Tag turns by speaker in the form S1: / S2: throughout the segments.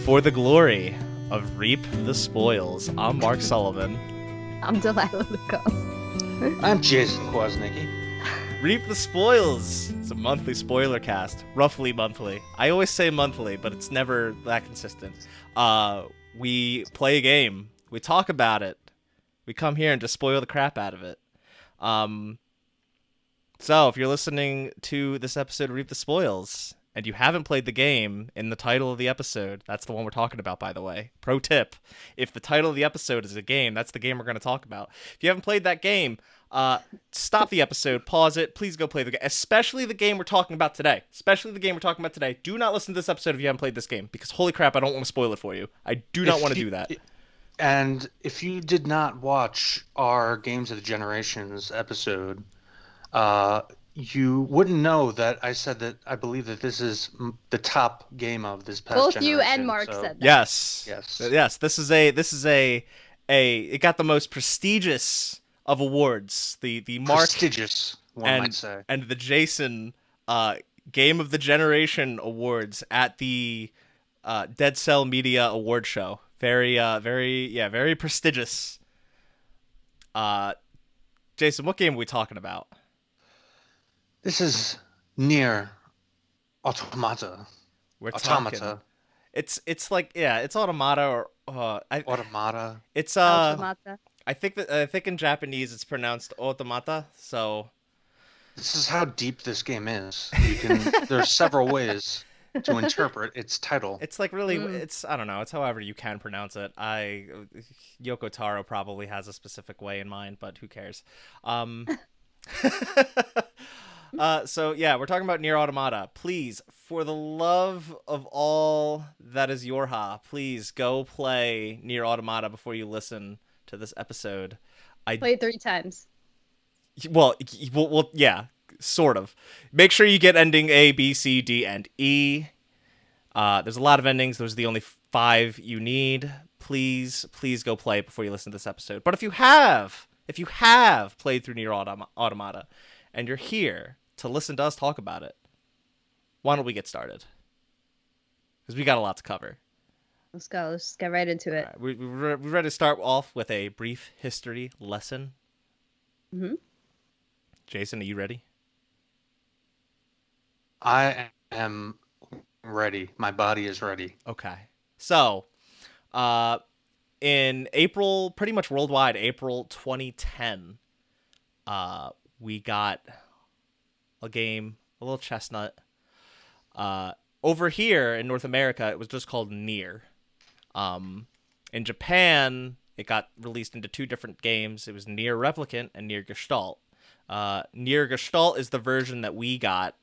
S1: For the glory of Reap the Spoils, I'm Mark Sullivan.
S2: I'm Delaila Lugo.
S3: I'm Jason Kwasnicki.
S1: Reap the Spoils is a monthly spoiler cast, roughly monthly. I always say monthly, but it's never that consistent. We play a game, we talk about it, we come here and just spoil the crap out of it. So if you're listening to this episode of Reap the Spoils, and you haven't played the game in the title of the episode, that's the one we're talking about, by the way. Pro tip, if the title of the episode is a game, that's the game we're going to talk about. If you haven't played that game, stop the episode, pause it, please go play the game, especially the game we're talking about today. Do not listen to this episode if you haven't played this game, because holy crap, I don't want to spoil it for you. I do not want to do that.
S3: And if you did not watch our Games of the Generations episode, you wouldn't know that I said that I believe that this is the top game of this past
S2: Both
S3: generation.
S2: you and Mark said that.
S1: Yes. This is a it got the most prestigious of awards. The Mark
S3: prestigious, one might say,
S1: and the Jason Game of the Generation awards at the Dead Cell Media Award Show. Very prestigious. Jason, what game are we talking about?
S3: This is Nier Automata.
S1: Automata. It's like it's Automata or
S3: Automata.
S1: It's
S2: Automata.
S1: I think in Japanese it's pronounced Automata. So
S3: this is how deep this game is. There's several ways to interpret its title.
S1: It's like really it's I don't know, it's however you can pronounce it. Yoko Taro probably has a specific way in mind, but who cares? So yeah, we're talking about Nier Automata. Please, for the love of all that is Yorha, please go play Nier Automata before you listen to this episode.
S2: I played 3 times.
S1: Well, yeah, sort of. Make sure you get ending A, B, C, D, and E. There's a lot of endings. Those are the only 5 you need. Please go play it before you listen to this episode. But if you have played through Nier Automata, and you're here to listen to us talk about it, why don't we get started? Because we got a lot to cover.
S2: Let's go. Let's get right into it.
S1: Right, we're ready to start off with a brief history lesson.
S2: Mm-hmm.
S1: Jason, are you ready?
S3: I am ready. My body is ready.
S1: Okay. So, in April, pretty much worldwide, April 2010, we got a game, a little chestnut. Over here in North America, it was just called Nier. In Japan, it got released into 2 different games. It was Nier Replicant and Nier Gestalt. Nier Gestalt is the version that we got,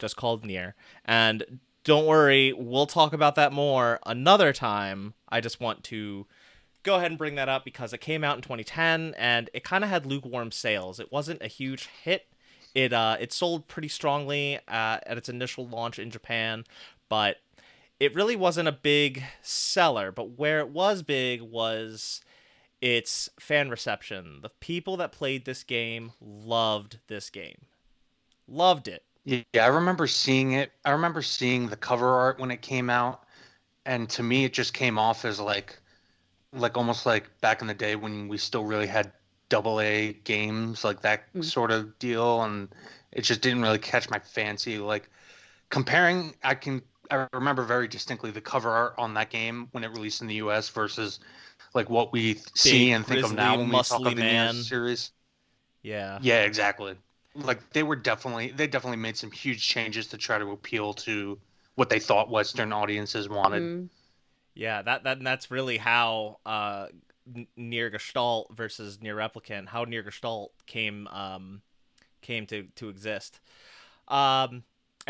S1: just called Nier. And don't worry, we'll talk about that more another time. I just want to go ahead and bring that up because it came out in 2010 and it kind of had lukewarm sales. It wasn't a huge hit. It sold pretty strongly at its initial launch in Japan, but it really wasn't a big seller. But where it was big was its fan reception. The people that played this game loved this game. Loved it.
S3: Yeah, I remember seeing it. I remember seeing the cover art when it came out, and to me it just came off as like almost like back in the day when we still really had AA games, like that sort of deal, and it just didn't really catch my fancy. Like comparing, I remember very distinctly the cover art on that game when it released in the US versus like what we see and think of now when we talk of the Nier series.
S1: Yeah,
S3: exactly. Like they definitely made some huge changes to try to appeal to what they thought Western audiences wanted.
S1: Yeah, that's really how Nier Gestalt versus Nier Replicant, how Nier Gestalt came to exist. And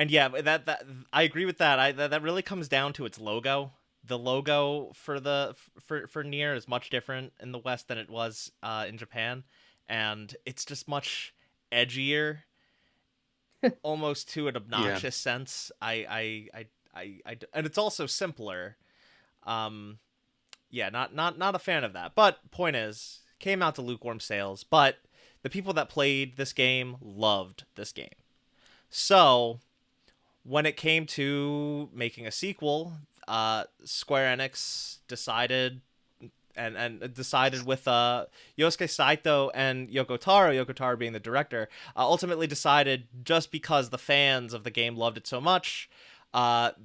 S1: yeah, that I agree with that. That really comes down to its logo. The logo for Nier is much different in the West than it was in Japan, and it's just much edgier, almost to an obnoxious sense. I and it's also simpler. Yeah, not a fan of that. But point is, came out to lukewarm sales, but the people that played this game loved this game. So when it came to making a sequel, Square Enix decided and decided with Yosuke Saito and Yoko Taro being the director, ultimately decided just because the fans of the game loved it so much,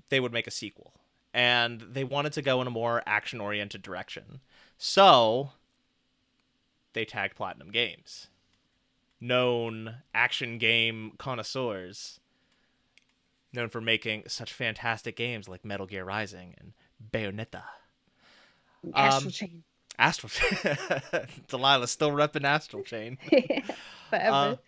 S1: they would make a sequel. And they wanted to go in a more action-oriented direction. So they tagged Platinum Games, known action game connoisseurs, known for making such fantastic games like Metal Gear Rising and Bayonetta.
S2: Astral Chain.
S1: Astral Chain. Delilah's still repping Astral Chain.
S2: Forever.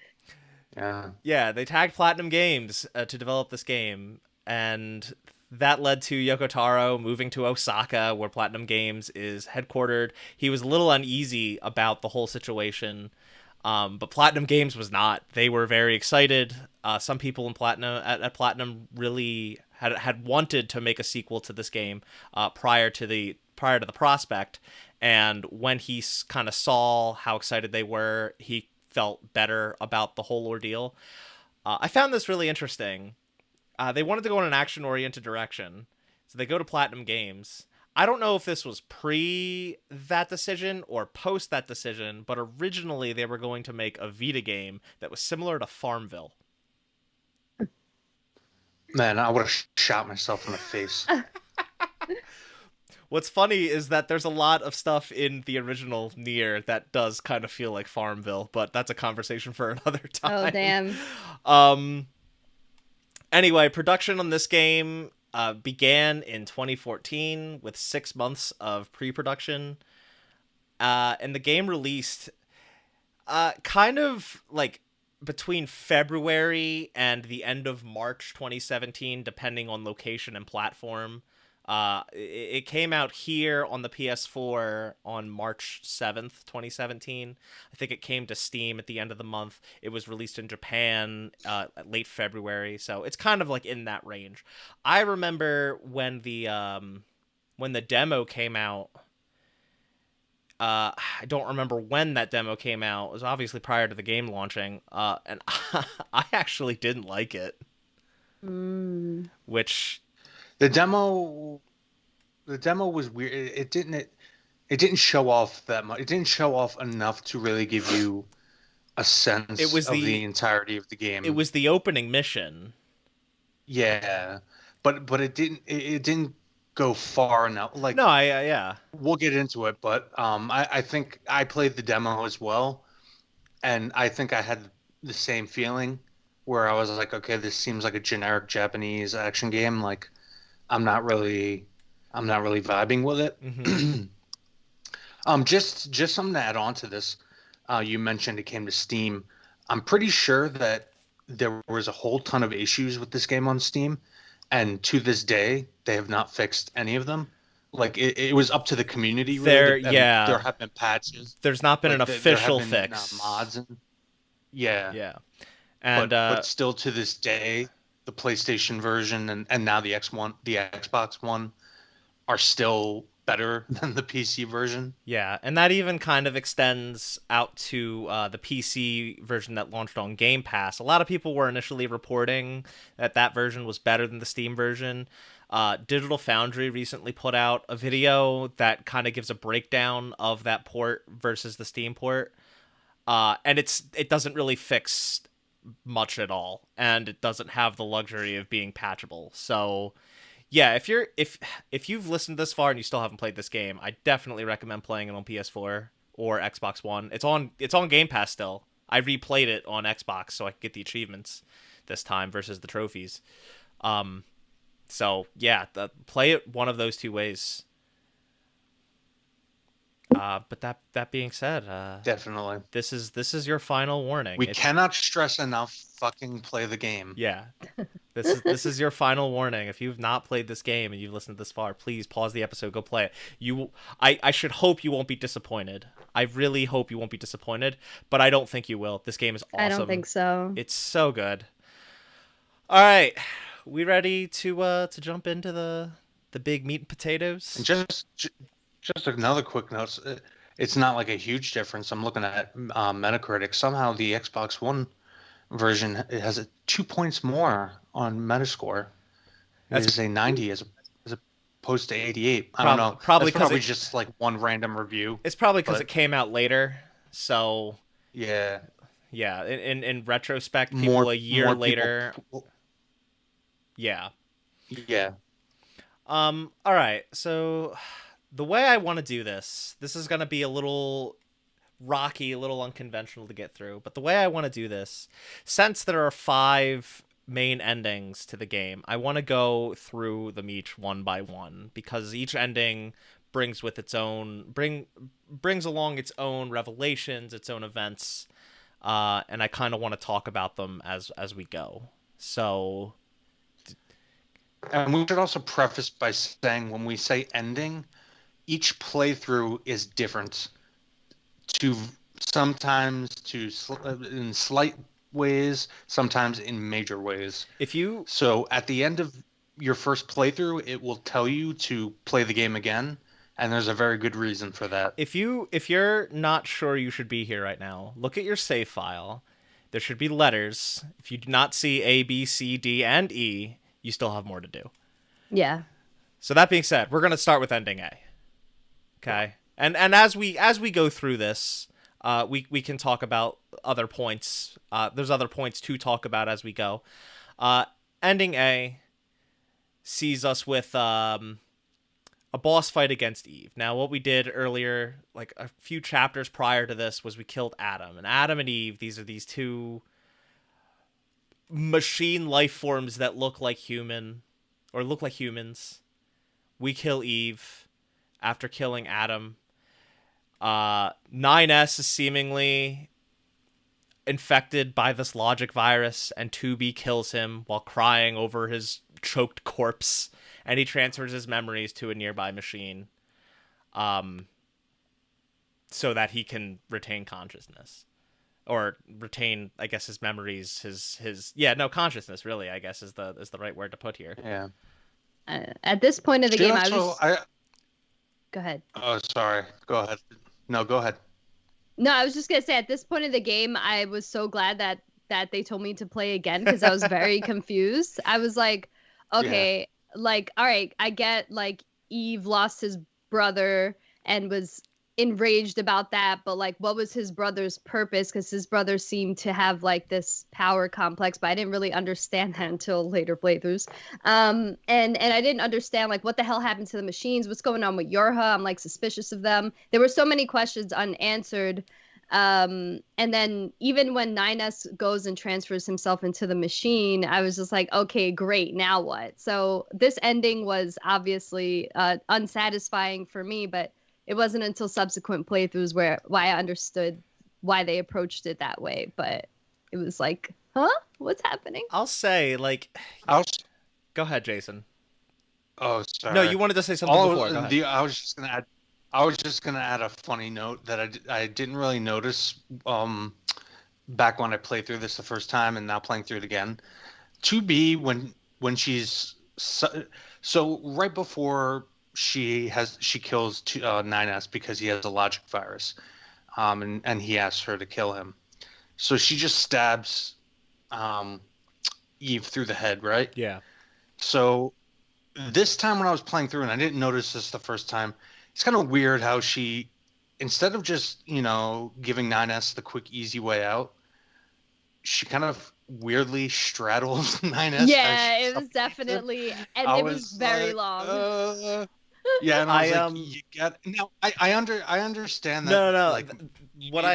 S3: Yeah.
S1: They tagged Platinum Games to develop this game, and that led to Yoko Taro moving to Osaka, where Platinum Games is headquartered. He was a little uneasy about the whole situation, but Platinum Games was not. They were very excited. Some people in Platinum at Platinum really had wanted to make a sequel to this game prior to the prospect, and when he kind of saw how excited they were, he felt better about the whole ordeal. I found this really interesting. They wanted to go in an action-oriented direction, so they go to Platinum Games. I don't know if this was pre that decision or post that decision, but originally they were going to make a Vita game that was similar to Farmville.
S3: Man, I would have shot myself in the face.
S1: What's funny is that there's a lot of stuff in the original Nier that does kind of feel like Farmville, but that's a conversation for another time.
S2: Oh, damn.
S1: Anyway, production on this game began in 2014 with 6 months of pre-production. And the game released kind of like between February and the end of March 2017, depending on location and platform. It came out here on the PS4 on March 7th, 2017. I think it came to Steam at the end of the month. It was released in Japan late February, so it's kind of like in that range. I remember when the demo came out. I don't remember when that demo came out. It was obviously prior to the game launching, and I actually didn't like it. Which...
S3: The demo was weird. It didn't show off that much. It didn't show off enough to really give you a sense of the entirety of the game.
S1: It was the opening mission.
S3: Yeah, but it didn't go far enough. Like,
S1: no, yeah.
S3: We'll get into it, but I think I played the demo as well, and I think I had the same feeling where I was like, okay, this seems like a generic Japanese action game. Like, I'm not really vibing with it.
S1: Mm-hmm.
S3: Just something to add on to this. You mentioned it came to Steam. I'm pretty sure that there was a whole ton of issues with this game on Steam, and to this day, they have not fixed any of them. Like, it was up to the community. Really, there have been patches.
S1: There's not been an official fix.
S3: Mods and yeah.
S1: And
S3: but still to this day, the PlayStation version and now the Xbox One are still better than the PC version.
S1: Yeah, and that even kind of extends out to the PC version that launched on Game Pass. A lot of people were initially reporting that version was better than the Steam version. Digital Foundry recently put out a video that kind of gives a breakdown of that port versus the Steam port. And it doesn't really fix much at all, and it doesn't have the luxury of being patchable. So yeah, if you've listened this far and you still haven't played this game, I definitely recommend playing it on PS4 or Xbox One. It's on Game Pass still. I replayed it on Xbox so I could get the achievements this time versus the trophies. So yeah, play it one of those two ways. But that being said,
S3: definitely,
S1: this is your final warning.
S3: We cannot stress enough: fucking play the game.
S1: Yeah, this is your final warning. If you've not played this game and you've listened this far, please pause the episode, go play it. I should hope you won't be disappointed. I really hope you won't be disappointed, but I don't think you will. This game is awesome.
S2: I don't think so.
S1: It's so good. All right, we ready to jump into the big meat and potatoes?
S3: And just another quick note. It's not like a huge difference. I'm looking at Metacritic. Somehow the Xbox One version has 2 points more on Metascore. It is a 90 as opposed to 88. I don't know.
S1: Probably
S3: That's probably
S1: because
S3: just like one random review.
S1: it's probably because
S3: But
S1: it came out later. So
S3: yeah,
S1: yeah, in retrospect, people
S3: more
S1: a year
S3: more people.
S1: later. Yeah.
S3: Yeah.
S1: All right. So the way I want to do this is going to be a little rocky, a little unconventional to get through. But the way I want to do this, since there are 5 main endings to the game, I want to go through them each one by one because each ending brings with its own brings along its own revelations, its own events, and I kind of want to talk about them as we go. So
S3: And we should also preface by saying when we say ending, each playthrough is different to sometimes in slight ways, sometimes in major ways.
S1: if you
S3: So at the end of your first playthrough, it will tell you to play the game again, and there's a very good reason for that.
S1: if you're not sure you should be here right now, look at your save file. There should be letters. If you do not see A, B, C, D, and E, you still have more to do.
S2: Yeah.
S1: So that being said, we're gonna start with ending A. Okay, and as we go through this, we can talk about other points. There's other points to talk about as we go. Ending A sees us with a boss fight against Eve. Now, what we did earlier, like a few chapters prior to this, was we killed Adam. And Adam and Eve, these are these two machine life forms that look like humans. We kill Eve after killing Adam. 9S is seemingly infected by this logic virus, and 2B kills him while crying over his choked corpse, and he transfers his memories to a nearby machine so that he can retain consciousness. Or retain, I guess, his memories, consciousness, really, I guess, is the right word to put here.
S3: Yeah.
S2: At this point of the game, Go ahead.
S3: Oh, sorry. Go ahead. No, go ahead.
S2: No, I was just gonna say at this point of the game, I was so glad that they told me to play again because I was very confused. I was like, okay, like, all right, I get like Eve lost his brother and was enraged about that, but like, what was his brother's purpose? Because his brother seemed to have like this power complex, but I didn't really understand that until later playthroughs. And I didn't understand like what the hell happened to the machines, what's going on with Yorha. I'm like suspicious of them. There were so many questions unanswered. And then even when 9S goes and transfers himself into the machine, I was just like, okay, great, now what? So this ending was obviously unsatisfying for me, but it wasn't until subsequent playthroughs why I understood why they approached it that way. But it was like, huh? What's happening?
S1: I'll say, like... Go ahead, Jason.
S3: Oh, sorry.
S1: No, you wanted to say something before. Go ahead.
S3: I was just gonna add a funny note that I didn't really notice back when I played through this the first time, and now playing through it again. 2B when she's so right before she kills 9S because he has a logic virus, and he asks her to kill him. So she just stabs Eve through the head, right?
S1: Yeah.
S3: So this time when I was playing through, and I didn't notice this the first time, it's kind of weird how she, instead of just, giving 9S the quick, easy way out, she kind of weirdly straddles 9S.
S2: Yeah, it was definitely, and it was very long.
S3: Yeah, and I was like, you got now. I understand that.
S1: No.
S3: Like,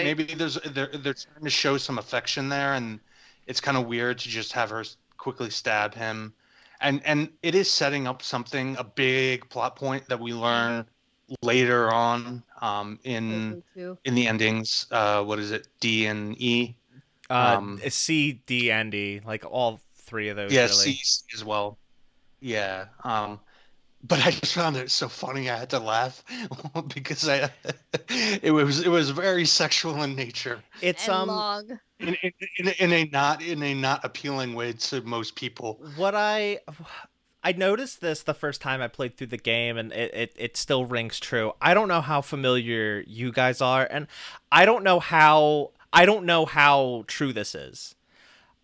S3: maybe they're trying to show some affection there, and it's kind of weird to just have her quickly stab him, and it is setting up a big plot point that we learn later on in the endings. What is it? D and E.
S1: C, D, and E, like all 3 of those.
S3: Yeah,
S1: really.
S3: C as well. Yeah. But I just found it so funny. I had to laugh because it was very sexual in nature.
S1: It's
S2: long.
S3: In a not appealing way to most people.
S1: What I noticed this the first time I played through the game, and it still rings true. I don't know how familiar you guys are, and I don't know how true this is.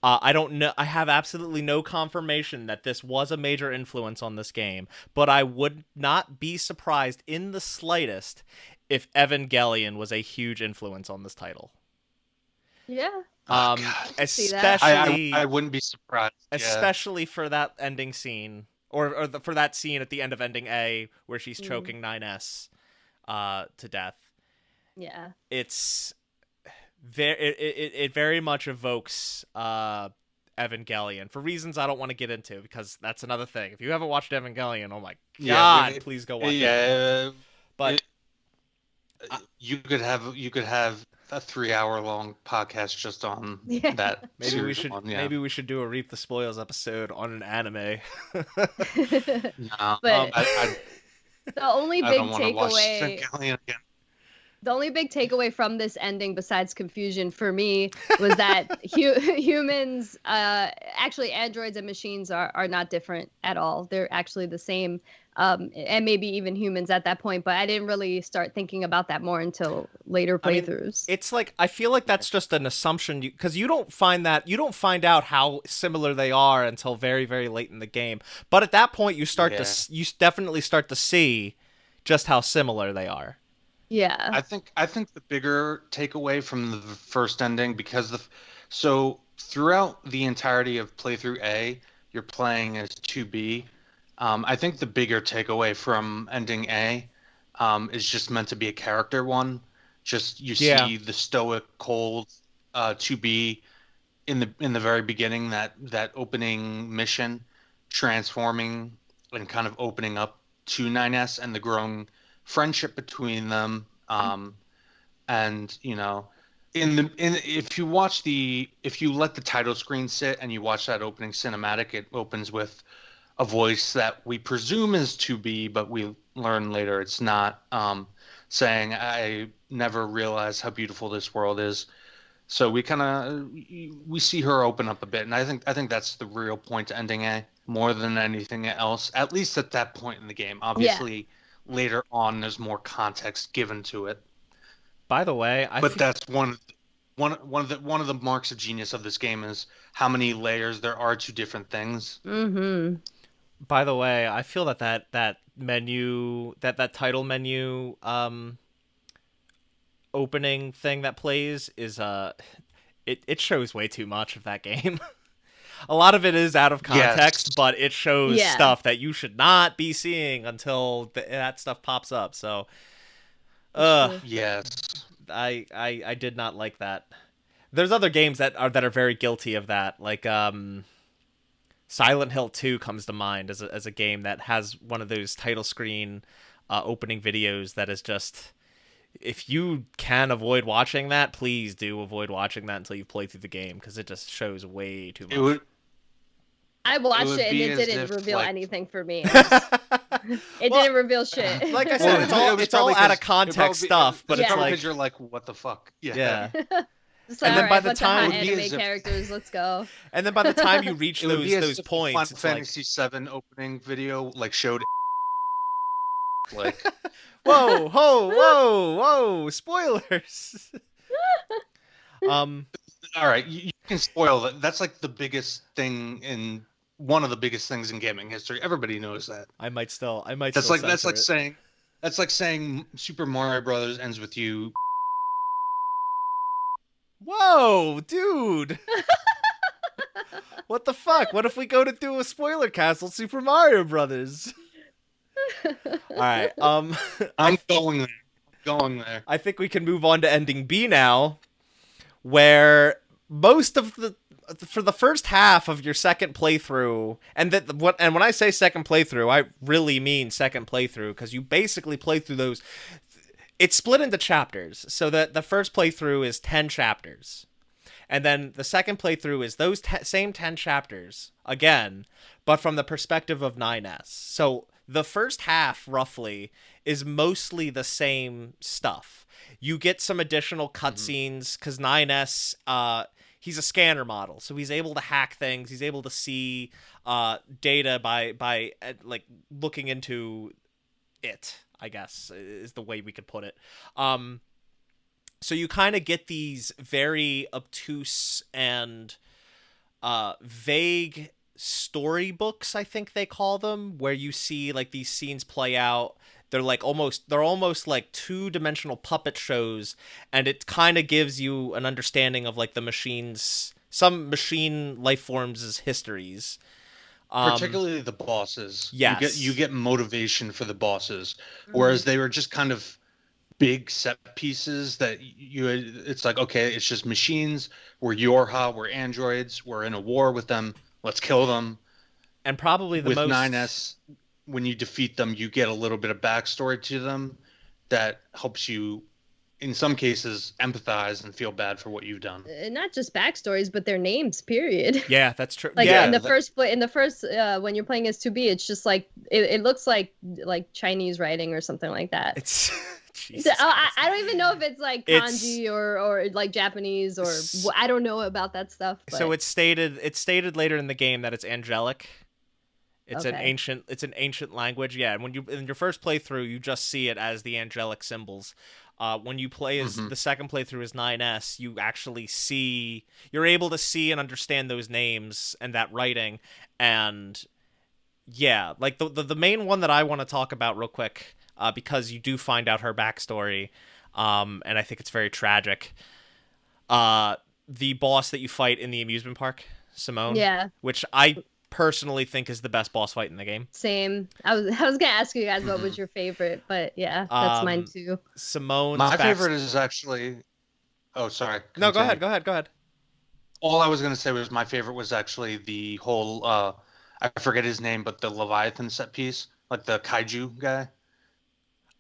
S1: I don't know. I have absolutely no confirmation that this was a major influence on this game, but I would not be surprised in the slightest if Evangelion was a huge influence on this title.
S2: Yeah.
S3: Oh, God.
S2: See that.
S3: I wouldn't be surprised. Yeah.
S1: Especially for that ending scene, for that scene at the end of Ending A where she's choking 9S to death.
S2: Yeah.
S1: It's it very much evokes Evangelion for reasons I don't want to get into, because that's another thing. If you haven't watched Evangelion, oh my god, please go watch it. But
S3: you could have a 3-hour long podcast just on that.
S1: Maybe we should do a Reap the Spoils episode on an anime.
S3: No,
S2: but
S3: I
S2: the only big
S3: don't want to watch
S2: takeaway.
S3: Evangelion again.
S2: The only big takeaway from this ending, besides confusion for me, was that humans, actually androids and machines are not different at all. They're actually the same, and maybe even humans at that point. But I didn't really start thinking about that more until later playthroughs.
S1: It's like, I feel like that's just an assumption, because you don't find out how similar they are until very, very late in the game. But at that point, you definitely start to see just how similar they are.
S2: Yeah.
S3: I think the bigger takeaway from the first ending, so throughout the entirety of playthrough A, you're playing as 2B. I think the bigger takeaway from ending A is just meant to be a character one. Just you see the stoic, cold 2B in the very beginning, that opening mission, transforming and kind of opening up to 9S and the growing friendship between them, and if you let the title screen sit and you watch that opening cinematic, it opens with a voice that we presume is 2B, but we learn later it's not, saying, "I never realized how beautiful this world is." So we see her open up a bit, and I think that's the real point to ending A more than anything else, at least at that point in the game. Obviously, later on, there's more context given to it.
S1: By the way,
S3: that's one of the marks of genius of this game is how many layers there are to different things.
S2: Mm-hmm.
S1: By the way, I feel that menu, that title menu, opening thing that plays is it shows way too much of that game. A lot of it is out of context, but it shows stuff that you should not be seeing until that stuff pops up. So,
S3: yes,
S1: I did not like that. There's other games that are very guilty of that, like Silent Hill 2 comes to mind as a game that has one of those title screen opening videos that is just, if you can avoid watching that, please do avoid watching that until you play through the game, because it just shows way too much.
S2: I watched it and it didn't reveal anything for me. It didn't reveal shit.
S1: Like I said, it's all out of context stuff, but it's like,
S3: you're like, what the fuck?
S1: Yeah.
S2: So, and then by the time anime characters, let's go.
S1: And then by the time you reach those points,
S3: it's Fantasy VII opening video showed like,
S1: whoa, spoilers.
S3: All right, you can spoil that. That's like the biggest thing one of the biggest things in gaming history. Everybody knows that.
S1: I might still.
S3: That's like saying Super Mario Brothers ends with you.
S1: Whoa, dude. What the fuck? What if we go to do a spoiler cast on Super Mario Brothers? All right.
S3: I'm going there.
S1: I think we can move on to ending B now, where most of for the first half of your second playthrough, and when I say second playthrough, I really mean second playthrough, because you basically play through those. It's split into chapters, so that the first playthrough is 10 chapters, and then the second playthrough is those same 10 chapters again, but from the perspective of 9S. So the first half, roughly, is mostly the same stuff. You get some additional cutscenes, because 9S, he's a scanner model, so he's able to hack things. He's able to see data by like looking into it, I guess, is the way we could put it. So you kind of get these very obtuse and vague storybooks, I think they call them, where you see like these scenes play out. They're almost like two-dimensional puppet shows, and it kind of gives you an understanding of like some machine life forms' histories.
S3: Particularly the bosses.
S1: Yes.
S3: You get motivation for the bosses, whereas they were just kind of big set pieces that it's like, okay, it's just machines. We're Yorha, we're androids, we're in a war with them. Let's kill them.
S1: And probably
S3: with 9S, when you defeat them, you get a little bit of backstory to them that helps you, in some cases, empathize and feel bad for what you've done.
S2: Not just backstories, but their names. Period.
S1: Yeah, that's true.
S2: Like
S1: yeah,
S2: in the first when you're playing as 2B, it's just like it looks like Chinese writing or something like that.
S1: It's.
S2: I don't even know if it's like kanji or like Japanese or I don't know about that stuff. But...
S1: So it's stated later in the game that it's angelic. It's an ancient language. Yeah, and when you in your first playthrough, you just see it as the angelic symbols. When you play as the second playthrough as 9S, you're able to see and understand those names and that writing. And yeah, like the main one that I want to talk about real quick, because you do find out her backstory, and I think it's very tragic. The boss that you fight in the amusement park, Simone.
S2: Yeah.
S1: Which I personally think is the best boss fight in the game.
S2: Same. I was gonna ask you guys what was your favorite, but yeah, that's mine too.
S1: Simone's
S3: my favorite is actually. Oh, sorry.
S1: No, go ahead.
S3: All I was gonna say was my favorite was actually the whole. I forget his name, but the Leviathan set piece, like the kaiju guy.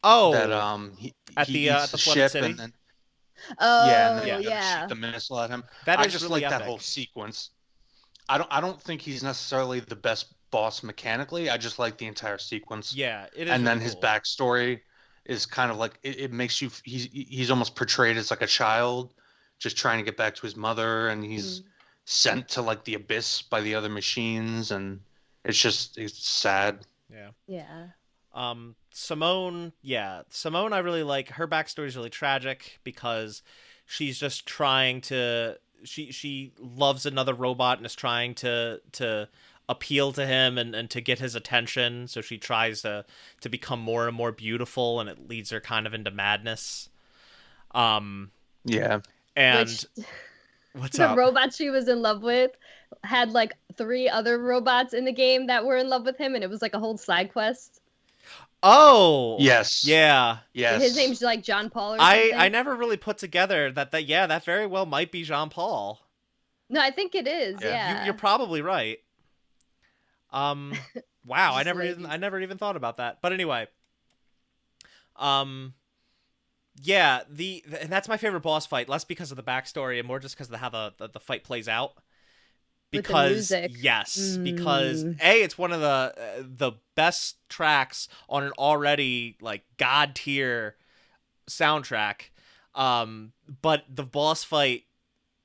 S1: Oh,
S3: that
S1: at the ship
S2: city.
S3: And then,
S2: and
S3: then
S2: shoot
S3: the missile at him.
S1: That
S3: I
S1: is
S3: just
S1: really
S3: like
S1: epic.
S3: that whole sequence. I don't think he's necessarily the best boss mechanically. I just like the entire sequence.
S1: Yeah, it is.
S3: And then
S1: really
S3: his
S1: cool.
S3: backstory is kind of like it makes you. He's almost portrayed as like a child, just trying to get back to his mother, and he's sent to like the abyss by the other machines, and it's sad.
S1: Yeah.
S2: Yeah.
S1: Simone, I really like. Her backstory is really tragic because she's just trying to. She loves another robot and is trying to appeal to him and to get his attention. So she tries to become more and more beautiful, and it leads her kind of into madness.
S3: Yeah.
S1: And what's
S2: the
S1: up?
S2: robot she was in love with had like 3 other robots in the game that were in love with him, and it was like a whole side quest.
S1: Oh
S3: yes,
S1: yeah,
S3: yes.
S2: His name's like John Paul or something.
S1: I never really put together that very well might be Jean Paul.
S2: No, I think it is. Yeah.
S1: You're probably right. Wow, I never even thought about that. But anyway, yeah, and that's my favorite boss fight, less because of the backstory and more just because of how the fight plays out. Because because it's one of the best tracks on an already like god tier soundtrack, but the boss fight,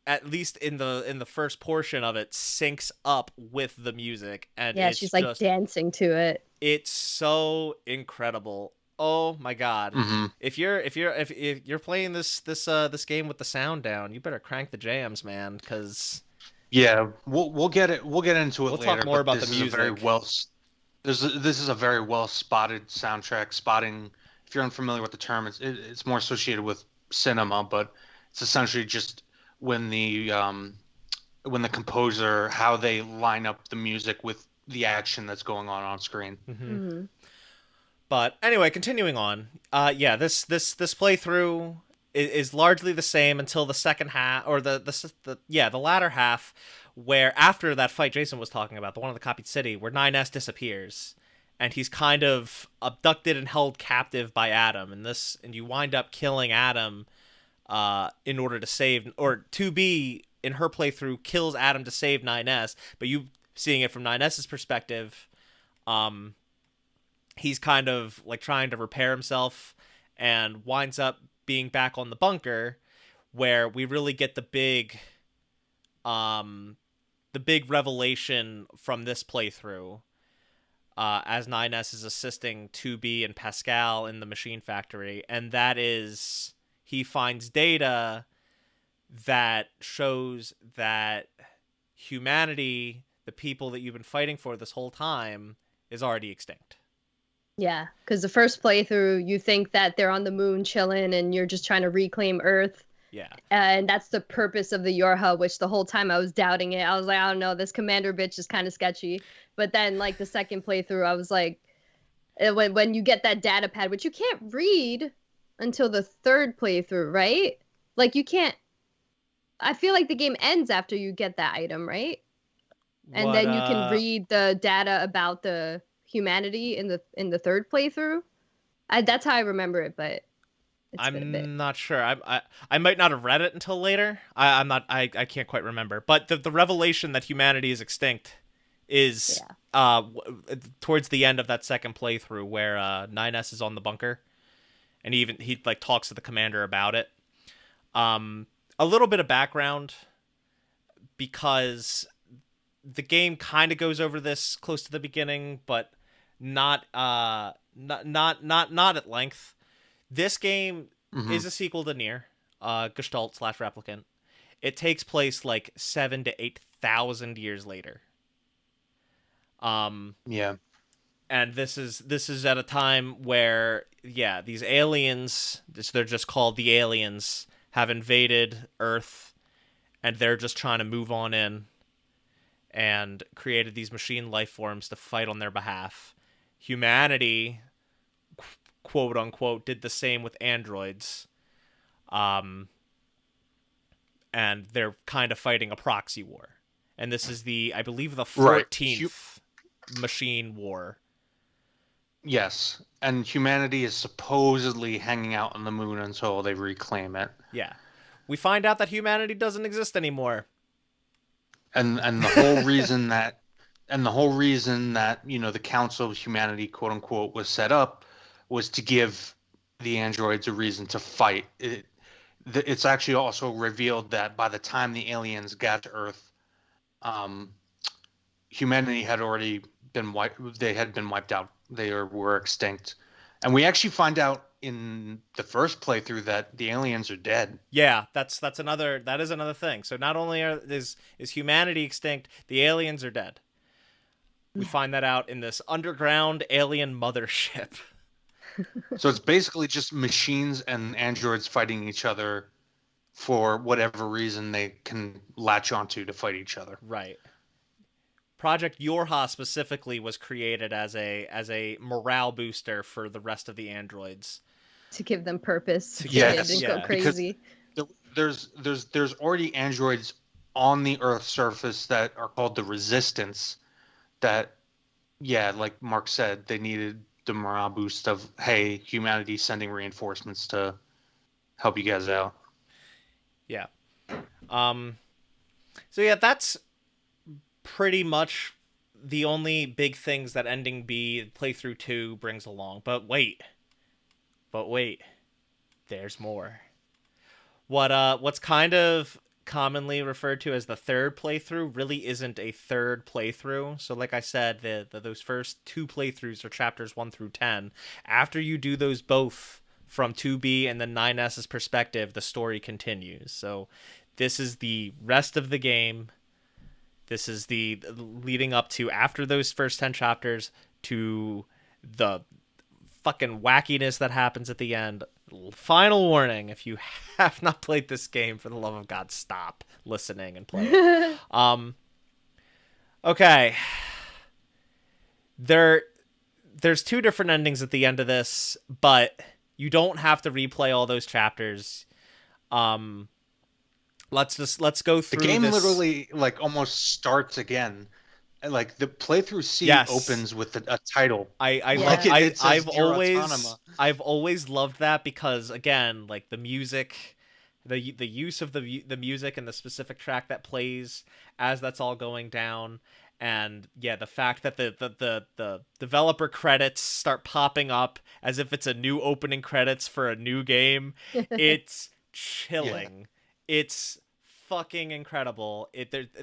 S1: at least in the first portion of it, syncs up with the music, and
S2: she's like dancing to it.
S1: It's so incredible. Oh my god! If you're playing this game with the sound down, you better crank the jams, man, because.
S3: Yeah, we'll get into it
S1: later.
S3: We'll
S1: talk more about the music.
S3: This is a very well spotted soundtrack. Spotting, if you're unfamiliar with the term, it's more associated with cinema, but it's essentially just when the composer, how they line up the music with the action that's going on screen.
S1: But anyway, continuing on. This playthrough is largely the same until the second half, or the latter half, where after that fight Jason was talking about, the one in the copied city, where 9S disappears, and he's kind of abducted and held captive by Adam, and you wind up killing Adam, in order to save, or 2B in her playthrough kills Adam to save 9S, but you seeing it from 9S's perspective, he's kind of like trying to repair himself, and winds up being back on the bunker, where we really get the big revelation from this playthrough, as 9S is assisting 2B and Pascal in the machine factory, and that is he finds data that shows that humanity, the people that you've been fighting for this whole time, is already extinct.
S2: Yeah, because the first playthrough, you think that they're on the moon chilling and you're just trying to reclaim Earth.
S1: Yeah.
S2: And that's the purpose of the Yorha, which the whole time I was doubting it. I was like, I don't know, this commander bitch is kind of sketchy. But then, like, the second playthrough, I was like, when you get that data pad, which you can't read until the third playthrough, right? Like, you can't. I feel like the game ends after you get that item, right? And then you can read the data about the humanity in the third playthrough. That's how I remember it, but it's been a bit.
S1: I'm not sure. I might not have read it until later. I'm not. I can't quite remember. But the revelation that humanity is extinct is towards the end of that second playthrough, where 9S is on the bunker, and he like talks to the commander about it. A little bit of background, because the game kind of goes over this close to the beginning, but not at length. This game is a sequel to Nier, Gestalt/Replicant. It takes place like 7,000 to 8,000 years later.
S3: Yeah.
S1: And this is at a time where these aliens, they're just called the aliens, have invaded Earth, and they're just trying to move on in, and created these machine life forms to fight on their behalf. Humanity, quote unquote, did the same with androids. And they're kind of fighting a proxy war. And this is I believe the 14th machine war.
S3: Yes. And humanity is supposedly hanging out on the moon until they reclaim it.
S1: Yeah. We find out that humanity doesn't exist anymore.
S3: And the whole reason that the Council of Humanity, quote unquote, was set up was to give the androids a reason to fight. It's actually also revealed that by the time the aliens got to Earth, humanity had already been wiped. They had been wiped out. They were extinct. And we actually find out in the first playthrough that the aliens are dead.
S1: Yeah, that is another thing. So not only is humanity extinct, the aliens are dead. We find that out in this underground alien mothership.
S3: So it's basically just machines and androids fighting each other for whatever reason they can latch onto to fight each other.
S1: Right. Project Yorha specifically was created as a morale booster for the rest of the androids,
S2: to give them purpose.
S3: Yes,
S2: go crazy.
S3: There's already androids on the Earth's surface that are called the Resistance. That, like Mark said, they needed the morale boost of, hey, humanity sending reinforcements to help you guys out.
S1: Yeah. So yeah, that's pretty much the only big things that Ending B playthrough 2 brings along. But wait, there's more. What's kind of commonly referred to as the third playthrough really isn't a third playthrough. So like I said, those first two playthroughs are chapters 1 through 10. After you do those both from 2B and then 9S's perspective, the story continues. So this is the rest of the game. This is the leading up to, after those first 10 chapters, to the fucking wackiness that happens at the end. Final warning, if you have not played this game, for the love of God, stop listening and play it. Okay. There's two different endings at the end of this, but you don't have to replay all those chapters. Let's go through
S3: the game.
S1: This.
S3: Literally, like, almost starts again. Like, the playthrough C opens with a title.
S1: I've always loved that, because again, like, the music, the use of the music and the specific track that plays as that's all going down, and the fact that the developer credits start popping up as if it's a new opening credits for a new game. It's chilling. Yeah. It's fucking incredible.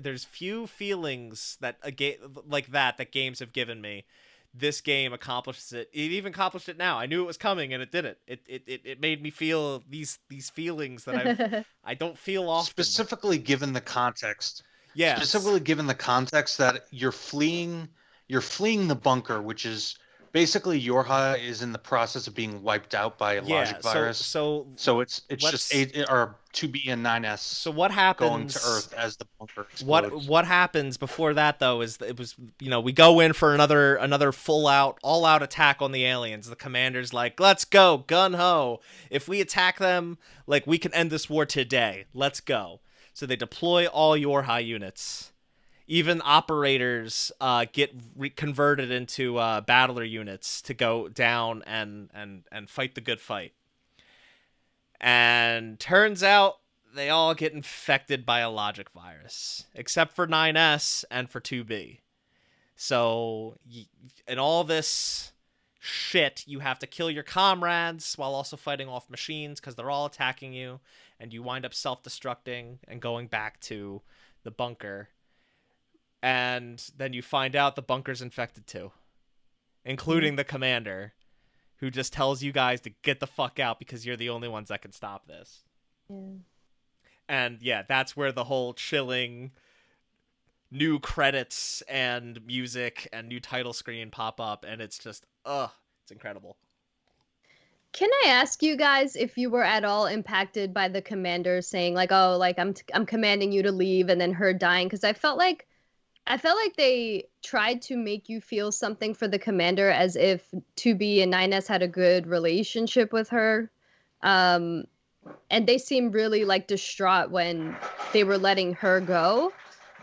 S1: There's few feelings that a game like that games have given me. This game accomplishes it. It even accomplished it now. I knew it was coming, and it did it. It made me feel these feelings that I don't feel often.
S3: Specifically given the context.
S1: Yes.
S3: Specifically given the context that you're fleeing the bunker, which is basically Yorha is in the process of being wiped out by a
S1: Yeah.
S3: logic virus. So it's just
S1: Let's
S3: 8 or 2B and
S1: so
S3: 9S
S1: what
S3: going to
S1: happens
S3: Earth as the bunker
S1: what
S3: explodes.
S1: what happens before that though is it was we go in for another full out all out attack on the aliens. The commander's like, let's go gun ho, if we attack them, like, we can end this war today, let's go. So they deploy all your high units. Even operators get converted into battler units to go down and fight the good fight. And turns out they all get infected by a logic virus, except for 9S and for 2B. So, in all this shit, you have to kill your comrades while also fighting off machines because they're all attacking you, and you wind up self-destructing and going back to the bunker. And then you find out the bunker's infected too, including the commander, who just tells you guys to get the fuck out because you're the only ones that can stop this.
S2: Yeah.
S1: And yeah, that's where the whole chilling new credits and music and new title screen pop up, and it's just, it's incredible.
S2: Can I ask you guys if you were at all impacted by the commander saying like, "Oh, like I'm commanding you to leave," and then her dying? Because I felt like they tried to make you feel something for the commander, as if 2B and 9S had a good relationship with her. And they seemed really like distraught when they were letting her go.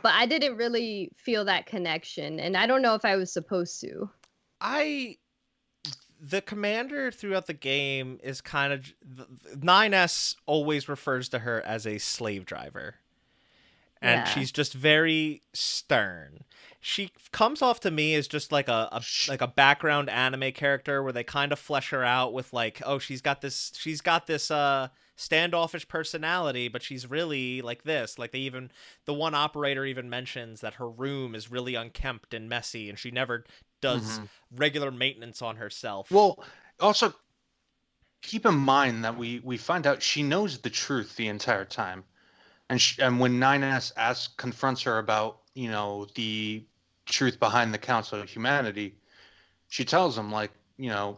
S2: But I didn't really feel that connection, and I don't know if I was supposed to.
S1: The commander throughout the game is kind of 9S always refers to her as a slave driver. And she's just very stern. She comes off to me as just like a background anime character where they kind of flesh her out with like, oh, she's got this standoffish personality, but she's really like this. Like the one operator even mentions that her room is really unkempt and messy, and she never does regular maintenance on herself.
S3: Well, also keep in mind that we find out she knows the truth the entire time. And when 9S confronts her about, the truth behind the Council of Humanity, she tells him, like, you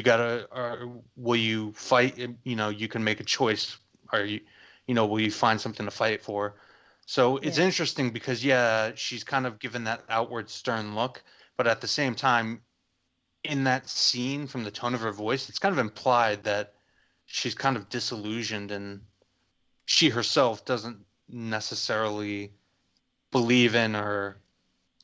S3: gotta, will you fight? You can make a choice. Or, will you find something to fight for? So it's interesting because, she's kind of given that outward stern look. But at the same time, in that scene, from the tone of her voice, it's kind of implied that she's kind of disillusioned and she herself doesn't necessarily believe in or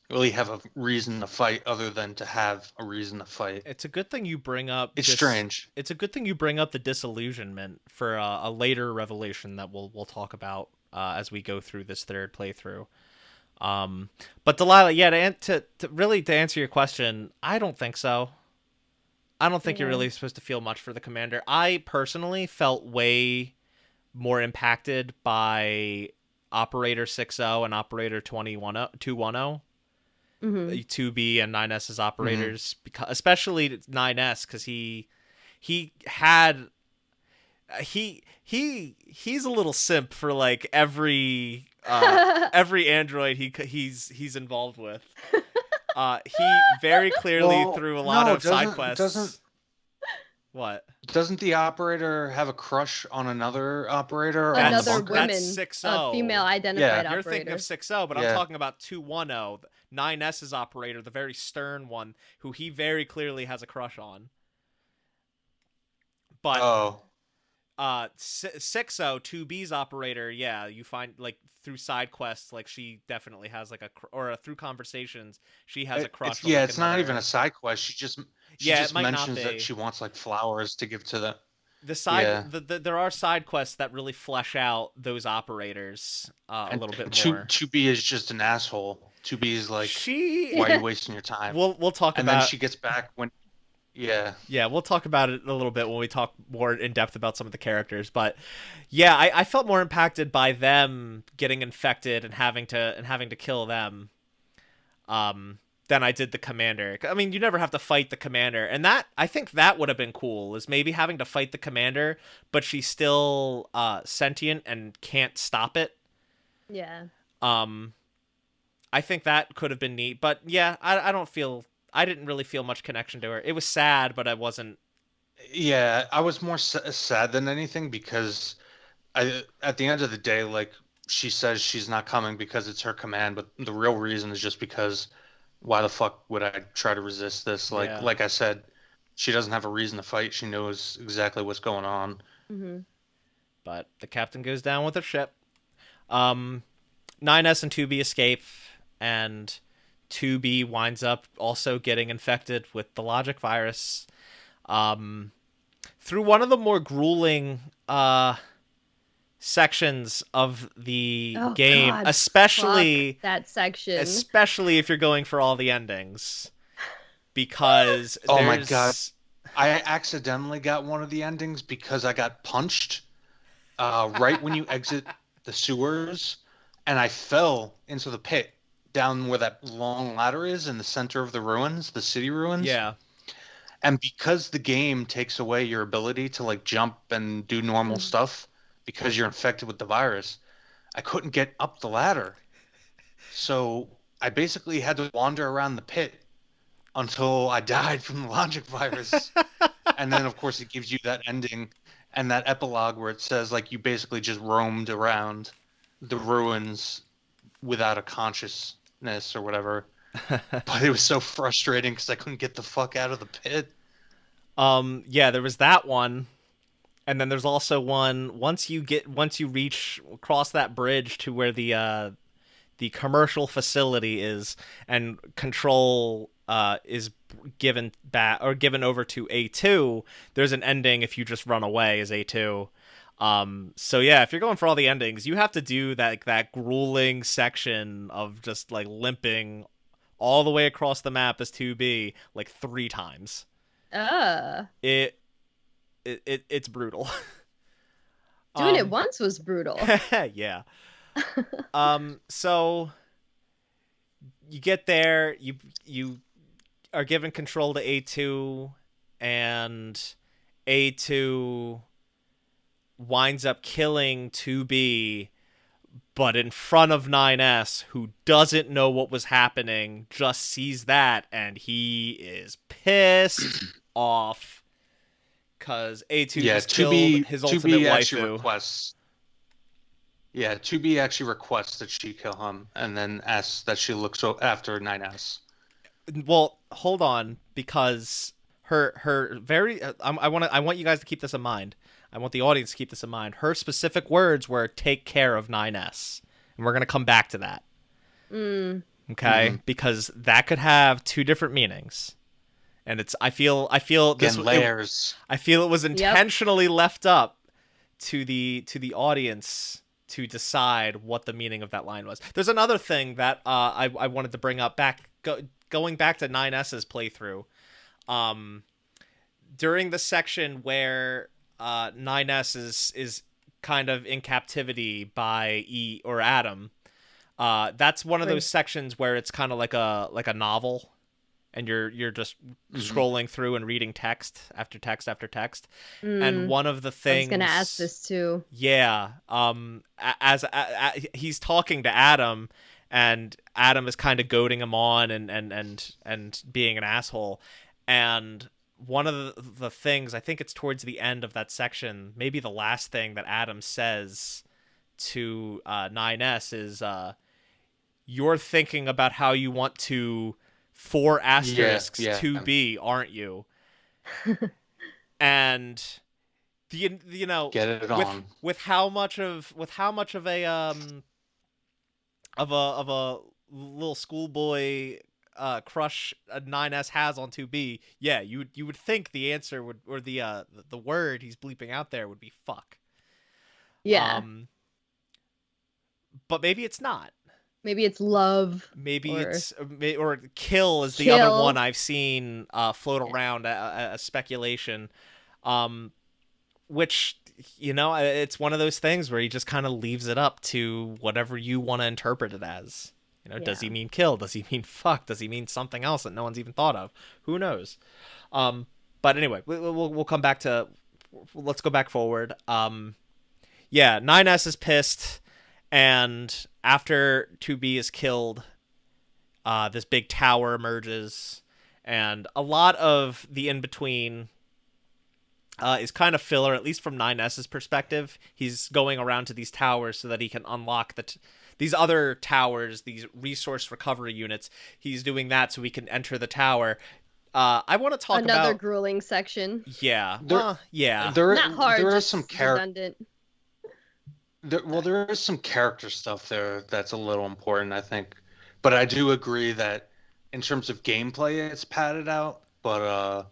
S3: really have a reason to fight other than to have a reason to fight.
S1: It's a good thing you bring up.
S3: It's strange.
S1: It's a good thing you bring up the disillusionment for a later revelation that we'll talk about as we go through this third playthrough. But Delaila, to really answer your question, I don't think so. I don't think you're really supposed to feel much for the commander. I personally felt way more impacted by Operator 60 and Operator 210, 2B and 9S's operators, because especially 9S, because he's a little simp for like every android he's involved with. He very clearly through a lot of side quests. What?
S3: Doesn't the operator have a crush on another operator?
S2: Another woman,
S1: that's 60.
S2: female identified operator.
S1: You're thinking of 60, but I'm talking about 210, 9S's operator, the very stern one, who he very clearly has a crush on. But 60, 2B's operator, you find like through side quests, like she definitely has like through conversations, she has a crush.
S3: It's not even a side quest. She just mentions that she wants like flowers to give to the
S1: there are side quests that really flesh out those operators a little bit more.
S3: 2B is just an asshole. 2B is like, why are you wasting your time?
S1: We'll talk
S3: and
S1: about.
S3: And then she gets back when.
S1: Yeah, we'll talk about it a little bit when we talk more in depth about some of the characters. But yeah, I felt more impacted by them getting infected and having to kill them than I did the commander. I mean, you never have to fight the commander, and I think that would have been cool, is maybe having to fight the commander, but she's still sentient and can't stop it.
S2: Yeah.
S1: I think that could have been neat. But yeah, I didn't really feel much connection to her. It was sad, but I wasn't.
S3: Yeah, I was more sad than anything because at the end of the day, like she says she's not coming because it's her command, but the real reason is just because why the fuck would I try to resist this?
S1: Yeah.
S3: Like I said, she doesn't have a reason to fight. She knows exactly what's going on.
S2: Mm-hmm.
S1: But the captain goes down with her ship. 9S and 2B escape, and 2B winds up also getting infected with the logic virus. Through one of the more grueling sections of the game,
S2: God,
S1: especially
S2: that section,
S1: especially if you're going for all the endings, because
S3: oh my god, I accidentally got one of the endings because I got punched right when you exit the sewers, and I fell into the pit down where that long ladder is in the center of the ruins, the city ruins.
S1: Yeah.
S3: And because the game takes away your ability to like jump and do normal stuff because you're infected with the virus, I couldn't get up the ladder. So I basically had to wander around the pit until I died from the logic virus. And then of course it gives you that ending and that epilogue where it says like you basically just roamed around the ruins without a consciousness or whatever. But it was so frustrating because I couldn't get the fuck out of the pit.
S1: Yeah, there was that one, and then there's also one once you cross that bridge to where the commercial facility is, and control is given back or given over to A2. There's an ending if you just run away as A2. So yeah, if you're going for all the endings, you have to do that grueling section of just like limping all the way across the map as 2B like 3 times. It's brutal.
S2: Doing it once was brutal.
S1: Yeah. So you get there, you are given control to A2, and A2 winds up killing 2B, but in front of 9S, who doesn't know what was happening, just sees that, and he is pissed off because A2 just killed his ultimate waifu.
S3: Yeah, 2B actually requests that she kill him, and then asks that she looks after 9S.
S1: Well, hold on, because her very I want you guys to keep this in mind. I want the audience to keep this in mind. Her specific words were "take care of 9S," and we're gonna come back to that. Okay, because that could have 2 different meanings, and it's I feel this
S3: layers.
S1: I feel it was intentionally left up to the audience to decide what the meaning of that line was. There's another thing that I wanted to bring up going back to 9S's playthrough. During the section where 9S is kind of in captivity by E or Adam, that's one of those sections where it's kind of like a novel, and you're just scrolling through and reading text after text after text. And one of the things
S2: I was gonna ask this too.
S1: Yeah, as he's talking to Adam, and Adam is kind of goading him on and being an asshole, and one of the things, I think it's towards the end of that section, maybe the last thing that Adam says to 9S is, "You're thinking about how you want to 4 asterisks 2B, aren't you?" And you know,
S3: get it on
S1: with how much of a little schoolboy crush 9S has on 2B, yeah, you would think the answer would, or the word he's bleeping out there would be fuck.
S2: Yeah.
S1: But maybe it's not.
S2: Maybe it's love.
S1: Maybe it's or kill is the other one I've seen float around a speculation, which, you know, it's one of those things where he just kind of leaves it up to whatever you want to interpret it as. You know, does he mean kill? Does he mean fuck? Does he mean something else that no one's even thought of? Who knows? But anyway, we'll come back to. Let's go back forward. Yeah, 9S is pissed, and after 2B is killed, this big tower emerges, and a lot of the in between is kind of filler, at least from 9S's perspective. He's going around to these towers so that he can unlock these other towers, these resource recovery units. He's doing that so we can enter the tower. I want to talk about
S2: another grueling section.
S1: Yeah, yeah.
S2: Not hard,
S3: there is
S2: just
S3: some
S2: redundant.
S3: There is some character stuff there that's a little important, I think. But I do agree that in terms of gameplay, it's padded out. But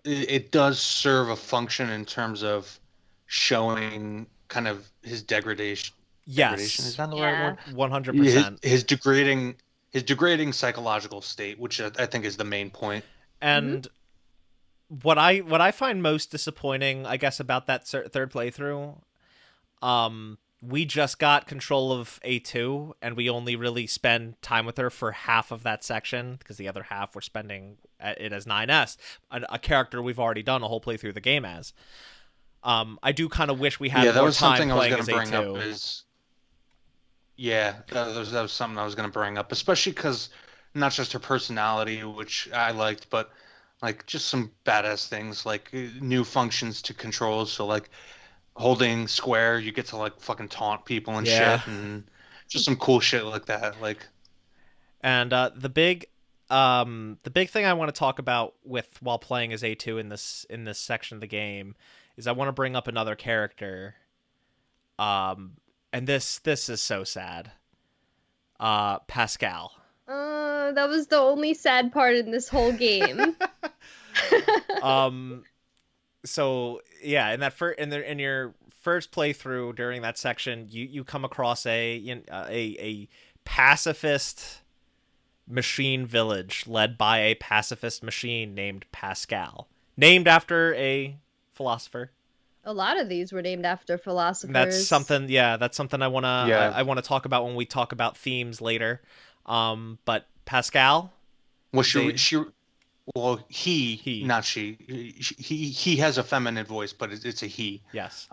S3: it does serve a function in terms of showing kind of his degradation.
S1: Yes,
S3: degradation, is that the right word?
S1: 100%.
S3: His degrading psychological state, which I think is the main point.
S1: And what I find most disappointing, I guess, about that third playthrough, we just got control of A2, and we only really spend time with her for half of that section, because the other half we're spending it as 9S, a character we've already done a whole playthrough of the game as. I do kind of wish we had more time playing as A2.
S3: That was something I was going to bring up, especially because not just her personality, which I liked, but like just some badass things, like new functions to controls. So like holding square, you get to like fucking taunt people and shit, and just some cool shit like that. Like,
S1: and the big thing I want to talk about while playing as A2 in this section of the game is I want to bring up another character. And this is so sad. Pascal.
S2: That was the only sad part in this whole game.
S1: So yeah, in your first playthrough during that section, you come across a pacifist machine village led by a pacifist machine named Pascal, named after a philosopher.
S2: A lot of these were named after philosophers.
S1: That's something I wanna talk about when we talk about themes later. But Pascal.
S3: Well, he, not she. He has a feminine voice, but it's a he.
S1: Yes.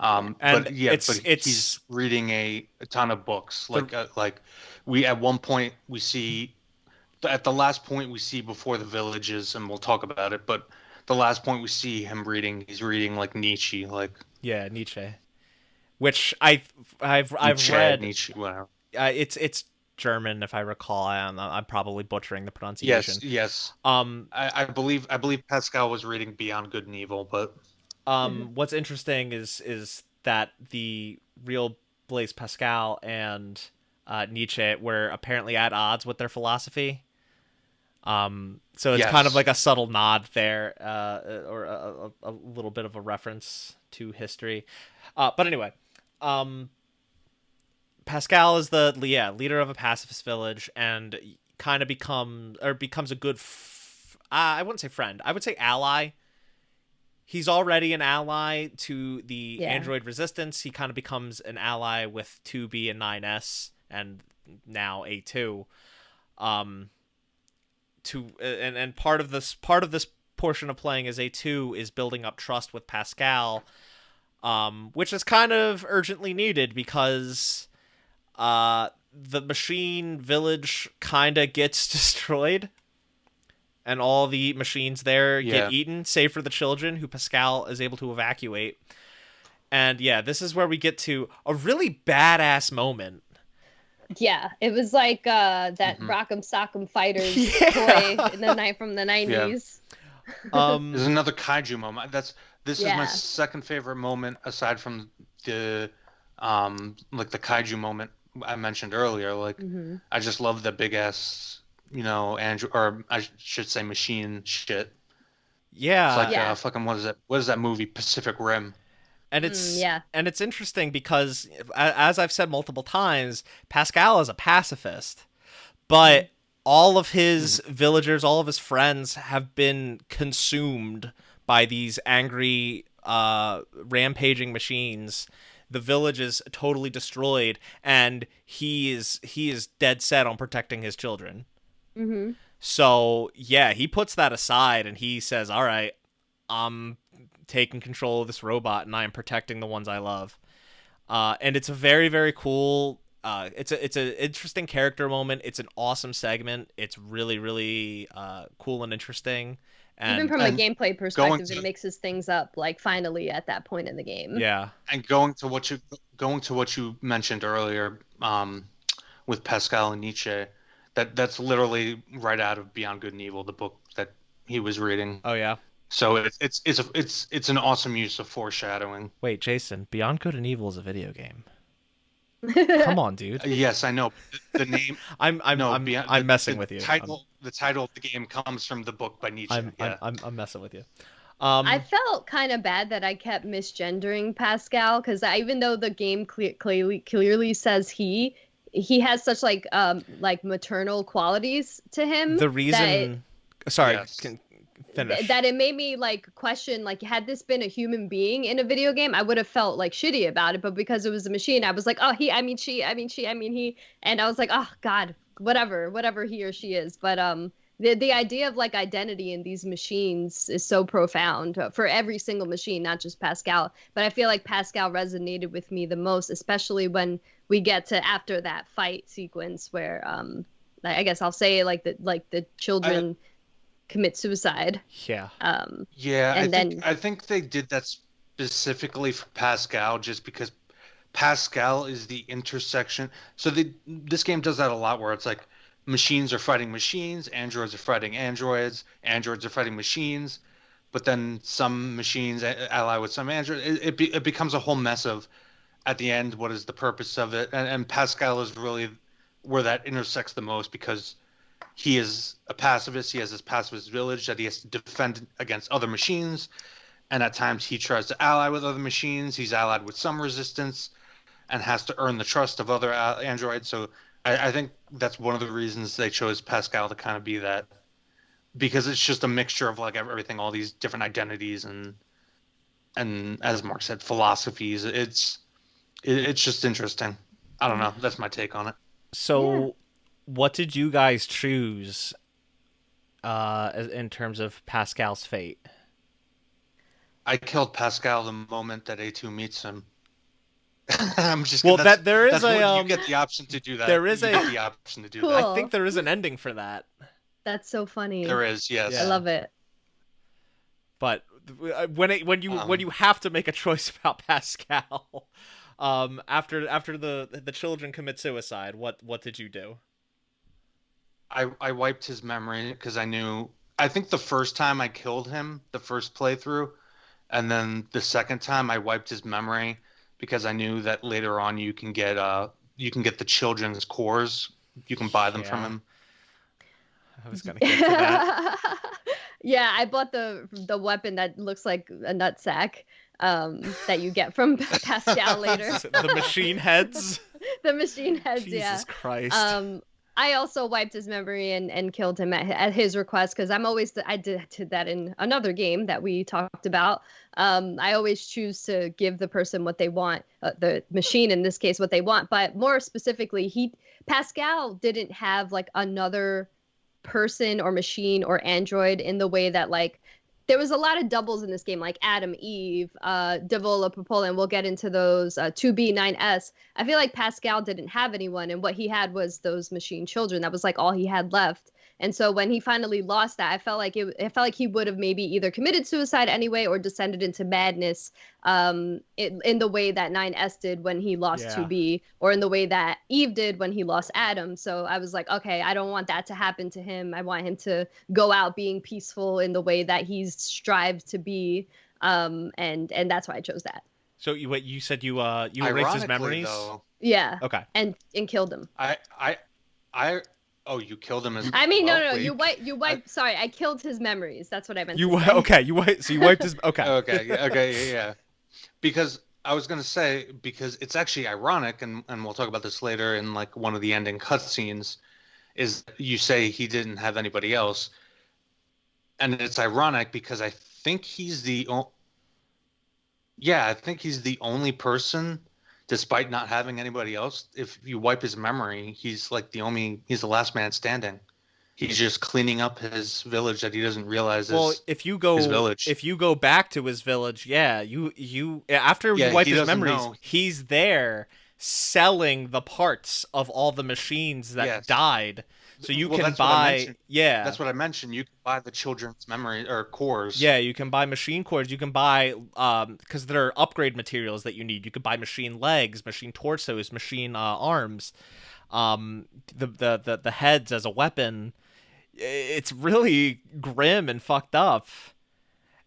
S3: He's reading a ton of books. We at one point we see, at the last point we see before the villages, and we'll talk about it. But the last point we see him reading, he's reading like Nietzsche,
S1: Nietzsche, which I've read.
S3: Nietzsche, whatever.
S1: It's German, if I recall. I'm probably butchering the pronunciation.
S3: Yes. I believe Pascal was reading Beyond Good and Evil, but
S1: what's interesting is that the real Blaise Pascal and Nietzsche were apparently at odds with their philosophy. So it's kind of like a subtle nod there, or a little bit of a reference to history. But anyway, Pascal is the leader of a pacifist village, and kind of becomes a good, I wouldn't say friend, I would say ally. He's already an ally to the android resistance. He kind of becomes an ally with 2B and 9S, and now A2. And part of this portion of playing as A2 is building up trust with Pascal, which is kind of urgently needed because the machine village kind of gets destroyed, and all the machines there get eaten, save for the children, who Pascal is able to evacuate. And this is where we get to a really badass moment.
S2: Yeah, it was like that Rock'em Sock'em Fighters toy from the 90s.
S3: There's another kaiju moment. This is my second favorite moment, aside from the like the kaiju moment I mentioned earlier. I just love the big ass, android, or I should say machine shit.
S1: Yeah.
S3: It's like fucking what is that movie, Pacific Rim?
S1: And it's interesting because, as I've said multiple times, Pascal is a pacifist, but all of his villagers, all of his friends have been consumed by these angry, rampaging machines. The village is totally destroyed, and he is dead set on protecting his children.
S2: Mm-hmm.
S1: So he puts that aside, and he says, "All right, I'm taking control of this robot, and I am protecting the ones I love." And it's a very, very cool it's an interesting character moment. It's an awesome segment. It's really really cool and interesting.
S2: Even
S1: And
S2: from a gameplay
S3: going
S2: perspective, it
S3: to
S2: mixes things up, like finally at that point in the game.
S1: yeah,
S3: and going to what you mentioned earlier, with Pascal and Nietzsche, that's literally right out of Beyond Good and Evil, the book that he was reading.
S1: oh yeah.
S3: So it's an awesome use of foreshadowing.
S1: Wait, Jason, Beyond Good and Evil is a video game. Come on, dude.
S3: Yes, I know. The name.
S1: I'm messing with you.
S3: The title of the game comes from the book by Nietzsche.
S1: I'm messing with you.
S2: I felt kind of bad that I kept misgendering Pascal, because even though the game clearly says he has such like maternal qualities to him.
S1: The reason, sorry,
S3: Yes.
S1: finish.
S2: That it made me like question, like, had this been a human being in a video game, I would have felt like shitty about it. But because it was a machine, I was like, oh, he, I mean she, I mean he, and I was like, oh God, whatever he or she is. But the idea of like identity in these machines is so profound for every single machine, not just Pascal. But I feel like Pascal resonated with me the most, especially when we get to after that fight sequence where I guess I'll say like the children commit suicide.
S1: Yeah.
S3: Yeah,
S2: and
S3: I think they did that specifically for Pascal, just because Pascal is the intersection. So this game does that a lot, where it's like machines are fighting machines, androids are fighting androids, androids are fighting machines, but then some machines ally with some androids. It becomes a whole mess of, at the end, what is the purpose of it? And Pascal is really where that intersects the most, because he is a pacifist. He has this pacifist village that he has to defend against other machines, and at times he tries to ally with other machines. He's allied with some resistance and has to earn the trust of other androids. So I think that's one of the reasons they chose Pascal to kind of be that, because it's just a mixture of like everything, all these different identities and as Mark said, philosophies. It's just interesting. I don't know. That's my take on it.
S1: So, what did you guys choose in terms of Pascal's fate?
S3: I killed Pascal the moment that A2 meets him. I'm just
S1: Well,
S3: that's,
S1: there is
S3: that's
S1: a
S3: you get the option to do that.
S1: there is
S3: You
S1: a-
S3: get the option to do
S2: Cool.
S3: that.
S1: I think there is an ending for that.
S2: That's so funny.
S3: There is, yes.
S1: Yeah.
S2: I love it.
S1: But when you have to make a choice about Pascal, after the children commit suicide, what did you do?
S3: I wiped his memory because I think the first time I killed him, the first playthrough, and then the second time I wiped his memory because I knew that later on you can get the children's cores. You can buy them from
S1: Yeah.
S3: him.
S1: I was gonna get to that.
S2: Yeah, I bought the weapon that looks like a nutsack that you get from Pascal later.
S1: The machine heads.
S2: The machine heads,
S1: Jesus
S2: yeah.
S1: Christ.
S2: I also wiped his memory and killed him at his request, because I did that in another game that we talked about. I always choose to give the person what they want, the machine in this case what they want. But more specifically, Pascal didn't have like another person or machine or android in the way that like there was a lot of doubles in this game, like Adam, Eve, Devola, Popola, and we'll get into those, 2B, 9S. I feel like Pascal didn't have anyone, and what he had was those machine children. That was like all he had left. And so when he finally lost that, I felt like he would have maybe either committed suicide anyway or descended into madness, in the way that 9S did when he lost 2B, or in the way that Eve did when he lost Adam. So I was like, okay, I don't want that to happen to him. I want him to go out being peaceful in the way that he's strived to be, and that's why I chose that.
S1: So you said you erased his memories?
S3: Though,
S2: Yeah.
S1: Okay.
S2: And killed him.
S3: Oh, you killed him as
S2: I mean,
S3: well?
S2: no,
S3: Wait.
S2: you wipe. Sorry, I killed his memories. That's what I meant.
S1: You
S2: to say.
S1: okay? You wiped. So you wiped his. Okay.
S3: Okay, yeah. Because I was gonna say, because it's actually ironic, and we'll talk about this later in like one of the ending cutscenes, is you say he didn't have anybody else, and it's ironic because I think he's the only person, despite not having anybody else. If you wipe his memory, he's the last man standing. He's just cleaning up his village that he doesn't realize is
S1: if you go
S3: his village.
S1: If you go back to his village, you after you wipe his memories, he's there selling the parts of all the machines that
S3: Yes.
S1: died. So you can
S3: that's what I
S1: buy,
S3: mentioned.
S1: yeah.
S3: That's what I mentioned. You can buy the children's memory or cores.
S1: Yeah, you can buy machine cores. You can buy, because there are upgrade materials that you need. You could buy machine legs, machine torsos, machine arms, the heads as a weapon. It's really grim and fucked up.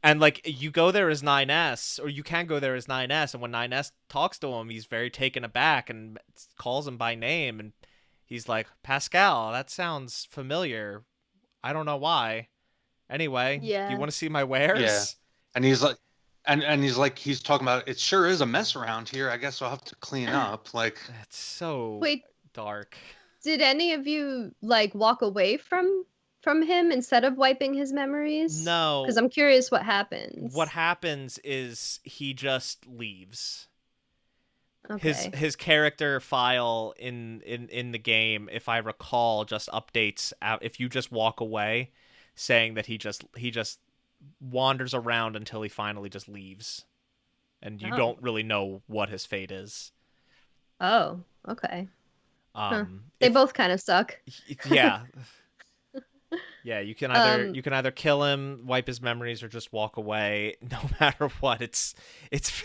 S1: And like you go there as 9S, or you can go there as 9S, and when 9S talks to him, he's very taken aback and calls him by name, and he's like, Pascal, that sounds familiar. I don't know why. Anyway, do
S2: Yeah.
S1: you want to see my wares?
S3: Yeah. And he's like, he's talking about, it sure is a mess around here. I guess I'll have to clean up. Like,
S1: It's so
S2: Wait,
S1: dark.
S2: did any of you like walk away from him instead of wiping his memories?
S1: No.
S2: Because I'm curious what happens.
S1: What happens is he just leaves.
S2: Okay.
S1: His character file in the game, if I recall, just updates out if you just walk away, saying that he just wanders around until he finally just leaves, and you don't really know what his fate is.
S2: Oh, okay.
S1: Um,
S2: They both kind of suck.
S1: Yeah. Yeah, you can either kill him, wipe his memories, or just walk away. No matter what, it's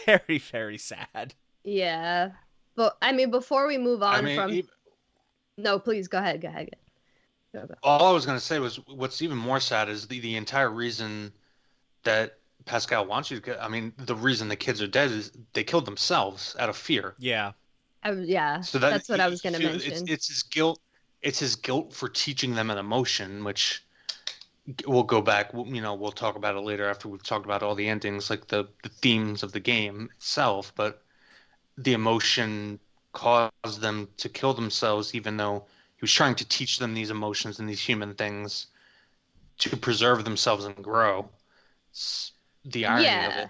S1: very, very sad.
S2: Yeah. But I mean, before we move on No, please go ahead. Go.
S3: all I was going to say was what's even more sad is the entire reason that Pascal wants you to get. I mean, the reason the kids are dead is they killed themselves out of fear.
S1: Yeah.
S2: Yeah.
S3: So
S2: that's what I was going to mention.
S3: It's his guilt. It's his guilt for teaching them an emotion, which we'll go back. We'll talk about it later after we've talked about all the endings, like the themes of the game itself. But the emotion caused them to kill themselves, even though he was trying to teach them these emotions and these human things to preserve themselves and grow. It's the irony of it.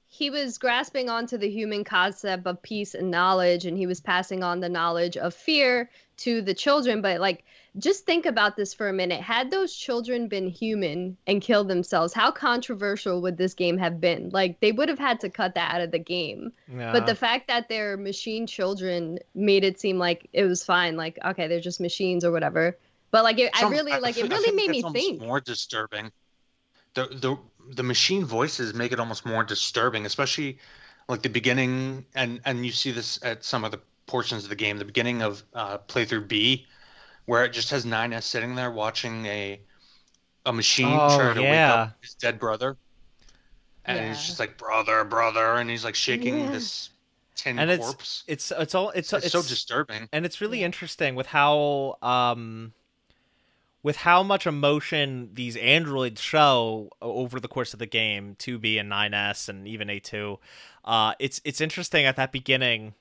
S2: He was grasping onto the human concept of peace and knowledge, and he was passing on the knowledge of fear to the children. But like, just think about this for a minute. Had those children been human and killed themselves, how controversial would this game have been? Like, they would have had to cut that out of the game.
S1: Yeah.
S2: But the fact that they're machine children made it seem like it was fine. Like, okay, they're just machines or whatever. But like, it really made me think.
S3: More disturbing. The machine voices make it almost more disturbing, especially like the beginning, and you see this at some of the portions of the game. The beginning of playthrough B, where it just has 9S sitting there watching a machine try to wake up his dead brother, and he's just like brother, and he's like shaking this tin corpse.
S1: It's so
S3: disturbing,
S1: and it's really interesting with how much emotion these androids show over the course of the game, 2B and 9S and even A2. It's interesting at that beginning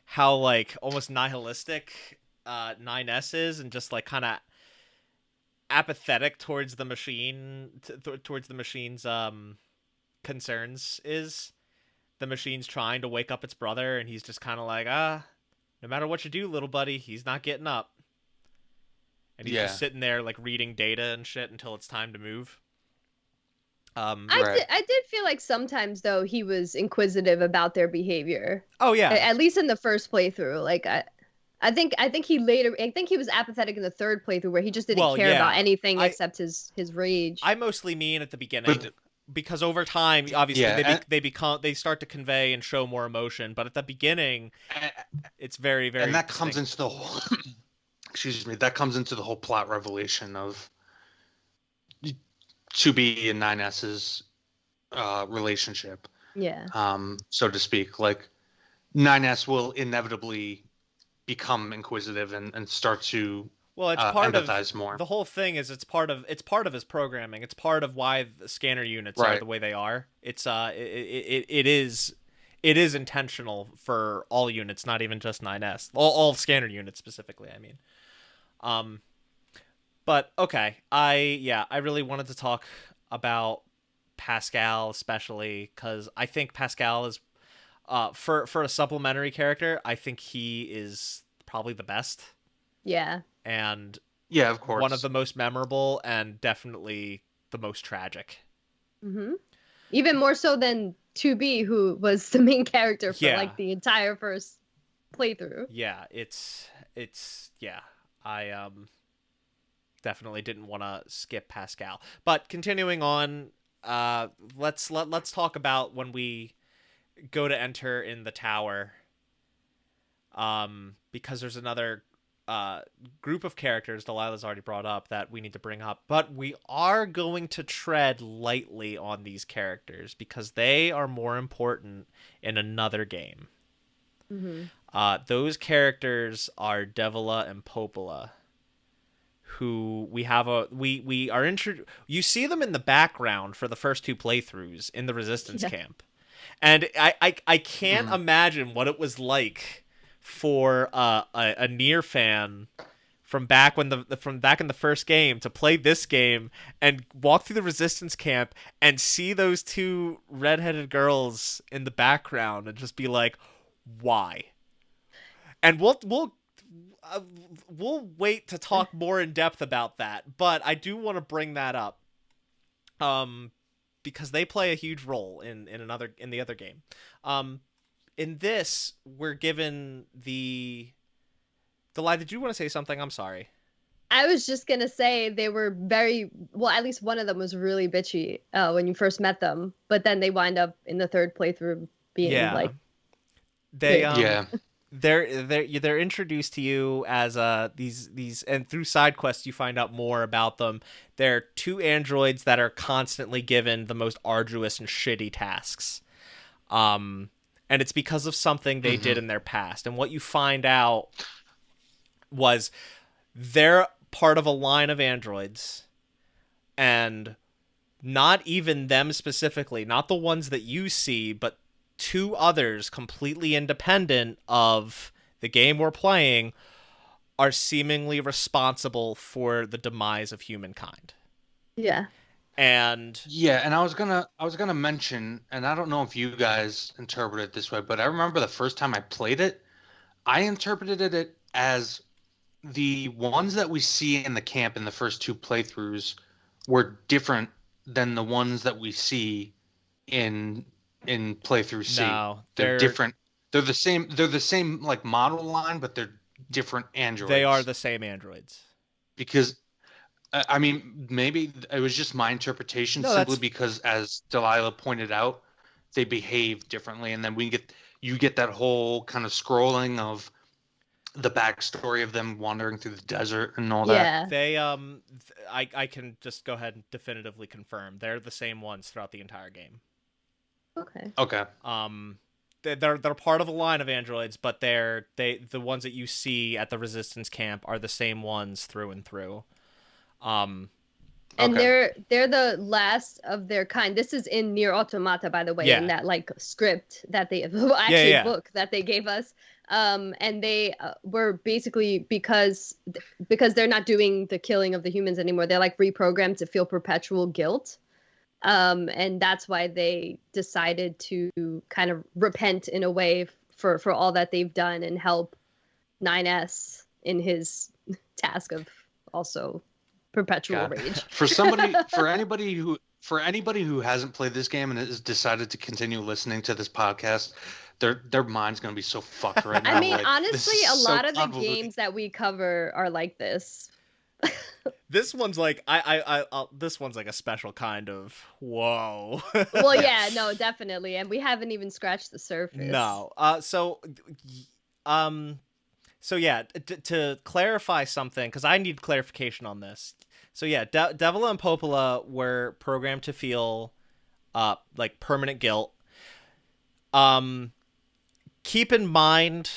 S1: how like almost nihilistic 9S is, and just like kind of apathetic towards the machine, towards the machine's concerns is. The machine's trying to wake up its brother, and he's just kind of like, no matter what you do, little buddy, he's not getting up. And he's just sitting there like reading data and shit until it's time to move.
S2: I did feel like sometimes though he was inquisitive about their behavior.
S1: Oh yeah.
S2: At least in the first playthrough. Like I think he was apathetic in the third playthrough where he just didn't care about anything except his rage.
S1: I mostly mean at the beginning. Because over time, obviously, they start to convey and show more emotion. But at the beginning, it's very, very.
S3: And that comes into the whole. Excuse me. That comes into the whole plot revelation of 2B and 9S's relationship.
S2: Yeah.
S3: So to speak, like 9S will inevitably become inquisitive and start to.
S1: Well, it's part
S3: empathize
S1: of
S3: more.
S1: The whole thing is it's part of his programming. It's part of why the scanner units are the way they are. It's it is intentional for all units, not even just 9S. All scanner units specifically, I mean. But okay, I really wanted to talk about Pascal especially because I think Pascal is for a supplementary character, I think he is probably the best.
S2: Yeah.
S1: And
S3: yeah, of course,
S1: one of the most memorable and definitely the most tragic.
S2: Mm-hmm. Even more so than 2B, who was the main character for like the entire first playthrough.
S1: Yeah, yeah. I definitely didn't want to skip Pascal. But continuing on, let's talk about when we go to enter in the tower. Because there's another group of characters Delilah's already brought up that we need to bring up, but we are going to tread lightly on these characters because they are more important in another game. Those characters are Delaila and Popola, who we are you see them in the background for the first two playthroughs in the resistance camp, and I can't imagine what it was like for a Nier fan from back in the first game to play this game and walk through the resistance camp and see those two redheaded girls in the background and just be like, why? And we'll wait to talk more in depth about that, but I do want to bring that up, because they play a huge role in the other game. In this, we're given Delilah, did you want to say something? I'm sorry.
S2: I was just gonna say they were very well. At least one of them was really bitchy when you first met them, but then they wind up in the third playthrough being like
S1: they they're introduced to you as these and through side quests you find out more about them. They're two androids that are constantly given the most arduous and shitty tasks. And it's because of something they did in their past. And what you find out was they're part of a line of androids, and not even them specifically, not the ones that you see, but two others completely independent of the game we're playing are seemingly responsible for the demise of humankind.
S2: Yeah.
S1: And
S3: I was gonna mention, and I don't know if you guys interpret it this way, but I remember the first time I played it, I interpreted it as the ones that we see in the camp in the first two playthroughs were different than the ones that we see in playthrough C.
S1: No,
S3: they're different. They're the same. They're the same like model line, but they're different androids.
S1: They are the same androids.
S3: Because I mean, maybe it was just my interpretation, simply because, as Delaila pointed out, they behave differently, and then you get that whole kind of scrolling of the backstory of them wandering through the desert and all that.
S1: They I can just go ahead and definitively confirm they're the same ones throughout the entire game.
S3: Okay.
S1: They're part of a line of androids, but the ones that you see at the resistance camp are the same ones through and through.
S2: And they're the last of their kind. This is in Nier Automata, by the way, in that like script that they book that they gave us. And they were basically because they're not doing the killing of the humans anymore. They're like reprogrammed to feel perpetual guilt. And that's why they decided to kind of repent in a way for all that they've done and help 9S in his task of also perpetual rage.
S3: For anybody who hasn't played this game and has decided to continue listening to this podcast, their mind's gonna be so fucked right now.
S2: I mean, honestly, a lot of the games that we cover are like this.
S1: This one's like this one's like a special kind of whoa.
S2: Well, yeah, no, definitely, and we haven't even scratched the surface.
S1: No. So yeah, to clarify something, because I need clarification on this. So yeah, Delaila and Popola were programmed to feel like permanent guilt. Keep in mind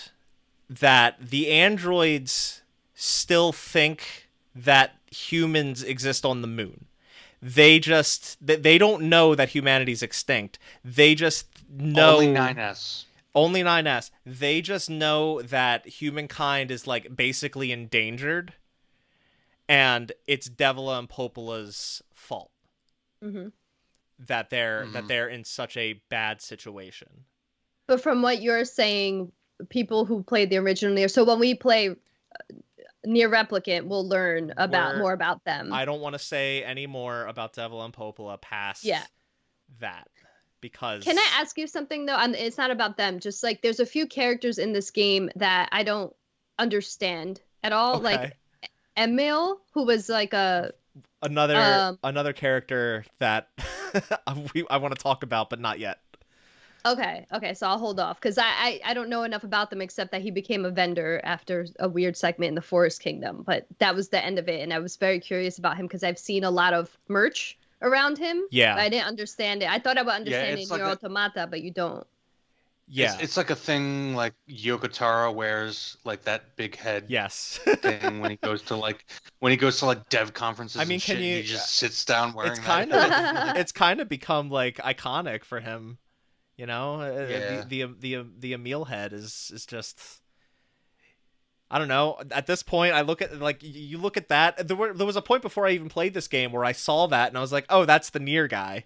S1: that the androids still think that humans exist on the moon. They don't know that humanity's extinct. They just know
S3: only 9S.
S1: Only 9S. They just know that humankind is like basically endangered, and it's Delaila and Popola's fault that they're in such a bad situation.
S2: But from what you're saying, people who played the original Nier, so when we play Nier Replicant, we'll learn more about them.
S1: I don't want to say any more about Delaila and Popola past that. because
S2: Can I ask you something though? It's not about them. Just like there's a few characters in this game that I don't understand at all.
S1: okay.
S2: Like Emil, who was like
S1: another character that I want to talk about, but not yet.
S2: Okay, so I'll hold off because I don't know enough about them except that he became a vendor after a weird segment in the Forest Kingdom, but that was the end of it. And I was very curious about him because I've seen a lot of merch around him.
S1: Yeah,
S2: but I didn't understand it. I thought I would understand it in
S3: like
S2: Nier Automata, but you don't.
S1: Yeah,
S3: it's like a thing like Yoko Taro wears, like that big head
S1: yes.
S3: thing when he goes to like dev conferences.
S1: I mean,
S3: and shit,
S1: can you?
S3: and he just sits down wearing
S1: It's
S3: that.
S1: it's kind of become like iconic for him. You know,
S3: Yeah.
S1: the Emil head is just. I don't know. At this point, I look at like you look at that. There was a point before I even played this game where I saw that and I was like, oh, that's the Nier guy.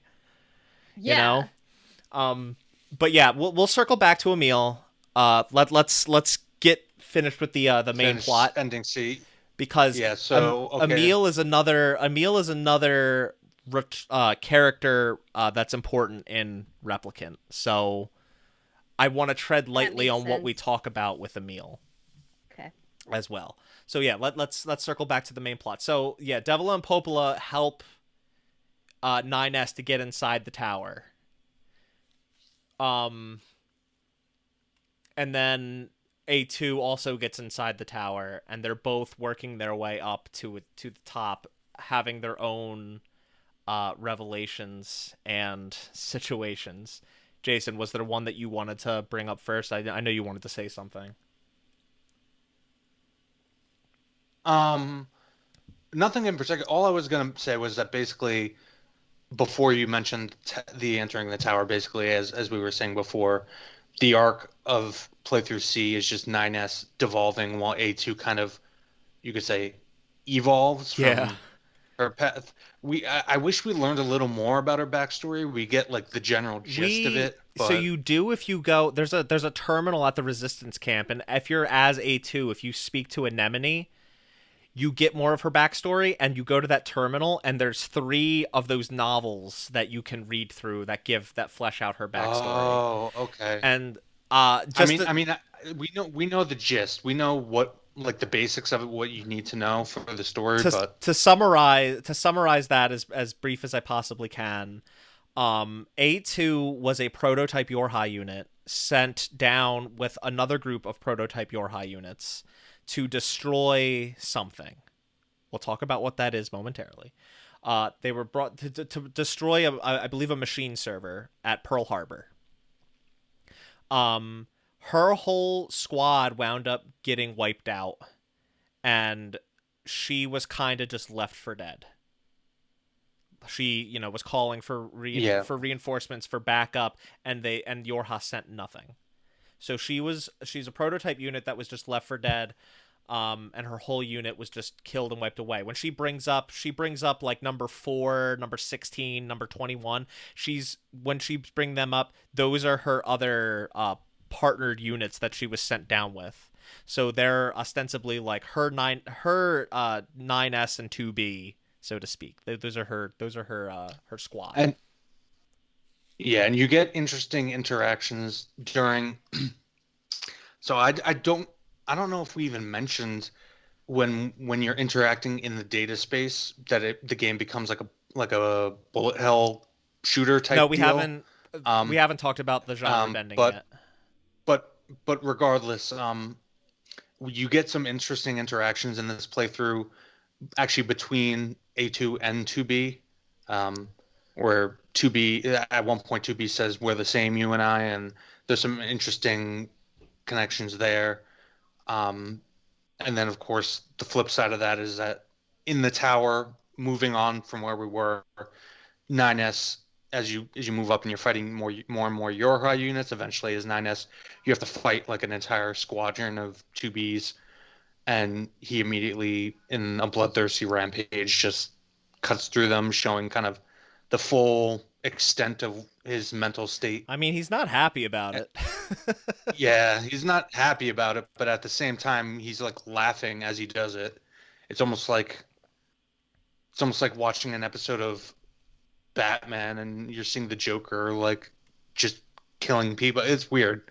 S2: Yeah.
S1: You know. But yeah, we'll circle back to Emil. Let's get finished with the main plot
S3: ending scene
S1: because
S3: yeah. So okay.
S1: Emil is another character that's important in Replicant. So I want to tread lightly on what we talk about with Emil.
S2: Okay.
S1: As well. So yeah, let's circle back to the main plot. So yeah, Devil and Popola help 9S to get inside the tower. And then A2 also gets inside the tower, and they're both working their way up to the top, having their own revelations and situations. Jason, was there one that you wanted to bring up first? I know you wanted to say something.
S3: Nothing in particular. All I was gonna say was that basically, before you mentioned the entering the tower, basically as we were saying before, the arc of playthrough C is just 9S devolving while A2 kind of, you could say, evolves from her path. I wish we learned a little more about her backstory. We get like the general gist of it. But...
S1: So you do if you go. There's a terminal at the resistance camp, and if you're as A2, if you speak to Anemone, you get more of her backstory, and you go to that terminal, and there's 3 of those novels that you can read through that flesh out her backstory.
S3: Oh, okay.
S1: And
S3: we know the gist. We know what, like, the basics of it, what you need to know for the story. But
S1: to summarize that as brief as I possibly can, A2 was a prototype Yorha unit sent down with another group of prototype Yorha units to destroy something. We'll talk about what that is momentarily. They were brought to destroy, I believe, a machine server at Pearl Harbor. Her whole squad wound up getting wiped out, and she was kind of just left for dead. She, was calling for reinforcements, for backup, and Yorha sent nothing. So she's a prototype unit that was just left for dead, and her whole unit was just killed and wiped away. When she brings up like number 4, number 16, number 21. When she bring them up, those are her other partnered units that she was sent down with. So they're ostensibly like her 9S and 2B, so to speak. Those are her squad.
S3: And you get interesting interactions during. So I don't know if we even mentioned when you're interacting in the data space that the game becomes like a bullet hell shooter type.
S1: No, we
S3: deal.
S1: haven't. We haven't talked about the genre bending yet.
S3: But regardless, you get some interesting interactions in this playthrough, actually between A2 and 2B, where 2B at one point 2B says we're the same, you and I, and there's some interesting connections there. And then of course the flip side of that is that in the tower, moving on from where we were, 9S, as you move up and you're fighting more and more Yorha units, eventually as 9S, you have to fight like an entire squadron of 2Bs, and he immediately, in a bloodthirsty rampage, just cuts through them, showing kind of the full extent of his mental state.
S1: I mean, he's not happy about it.
S3: Yeah, he's not happy about it, but at the same time, he's like laughing as he does it. It's almost like watching an episode of Batman and you're seeing the Joker like just killing people. It's weird.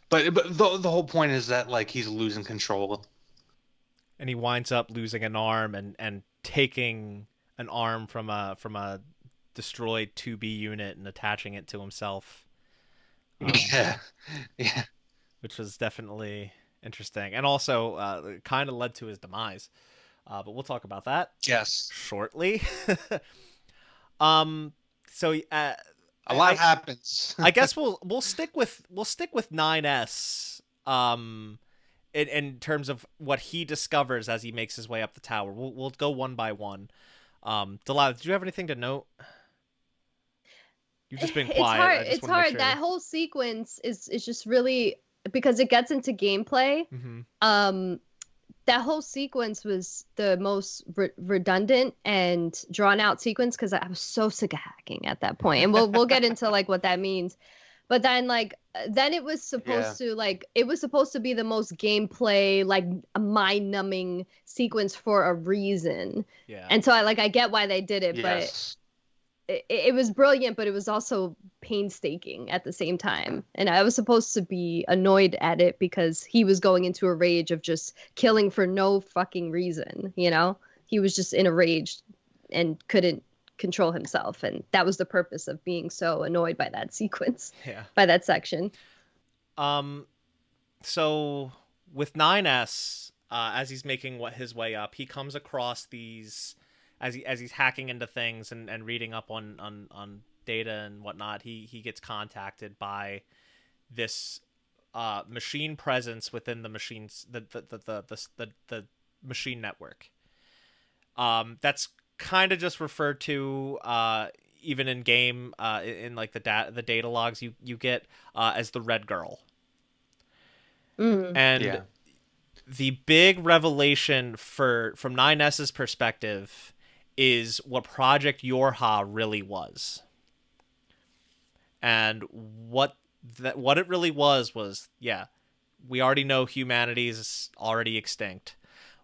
S3: But the whole point is that like he's losing control.
S1: And he winds up losing an arm and taking an arm from a destroyed 2B unit and attaching it to himself.
S3: Yeah. Yeah.
S1: Which was definitely interesting, and also kind of led to his demise. But we'll talk about that
S3: Yes.
S1: shortly. So
S3: A lot happens.
S1: I guess we'll stick with 9S. In terms of what he discovers as he makes his way up the tower. We'll go one by one. Delaila, did you have anything to note? You've just been quiet.
S2: It's hard. Sure. That whole sequence is just really, because it gets into gameplay.
S1: Mm-hmm.
S2: That whole sequence was the most redundant and drawn out sequence because I was so sick of hacking at that point, and we'll get into like what that means. But then then it was supposed to it was supposed to be the most gameplay, like mind numbing sequence for a reason.
S1: Yeah.
S2: And so I get why they did it,
S3: Yes.
S2: but it was brilliant, but it was also painstaking at the same time. And I was supposed to be annoyed at it because he was going into a rage of just killing for no fucking reason, you know? He was just in a rage and couldn't control himself, and that was the purpose of being so annoyed by that sequence. By that section.
S1: So with 9S, as he's making his way up, he comes across these as he's hacking into things and reading up on data and whatnot. He gets contacted by this machine presence within the machines, the machine network. That's kind of just referred to even in game in like the data logs you get as the Red Girl. And the big revelation from 9S's perspective is what Project Yorha really was. And what it really was, we already know humanity is already extinct.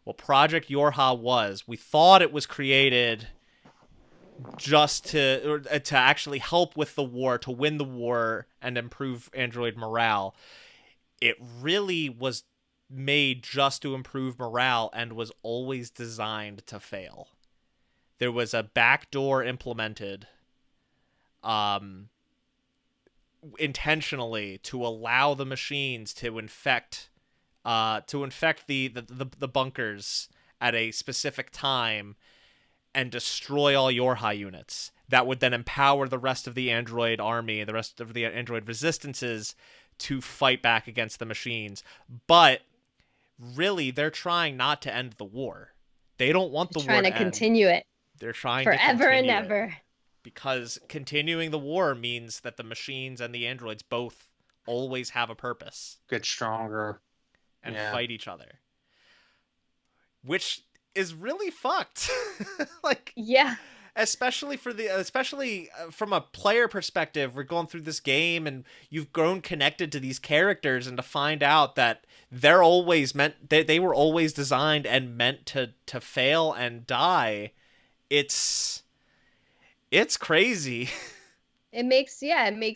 S1: What Project Yorha was, we thought it was created just to actually help with the war, to win the war and improve android morale. It really was made just to improve morale and was always designed to fail. There was a backdoor implemented intentionally to allow the machines to infect the bunkers at a specific time and destroy all Yorha units. That would then empower the rest of the android army, the rest of the android resistances, to fight back against the machines. But really, they're trying not to end the war. They don't want the war to end.
S2: Trying to continue it.
S1: They're trying
S2: forever
S1: to
S2: and
S1: continue
S2: ever.
S1: It. Because continuing the war means that the machines and the androids both always have a purpose.
S3: Get stronger.
S1: And fight each other. Which is really fucked. Especially from a player perspective, we're going through this game and you've grown connected to these characters, and to find out that they're always they were always designed and meant to fail and die. It's crazy.
S2: It makes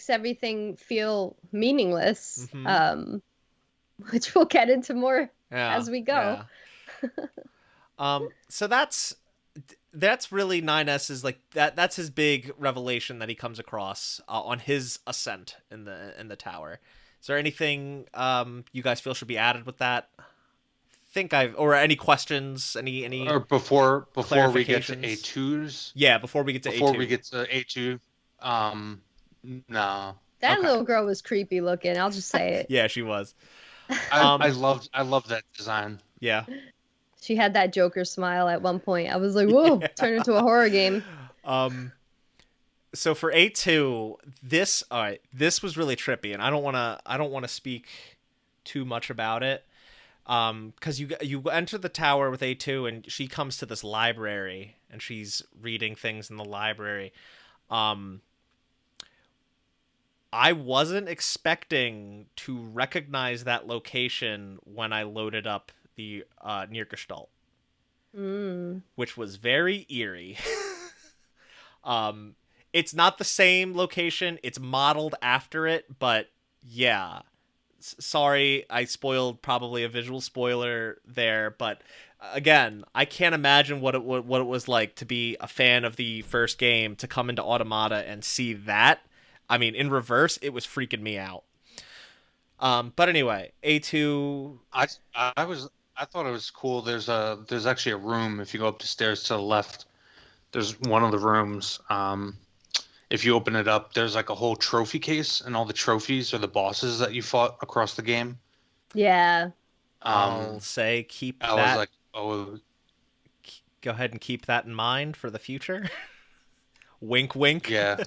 S2: everything feel meaningless.
S1: Mm-hmm.
S2: Which we'll get into more as we go.
S1: Yeah. So that's really 9S's that's his big revelation that he comes across on his ascent in the tower. Is there anything you guys feel should be added with that? Or any questions? Any
S3: or before we get to A2s?
S1: Yeah, before we get to
S3: A2. No.
S2: That little girl was creepy looking. I'll just say it.
S1: Yeah, she was.
S3: I loved that design.
S1: Yeah.
S2: She had that Joker smile at one point. I was like, whoa, turn into a horror game.
S1: So for A2, this was really trippy, and I don't want to speak too much about it. Because you enter the tower with A2, and she comes to this library, and she's reading things in the library. I wasn't expecting to recognize that location when I loaded up the Nier Gestalt, which was very eerie. It's not the same location. It's modeled after it, but yeah. Sorry, I spoiled probably a visual spoiler there, but again, I can't imagine what it was like to be a fan of the first game to come into Automata and see that. I mean, in reverse, it was freaking me out. But anyway, A2.
S3: I thought it was cool. There's actually a room if you go up the stairs to the left. There's one of the rooms. If you open it up, there's like a whole trophy case, and all the trophies are the bosses that you fought across the game.
S2: Yeah.
S1: I'll say keep
S3: I
S1: that.
S3: was like, oh,
S1: Go ahead and keep that in mind for the future. Wink, wink.
S3: yeah.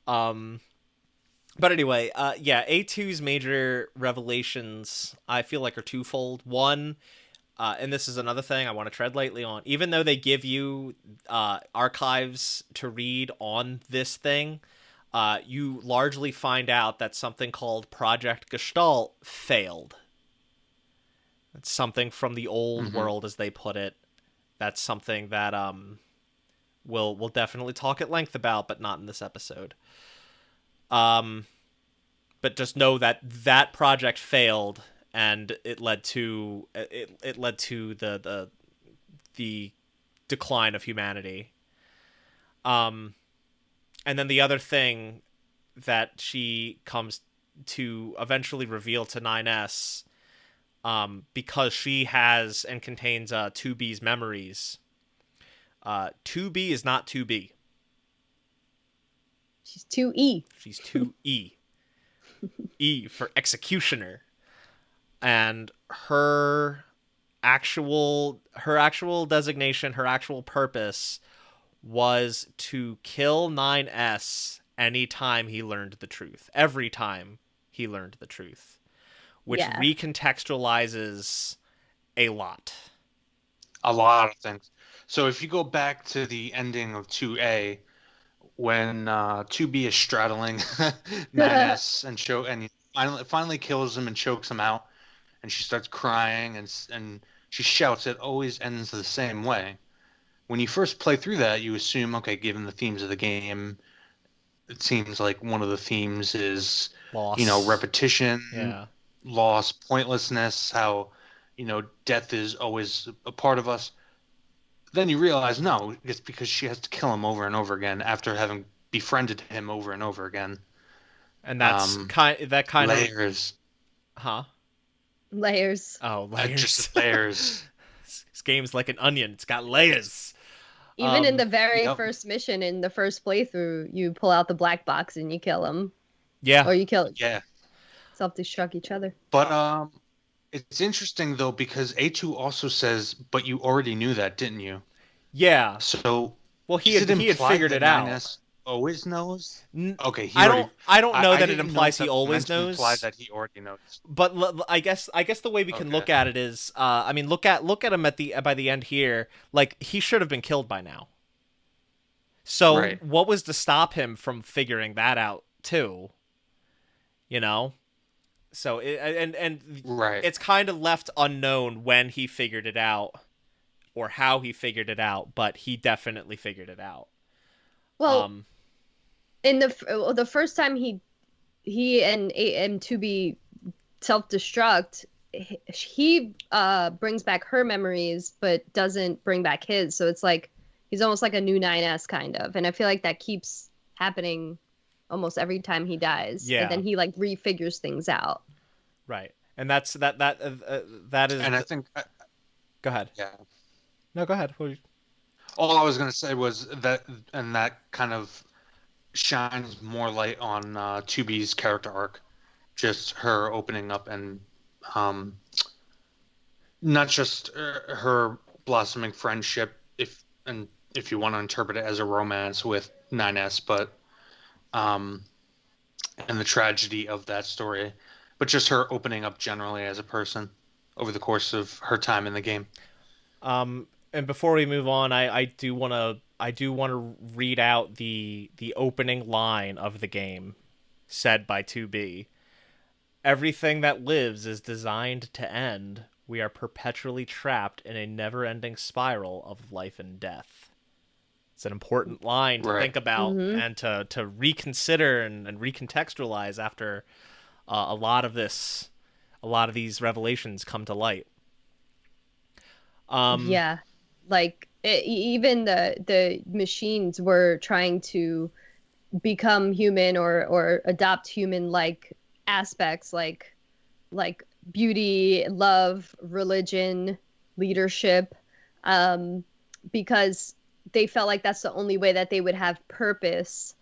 S1: But anyway, yeah, A2's major revelations, I feel like, are twofold. One, and this is another thing I want to tread lightly on, even though they give you archives to read on this thing, you largely find out that something called Project Gestalt failed. It's something from the old world, as they put it. That's something that we'll definitely talk at length about, but not in this episode. But just know that that project failed, and it led to the decline of humanity. And then the other thing that she comes to eventually reveal to 9S, because she has and contains 2B's memories. 2B is not 2B.
S2: She's 2E.
S1: She's 2E. E for executioner. And her actual designation, her actual purpose was to kill 9S anytime he learned the truth. Every time he learned the truth. Which recontextualizes a lot.
S3: A lot of things. So if you go back to the ending of 2A, when 2B is straddling 9S and he finally kills him and chokes him out, and she starts crying and she shouts, it always ends the same way. When you first play through that, you assume, okay, given the themes of the game, it seems like one of the themes is
S1: loss.
S3: Repetition, loss, pointlessness, how death is always a part of us. Then you realize, no, it's because she has to kill him over and over again after having befriended him over and over again.
S1: And that's kind
S3: layers.
S1: Huh?
S2: Layers.
S1: Oh, layers.
S3: Just layers.
S1: This game's like an onion. It's got layers.
S2: Even in the very first mission, in the first playthrough, you pull out the black box and you kill him.
S1: Yeah.
S2: Or you kill
S3: Yeah.
S2: self-destruct each other.
S3: But it's interesting, though, because A2 also says, but you already knew that, didn't you?
S1: Yeah.
S3: So,
S1: well, he had figured it out.
S3: 9S always knows? Okay.
S1: I don't know that it implies he always knows.
S3: Imply that he already knows.
S1: But I guess the way we can look at it is, I mean, look at him by the end here. Like, he should have been killed by now. So what was to stop him from figuring that out too? So it's kind of left unknown when he figured it out or how he figured it out, but he definitely figured it out.
S2: Well, in the first time he and 2B self-destruct, he brings back her memories but doesn't bring back his. So it's like he's almost like a new 9S kind of, and I feel like that keeps happening almost every time he dies.
S1: Yeah.
S2: And then he like refigures things out.
S1: Right. And that is.
S3: And I think.
S1: Go ahead.
S3: Yeah.
S1: No, go ahead.
S3: All I was gonna say was that kind of shines more light on 2B's character arc, just her opening up and not just her blossoming friendship, if you want to interpret it as a romance with 9S, but and the tragedy of that story, but just her opening up generally as a person over the course of her time in the game.
S1: And before we move on, I do want to read out the opening line of the game, said by 2B. Everything that lives is designed to end. We are perpetually trapped in a never-ending spiral of life and death. It's an important line to think about and to reconsider and recontextualize after a lot of these revelations come to light.
S2: Yeah, like even the machines were trying to become human or adopt human like aspects, like beauty, love, religion, leadership, because they felt like that's the only way that they would have purpose,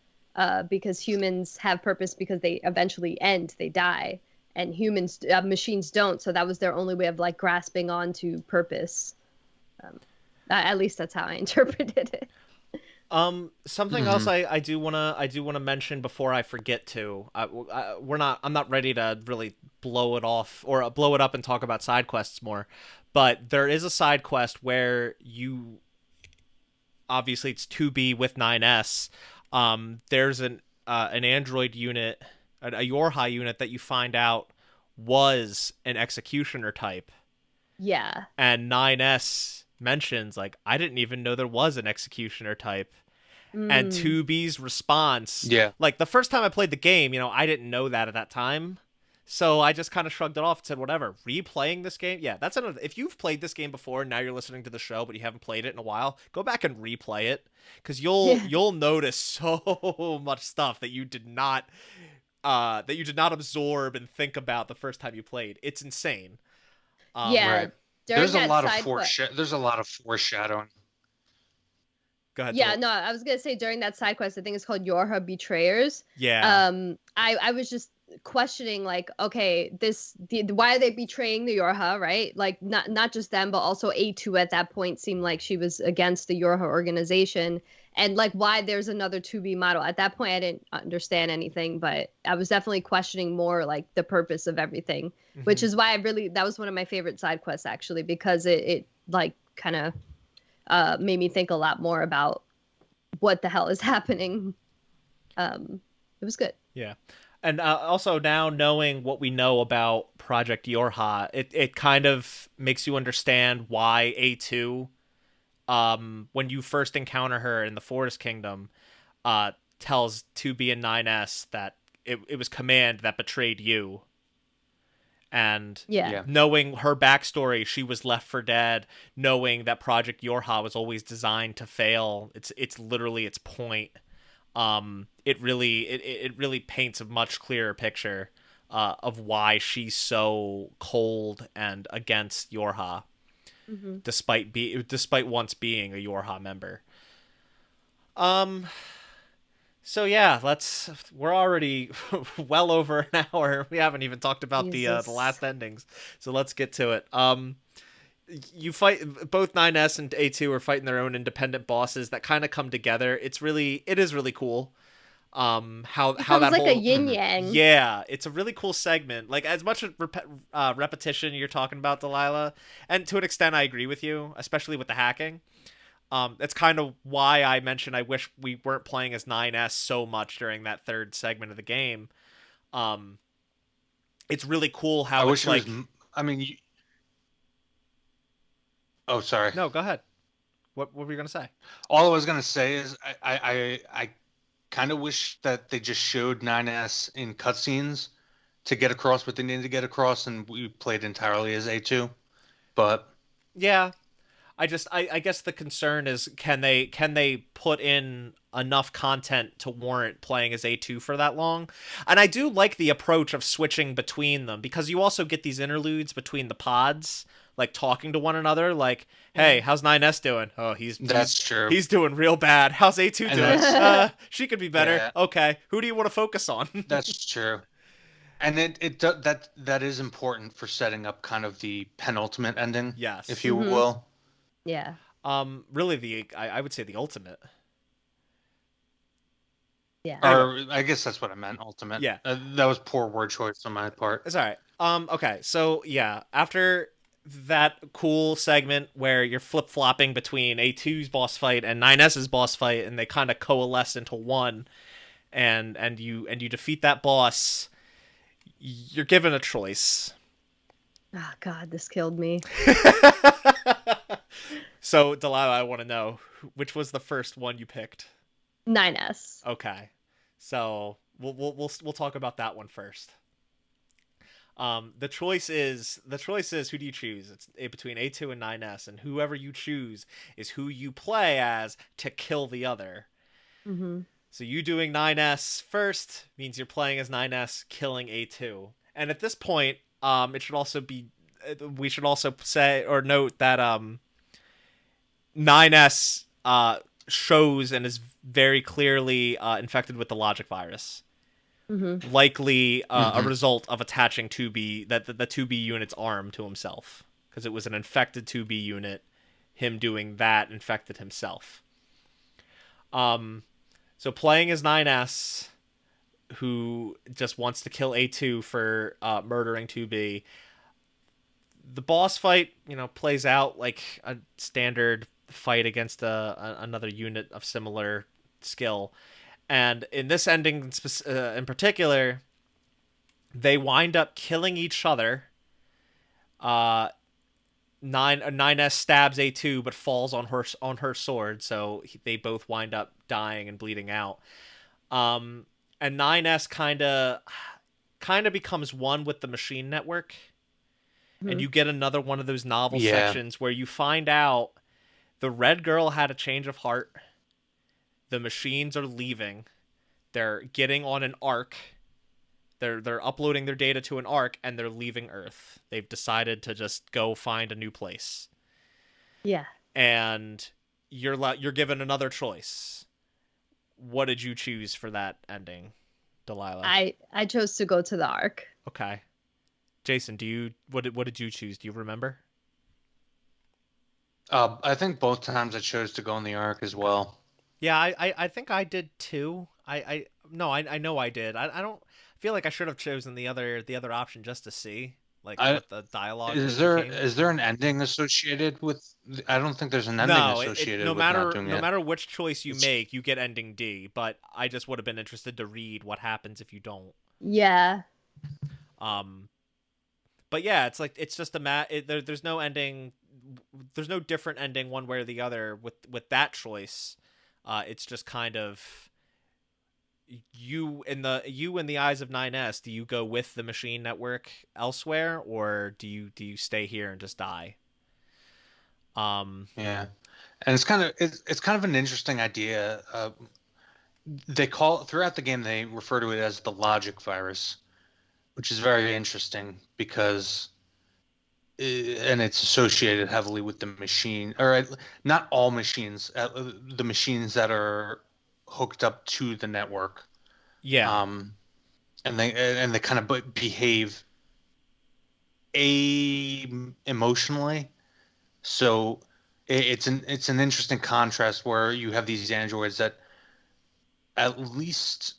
S2: because humans have purpose because they eventually end, they die, and machines don't. So that was their only way of like grasping onto purpose. At least that's how I interpreted it.
S1: Something else I do wanna mention before I forget to. I'm not ready to really blow it off or blow it up and talk about side quests more, but there is a side quest where you obviously it's 2B with 9S. There's an android unit, a Yorha unit that you find out was an executioner type.
S2: Yeah.
S1: And 9S mentions, like, I didn't even know there was an executioner type. And 2B's response, like, the first time I played the game, I didn't know that at that time. So I just kind of shrugged it off and said, whatever. Replaying this game, yeah, that's another. If you've played this game before and now you're listening to the show, but you haven't played it in a while, go back and replay it, because you'll notice so much stuff that you did not absorb and think about the first time you played. It's insane.
S3: Right. There's a lot of foreshadowing.
S1: Go ahead.
S2: Yeah, no, I was gonna say during that side quest, I think it's called Yorha Betrayers.
S1: Yeah.
S2: I was just questioning, like, okay, why are they betraying the Yorha, right? Like, not just them, but also A2 at that point seemed like she was against the Yorha organization, and like why there's another 2B model. At that point, I didn't understand anything, but I was definitely questioning more like the purpose of everything, which is why that was one of my favorite side quests actually, because it like kind of made me think a lot more about what the hell is happening. It was good.
S1: Yeah. And also now knowing what we know about Project Yorha, it kind of makes you understand why A2, when you first encounter her in the Forest Kingdom, tells 2B and 9S that it was Command that betrayed you. And knowing her backstory, she was left for dead, knowing that Project Yorha was always designed to fail. It's literally its point. It really paints a much clearer picture of why she's so cold and against Yorha, despite once being a Yorha member. So yeah, we're already well over an hour. We haven't even talked about the last endings. So let's get to it. You fight both 9S and A2 are fighting their own independent bosses that kind of come together. It is really cool. How that
S2: like
S1: whole
S2: a yin yang.
S1: Yeah, it's a really cool segment. Like, as much repetition you're talking about, Delaila, and to an extent I agree with you, especially with the hacking. That's kind of why I mentioned I wish we weren't playing as 9S so much during that third segment of the game. It's really cool how it's like.
S3: Oh, sorry.
S1: No, go ahead. What were you gonna say?
S3: All I was gonna say is I kind of wish that they just showed 9S in cutscenes to get across what they needed to get across, and we played entirely as A2. But
S1: yeah, I guess the concern is can they put in enough content to warrant playing as A2 for that long? And I do like the approach of switching between them, because you also get these interludes between the pods, like talking to one another, like, hey, how's 9S doing? Oh,
S3: that's true.
S1: He's doing real bad. How's A2 doing? She could be better. Yeah. Okay, who do you want to focus on?
S3: That's true. And that is important for setting up kind of the penultimate ending,
S1: yes,
S3: if you will.
S2: Yeah.
S1: Really, I would say the ultimate.
S2: Yeah.
S3: Or I guess that's what I meant, ultimate.
S1: Yeah.
S3: That was poor word choice on my part.
S1: It's all right. Okay, so yeah, after that cool segment where you're flip-flopping between A2's boss fight and 9S's boss fight, and they kind of coalesce into one, and you defeat that boss, you're given a choice.
S2: Oh God, this killed me.
S1: So, Delilah, I want to know which was the first one you picked.
S2: 9S.
S1: Okay, so we'll talk about that one first. The choice is who do you choose? It's between A2 and 9S, and whoever you choose is who you play as to kill the other.
S2: Mm-hmm.
S1: So you doing 9S first means you're playing as 9S, killing A2. And at this point, it should also be we should also say or note that 9S shows and is very clearly infected with the logic virus.
S2: Mm-hmm.
S1: Likely a
S3: Mm-hmm.
S1: result of attaching 2B that the 2B unit's arm to himself, because it was an infected 2B unit. Him doing that infected himself. So playing as 9S, who just wants to kill A2 for murdering 2B. The boss fight, plays out like a standard fight against another unit of similar skill. And in this ending in particular, they wind up killing each other. 9S stabs A2 but falls on her sword, so they both wind up dying and bleeding out. And 9S kind of becomes one with the machine network.
S2: Mm-hmm.
S1: And you get another one of those novel
S3: Yeah.
S1: sections where you find out the red girl had a change of heart. The machines are leaving. They're getting on an arc. They're uploading their data to an arc, and they're leaving Earth. They've decided to just go find a new place.
S2: Yeah.
S1: And you're given another choice. What did you choose for that ending, Delilah?
S2: I chose to go to the Ark.
S1: Okay. Jason, what did you choose? Do you remember?
S3: I think both times I chose to go in the arc as well.
S1: Yeah, I think I did too. I know I did. I don't feel like I should have chosen the other option just to see what the dialogue
S3: Is there an ending associated with? I don't think there's an ending
S1: No,
S3: associated
S1: no
S3: with not
S1: matter
S3: doing
S1: no
S3: it.
S1: matter which choice you make, you get ending D. But I just would have been interested to read what happens if you don't.
S2: Yeah.
S1: But yeah, it's just there's no ending. There's no different ending one way or the other with that choice. It's just kind of you in the eyes of 9S. Do you go with the machine network elsewhere, or do you stay here and just die?
S3: Yeah, and it's kind of an interesting idea. They call throughout the game they refer to it as the logic virus, which is very interesting because and it's associated heavily with the machine, or not all machines, the machines that are hooked up to the network.
S1: Yeah.
S3: And they kind of behave emotionally. So it's an interesting contrast where you have these androids that at least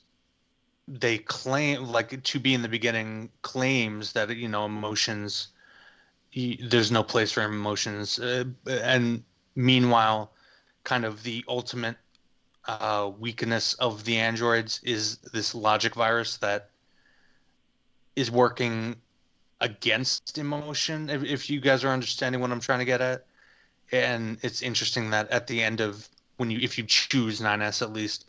S3: they claim, like to be in the beginning, claims that emotions, there's no place for emotions, and meanwhile, kind of the ultimate weakness of the androids is this logic virus that is working against emotion. If you guys are understanding what I'm trying to get at, and it's interesting that at the end of if you choose 9S, at least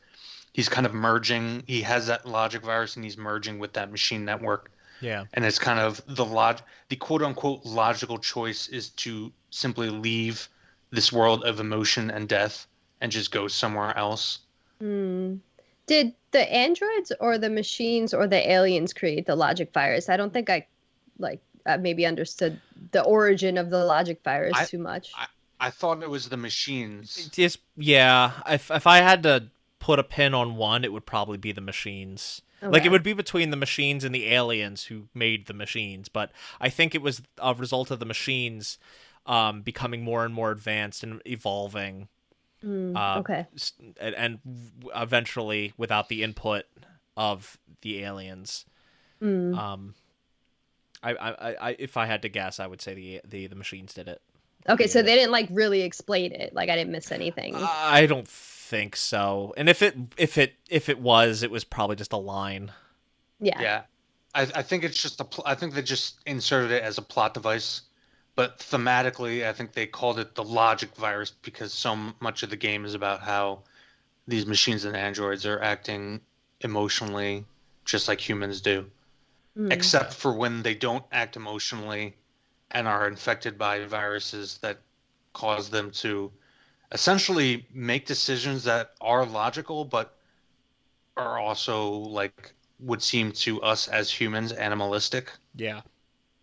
S3: he's kind of merging. He has that logic virus, and he's merging with that machine network.
S1: Yeah.
S3: And it's kind of the quote unquote logical choice is to simply leave this world of emotion and death and just go somewhere else.
S2: Did the androids or the machines or the aliens create the logic virus? I don't think I maybe understood the origin of the logic virus too much.
S3: I thought it was the machines.
S1: Yeah. If I had to put a pin on one, it would probably be the machines.
S2: Okay.
S1: It would be between the machines and the aliens who made the machines, but I think it was a result of the machines becoming more and more advanced and evolving.
S2: Okay.
S1: And eventually, without the input of the aliens, I if I had to guess, I would say the machines did it.
S2: Okay, so they didn't really explain it. I didn't miss anything.
S1: I don't think so. And if it was probably just a line.
S2: Yeah.
S3: Yeah. I think it's just I think they just inserted it as a plot device but thematically, I think they called it the logic virus because so much of the game is about how these machines and androids are acting emotionally just like humans do,
S2: Mm.
S3: except for when they don't act emotionally and are infected by viruses that cause them to essentially make decisions that are logical but are also like would seem to us as humans animalistic,
S1: Yeah.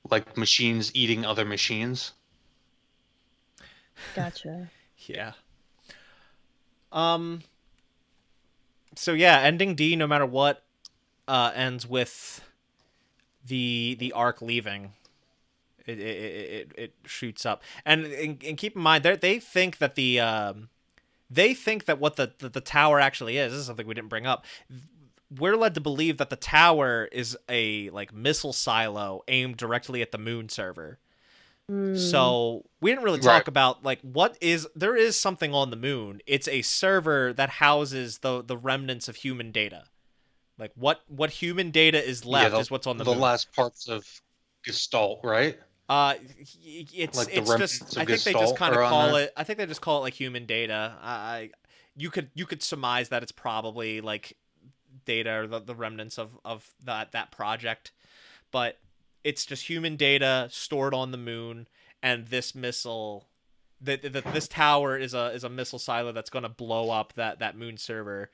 S3: like machines eating other machines.
S2: Gotcha.
S1: Yeah. Um. So yeah, ending D, no matter what, ends with the arc leaving. It shoots up, and keep in mind they think that they think that what the tower actually is. This is something we didn't bring up. We're led to believe that the tower is a like missile silo aimed directly at the moon server.
S2: Mm.
S1: So we didn't really
S3: Right.
S1: talk about like there is something on the moon. It's a server that houses the remnants of human data. Like what human data is
S3: Yeah,
S1: left is what's on the
S3: the
S1: moon.
S3: last parts of Gestalt, right?
S1: Uh, it's
S3: Like the
S1: it's just
S3: remnants
S1: I
S3: of
S1: think they just
S3: Gestalt
S1: kind of
S3: are on
S1: call
S3: there.
S1: it. I think they just call it like human data. You could surmise that it's probably like data or the remnants of that project, but it's just human data stored on the moon, and this missile. This tower is a missile silo that's going to blow up that moon server,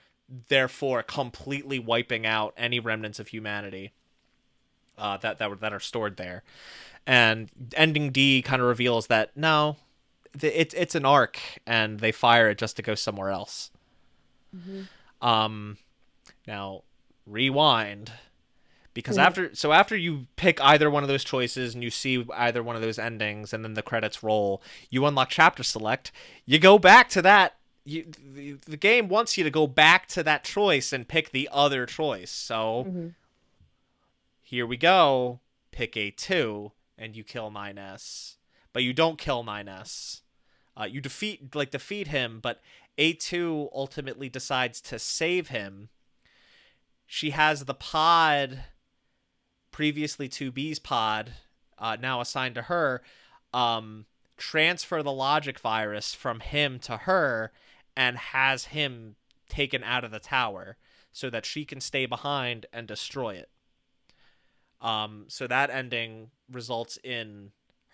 S1: therefore completely wiping out any remnants of humanity that are stored there. And ending D kind of reveals that no, it's an arc, and they fire it just to go somewhere else.
S2: Mm-hmm.
S1: Um, Now rewind, because
S2: Mm.
S1: after you pick either one of those choices and you see either one of those endings, and then the credits roll, you unlock chapter select. You go back to that. The game wants you to go back to that choice and pick the other choice. So
S2: Mm-hmm.
S1: here we go. Pick A2 and you kill 9S. But you don't kill 9S. You defeat him, but A2 ultimately decides to save him. She has the pod, previously 2B's pod, now assigned to her, transfer the logic virus from him to her and has him taken out of the tower so that she can stay behind and destroy it. So that ending results in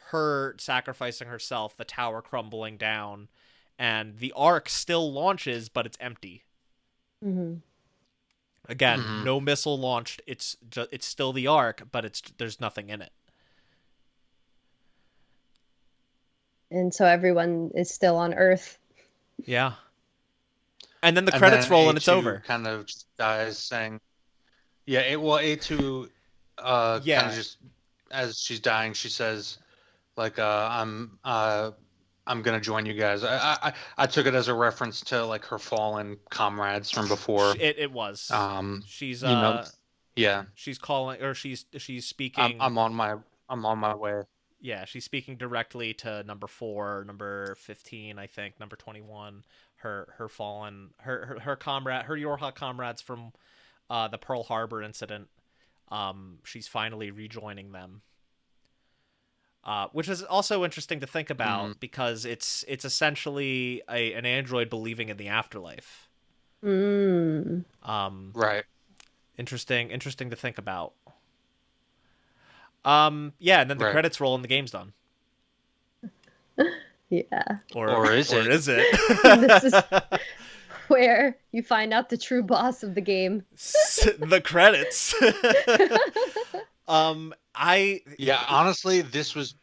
S1: her sacrificing herself, the tower crumbling down, and the arc still launches, but it's empty.
S2: Mm-hmm.
S1: Again,
S3: Hmm.
S1: no missile launched. It's still the arc, but there's nothing in it.
S2: And so everyone is still on Earth.
S1: Yeah. And then the
S3: And
S1: credits
S3: then
S1: roll and it's
S3: A2
S1: over.
S3: kind of just dies saying, yeah, A2 kind of
S1: Yeah.
S3: just as she's dying, she says like I'm gonna join you guys. I took it as a reference to like her fallen comrades from before.
S1: It was.
S3: Um,
S1: She's
S3: you know, yeah,
S1: she's calling, or she's speaking.
S3: I'm on my way.
S1: Yeah, she's speaking directly to number 4, number 15, I think, number 21. Her fallen her comrade, her Yorha comrades from the Pearl Harbor incident. She's finally rejoining them. Which is also interesting to think
S3: Hmm.
S1: about because it's essentially an android believing in the afterlife.
S2: Mm.
S1: Um,
S3: Right.
S1: interesting to think about. Yeah, and then the
S3: Right.
S1: credits roll and the game's done.
S2: Yeah.
S3: Or is
S1: Or
S3: it?
S1: is it?
S2: This is where you find out the true boss of the game.
S1: The credits. I
S3: Yeah, honestly, this was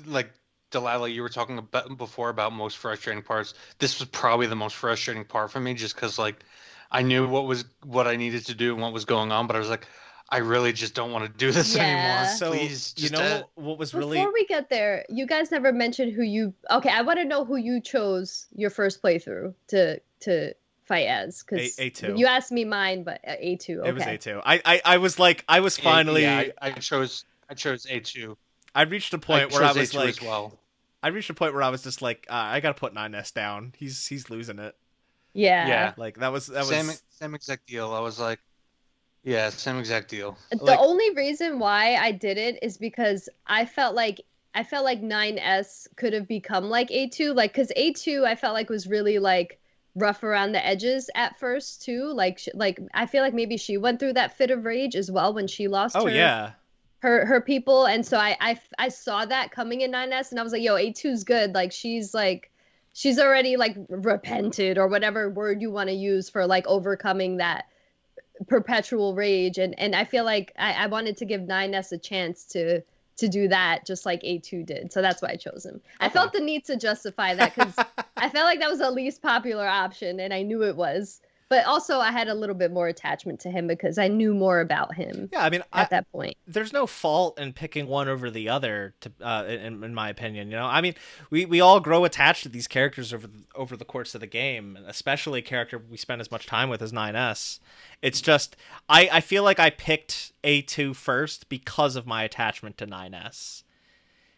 S3: like Delilah, you were talking about before about most frustrating parts. This was probably the most frustrating part for me just because like I knew what I needed to do and what was going on, but I was like, I really just don't want to do this anymore.
S2: Yeah.
S1: so
S3: Please,
S1: you
S3: just
S1: know what was
S2: Before
S1: really
S2: we get there, you guys never mentioned who you. Okay, I want to know who you chose your first playthrough to fight as, because
S1: A2.
S2: you asked me mine, but A2.
S1: It was
S2: Okay.
S1: A2. I was like I was
S3: yeah,
S1: finally
S3: I chose A2.
S1: I reached a
S3: I
S1: point where I
S3: chose
S1: was
S3: A2 as
S1: like
S3: well.
S1: I reached a point where I was just like I got to put 9S down. He's losing it.
S2: Yeah.
S3: Yeah,
S1: Like that
S3: same
S1: was
S3: same exact deal. I was like, yeah, same exact deal.
S2: The
S1: like
S2: only reason why I did it is because I felt like I felt like 9S could have become like A2, like because A2 I felt like was really like rough around the edges at first too. Like I feel like maybe she went through that fit of rage as well when she lost
S1: Oh yeah.
S2: her people, and so I saw that coming in 9S, and I was like, yo, A2's good. She's already like repented or whatever word you want to use for like overcoming that perpetual rage, and I feel like I wanted to give 9S a chance to do that just like A2 did. So that's why I chose him. Okay. I felt the need to justify that because I felt like that was the least popular option, and I knew it was. But also I had a little bit more attachment to him because I knew more about him.
S1: Yeah, I mean,
S2: at that point.
S1: There's no fault in picking one over the other, in my opinion. You know, I mean, we all grow attached to these characters over the course of the game, especially a character we spend as much time with as 9S. It's just, I feel like I picked A2 first because of my attachment to 9S.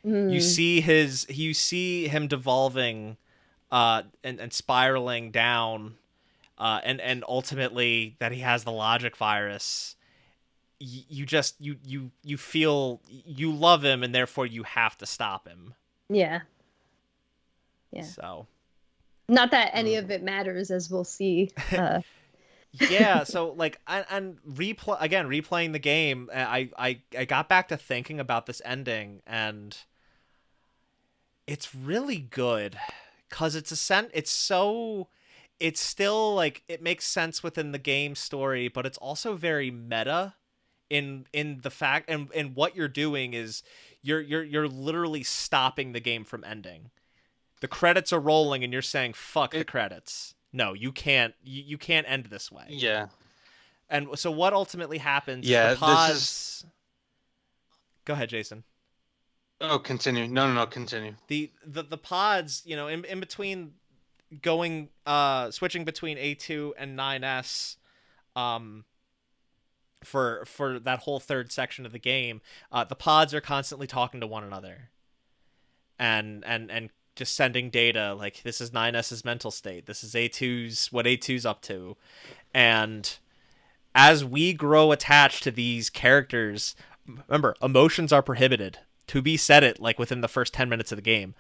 S1: You see him devolving, and spiraling down, and ultimately that he has the logic virus. You feel you love him, and therefore you have to stop him.
S2: Yeah.
S1: So,
S2: not that any of it matters, as we'll see.
S1: Yeah. So like, and replaying the game, I got back to thinking about this ending, and it's really good because it's still like it makes sense within the game story, but it's also very meta in the fact and what you're doing is you're literally stopping the game from ending. The credits are rolling and you're saying fuck the credits. No, you can't end this way.
S3: Yeah.
S1: And so what ultimately happens
S3: is the
S1: pods Go ahead, Jason.
S3: Oh, continue. No, continue.
S1: The pods, you know, in between going switching between A2 and 9S for that whole third section of the game, the pods are constantly talking to one another and just sending data like this is 9S's mental state, this is what A2's up to. And as we grow attached to these characters, remember, emotions are prohibited. To be said it like within the first 10 minutes of the game.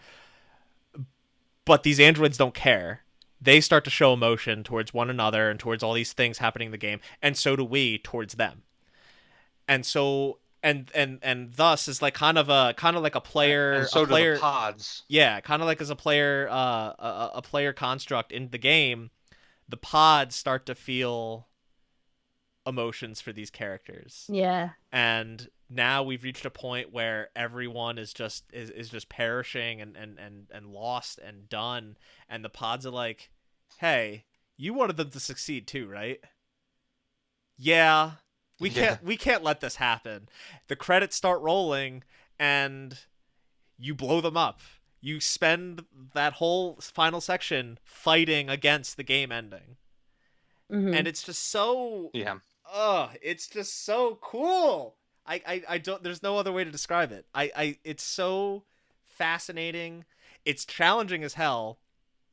S1: But these androids don't care. They start to show emotion towards one another and towards all these things happening in the game, and so do we towards them. And so and thus is like kind of like a player,
S3: and so
S1: a player,
S3: do the pods.
S1: Yeah, kind of like as a player, a player construct in the game, the pods start to feel emotions for these characters.
S2: Yeah.
S1: And now we've reached a point where everyone is just perishing and lost and done, and the pods are like, hey, you wanted them to succeed too, right? Yeah. We can't let this happen. The credits start rolling and you blow them up. You spend that whole final section fighting against the game ending. Mm-hmm. And it's just so it's just so cool. I don't, there's no other way to describe it. It's so fascinating. It's challenging as hell.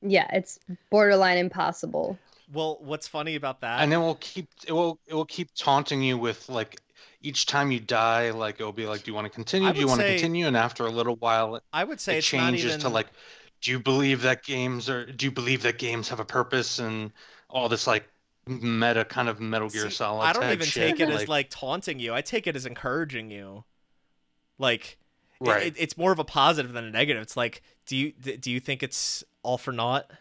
S2: Yeah, it's borderline impossible.
S1: Well, what's funny about that?
S3: And then it will keep taunting you with like each time you die, like it'll be like, do you want to continue? Do you want to continue? And after a little while,
S1: I would say
S3: it changes to like, do you believe that games have a purpose and all this like meta kind of Metal Gear Solid.
S1: I don't even
S3: shit.
S1: take it as like taunting you. I take it as encouraging you. Like,
S3: right.
S1: It's more of a positive than a negative. It's like, do you think it's all for naught?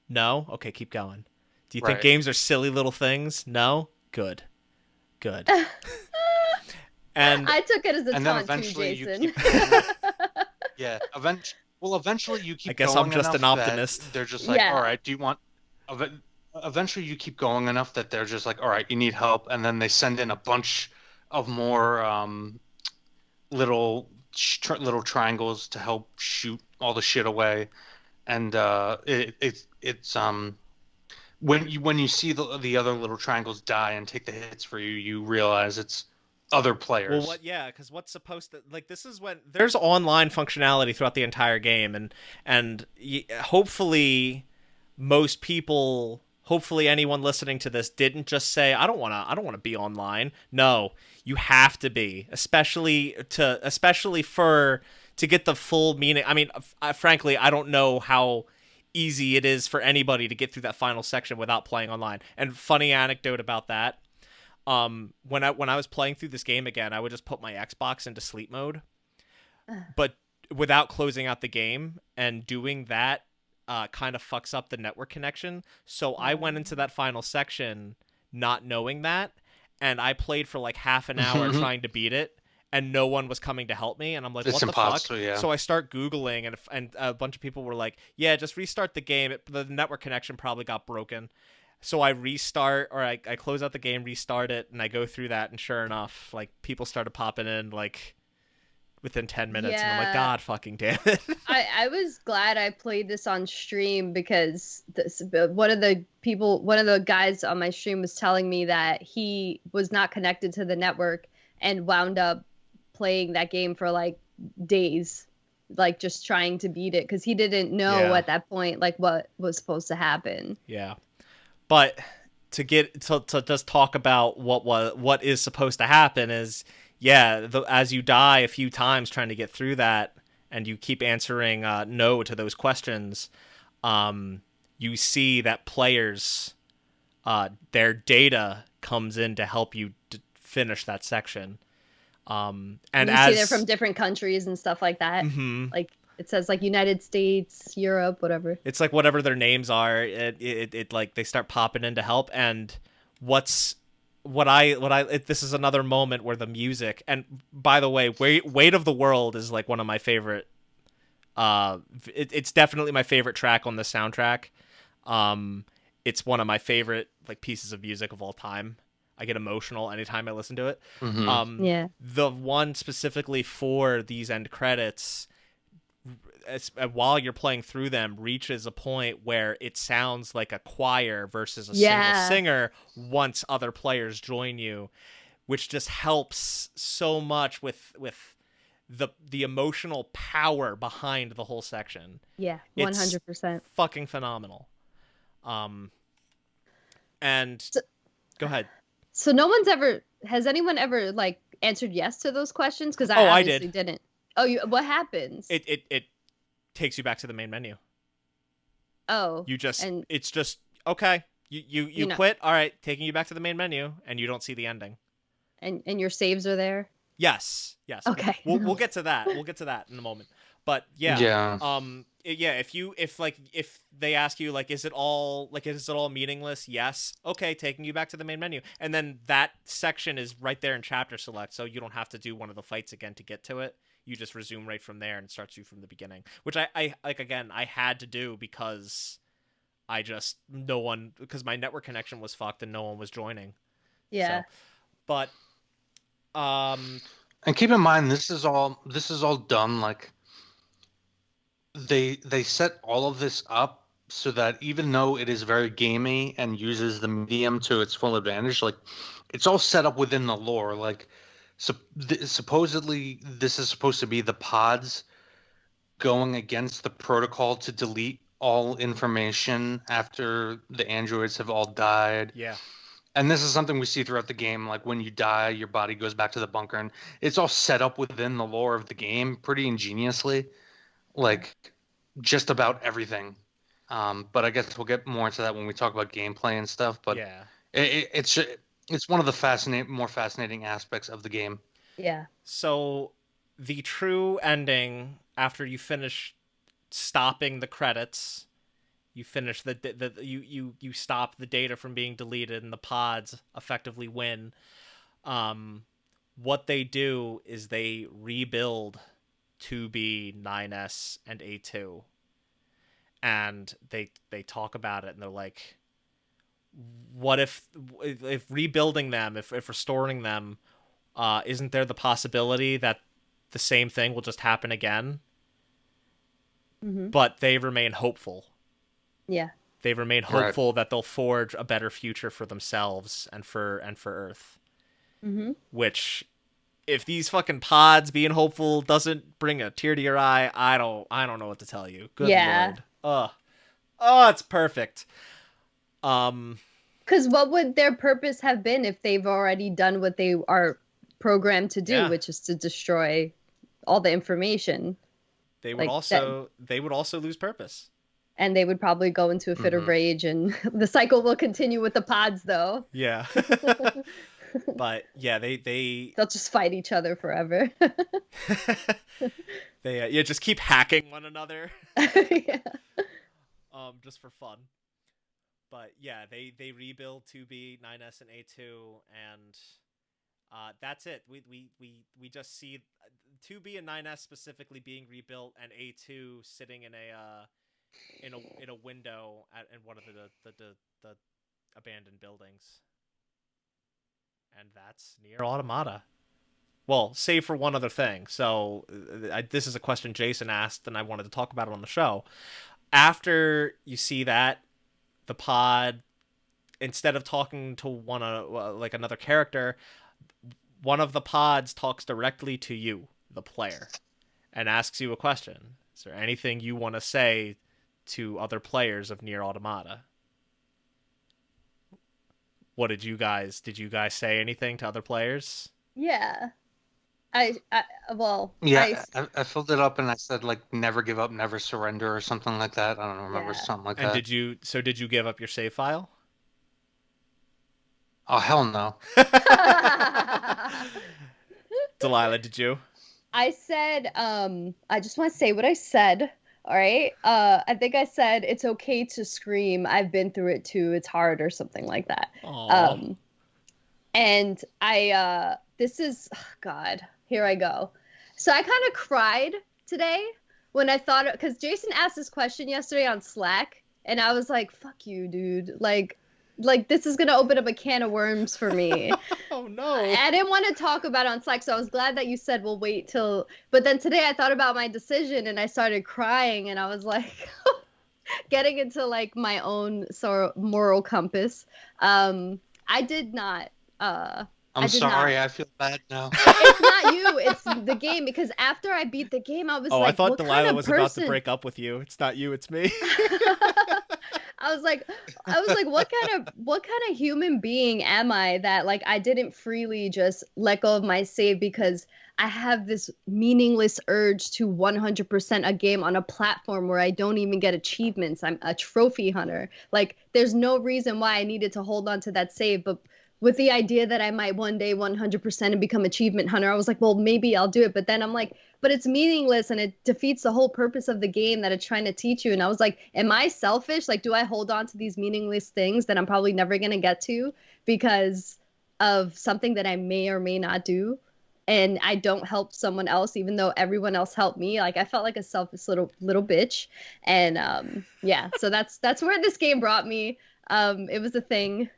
S1: No? Okay, keep going. Do you think games are silly little things? No? Good. And
S2: I took it as a taunt too, Jason.
S3: Yeah. Eventually you keep.
S1: I guess
S3: going
S1: I'm just an optimist.
S3: They're just like, all right. Do you want? Eventually you keep going enough that they're just like, all right, you need help, and then they send in a bunch of more little triangles to help shoot all the shit away, and it's when you see the other little triangles die and take the hits for you, you realize it's other players.
S1: Well, because what's supposed to, like, this is when there's online functionality throughout the entire game, and hopefully most people, hopefully anyone listening to this didn't just say, I don't want to be online. No, you have to be, especially for to get the full meaning. I mean, frankly, I don't know how easy it is for anybody to get through that final section without playing online. And funny anecdote about that. When I was playing through this game again, I would just put my Xbox into sleep mode, but without closing out the game, and doing that kind of fucks up the network connection. So I went into that final section not knowing that, and I played for like half an hour trying to beat it, and no one was coming to help me, and I'm like,
S3: It's
S1: what the
S3: impossible,
S1: fuck?
S3: yeah.
S1: So I start Googling, and a bunch of people were like, yeah, just restart the game. The network connection probably got broken. So I restart, or I close out the game, restart it, and I go through that, and sure enough, like, people started popping in, like, within 10 minutes, and I'm like, God fucking damn it.
S2: I was glad I played this on stream, because one of the guys on my stream was telling me that he was not connected to the network and wound up playing that game for like days, like just trying to beat it, because he didn't know at that point like what was supposed to happen.
S1: Yeah. But to just talk about what is supposed to happen is, as you die a few times trying to get through that, and you keep answering no to those questions, you see that players, their data comes in to help you finish that section. And
S2: you see they're from different countries and stuff like that. Like, it says like United States, Europe, whatever.
S1: It's like whatever their names are, it like they start popping in to help. And this is another moment where the music, and by the way, Weight of the World is like one of my favorite. It's definitely my favorite track on the soundtrack. It's one of my favorite like pieces of music of all time. I get emotional anytime I listen to it. The one specifically for these end credits, while you're playing through them, reaches a point where it sounds like a choir versus a single singer once other players join you, which just helps so much with the emotional power behind the whole section.
S2: 100%.
S1: Fucking phenomenal. And go ahead.
S2: So has anyone ever like answered yes to those questions? Because I obviously didn't. Oh, what happens?
S1: It takes you back to the main menu.
S2: Oh.
S1: It's just okay. You quit. All right, taking you back to the main menu, and you don't see the ending.
S2: And your saves are there?
S1: Yes.
S2: Okay.
S1: We'll get to that. We'll get to that in a moment. But if they ask you like, is it all meaningless? Yes. Okay, taking you back to the main menu, and then that section is right there in chapter select, so you don't have to do one of the fights again to get to it. You just resume right from there and it starts you from the beginning, which I had to do because because my network connection was fucked and no one was joining.
S2: Yeah.
S1: So, but
S3: and keep in mind, this is all done like they set all of this up so that even though it is very gamey and uses the medium to its full advantage, like it's all set up within the lore. Like supposedly this is supposed to be the pods going against the protocol to delete all information after the androids have all died.
S1: Yeah.
S3: And this is something we see throughout the game. Like when you die, your body goes back to the bunker, and it's all set up within the lore of the game pretty ingeniously. Like just about everything. But I guess we'll get more into that when we talk about gameplay and stuff. But
S1: yeah,
S3: it's one of the more fascinating aspects of the game.
S2: Yeah.
S1: So the true ending, after you finish stopping the credits, you finish you stop the data from being deleted, and the pods effectively win. What they do is they rebuild 2B, 9S, and A2, and they talk about it, and they're like, what if rebuilding them, if restoring them, isn't there the possibility that the same thing will just happen again? But they remain hopeful.
S2: Yeah.
S1: They remain hopeful that they'll forge a better future for themselves and for Earth. Which, if these fucking pods being hopeful doesn't bring a tear to your eye, I don't know what to tell you. Good Lord. It's perfect.
S2: Because what would their purpose have been if they've already done what they are programmed to do, which is to destroy all the information.
S1: They would
S2: Like that,
S1: also lose purpose.
S2: and they would probably go into a fit of rage, and the cycle will continue with the pods, though.
S1: Yeah. But yeah,
S2: They'll just fight each other forever.
S1: they just keep hacking one another.
S2: Yeah.
S1: Just for fun. But yeah, they rebuild 2B, 9S, and A2, and that's it. We just see 2B and 9S specifically being rebuilt, and A2 sitting in a window in one of the abandoned buildings. And that's Nier Automata. Well, save for one other thing. So this is a question Jason asked, and I wanted to talk about it on the show. After you see that, the pod, instead of talking to like another character, one of the pods talks directly to you, the player, and asks you a question. Is there anything you want to say to other players of Nier Automata? What did you guys say anything to other players?
S2: Yeah. Well,
S3: yeah, I filled it up and I said like never give up, never surrender or something like that. I don't remember, something like that.
S1: And did you give up your save file?
S3: Oh hell no.
S1: Delaila, did you?
S2: I said I just want to say what I said. All right. I think I said it's okay to scream. I've been through it too. It's hard or something like that.
S1: Aww.
S2: And this is, God, here I go. So I kind of cried today when I thought, because Jason asked this question yesterday on Slack, and I was like, fuck you, dude. Like this is going to open up a can of worms for me.
S1: Oh, no.
S2: I didn't want to talk about it on Slack, so I was glad that you said, we'll wait till... But then today I thought about my decision, and I started crying, and I was like... getting into, like, my own moral compass. I did not...
S3: I'm sorry, I feel bad now.
S2: It's not you, it's the game, because after I beat the game, I was like,
S1: I thought Delaila
S2: kind of
S1: was about to break up with you. It's not you, it's me.
S2: I was like, what kind of human being am I that like I didn't freely just let go of my save because I have this meaningless urge to 100% a game on a platform where I don't even get achievements. I'm a trophy hunter. Like, there's no reason why I needed to hold on to that save, but with the idea that I might one day 100% and become achievement hunter, I was like, well, maybe I'll do it. But then I'm like, but it's meaningless and it defeats the whole purpose of the game that it's trying to teach you. And I was like, am I selfish? Like, do I hold on to these meaningless things that I'm probably never going to get to because of something that I may or may not do? And I don't help someone else, even though everyone else helped me. Like, I felt like a selfish little bitch. And yeah, so that's where this game brought me. It was a thing.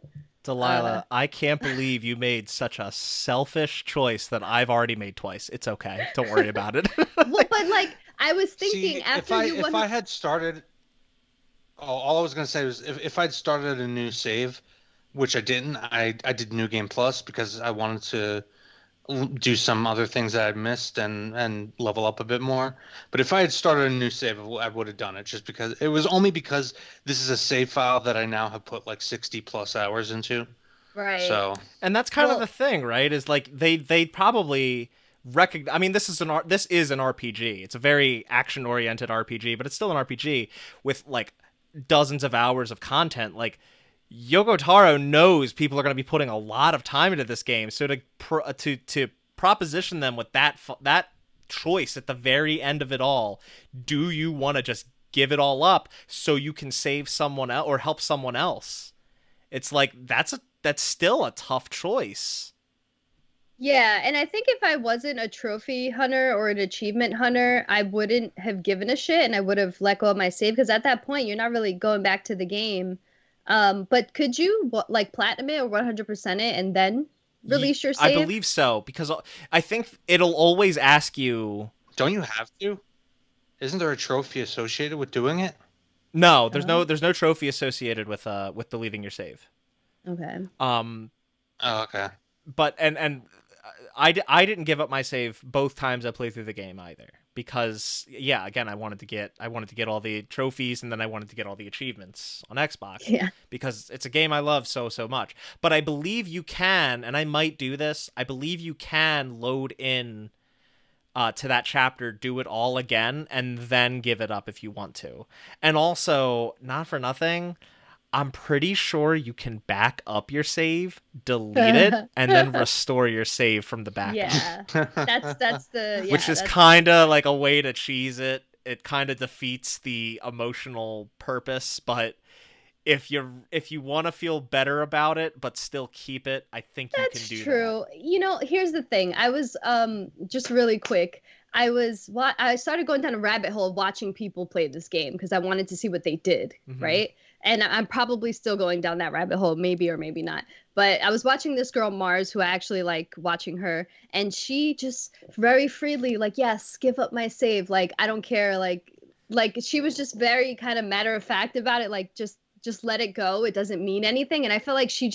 S1: Delaila, I can't believe you made such a selfish choice that I've already made twice. It's okay. Don't worry about it.
S2: Well, but like, I was thinking if
S3: I had started, all I was going to say was if I'd started a new save, which I didn't, I did New Game Plus because I wanted to do some other things that I'd missed and level up a bit more. But if I had started a new save, I would have done it just because it was only because this is a save file that I now have put like 60 plus hours into.
S2: Right.
S3: So,
S1: and that's kind of the thing, right? Is like they probably recognize. I mean, this is an RPG. It's a very action oriented RPG, but it's still an RPG with like dozens of hours of content. Like, Yoko Taro knows people are going to be putting a lot of time into this game, so to proposition them with that choice at the very end of it all, do you want to just give it all up so you can save someone else or help someone else? It's like that's still a tough choice.
S2: Yeah, and I think if I wasn't a trophy hunter or an achievement hunter, I wouldn't have given a shit and I would have let go of my save because at that point you're not really going back to the game. But could you like platinum it or 100% it and then release your save?
S1: I believe so, because I think it'll always ask you.
S3: Don't you have to? Isn't there a trophy associated with doing it?
S1: No, there's no trophy associated with deleting your save.
S2: Okay.
S3: Oh, okay.
S1: But and I didn't give up my save both times I played through the game either. Because again, I wanted to get all the trophies and then I wanted to get all the achievements on Xbox.
S2: Yeah.
S1: Because it's a game I love so much. But I believe you can, and I might do this. I believe you can load in to that chapter, do it all again, and then give it up if you want to. And also, not for nothing, I'm pretty sure you can back up your save, delete it, and then restore your save from the backup.
S2: Yeah, that's the
S1: Which is kind of like a way to cheese it. It kind of defeats the emotional purpose, but if you want to feel better about it but still keep it, I think you can do
S2: true.
S1: that.
S2: You know, here's the thing. I was just really quick. I started going down a rabbit hole of watching people play this game because I wanted to see what they did, right? And I'm probably still going down that rabbit hole, maybe or maybe not. But I was watching this girl Mars, who I actually like watching her, and she just very freely like, yes, give up my save, like I don't care, like she was just very kind of matter of fact about it, like just let it go. It doesn't mean anything. And I feel like she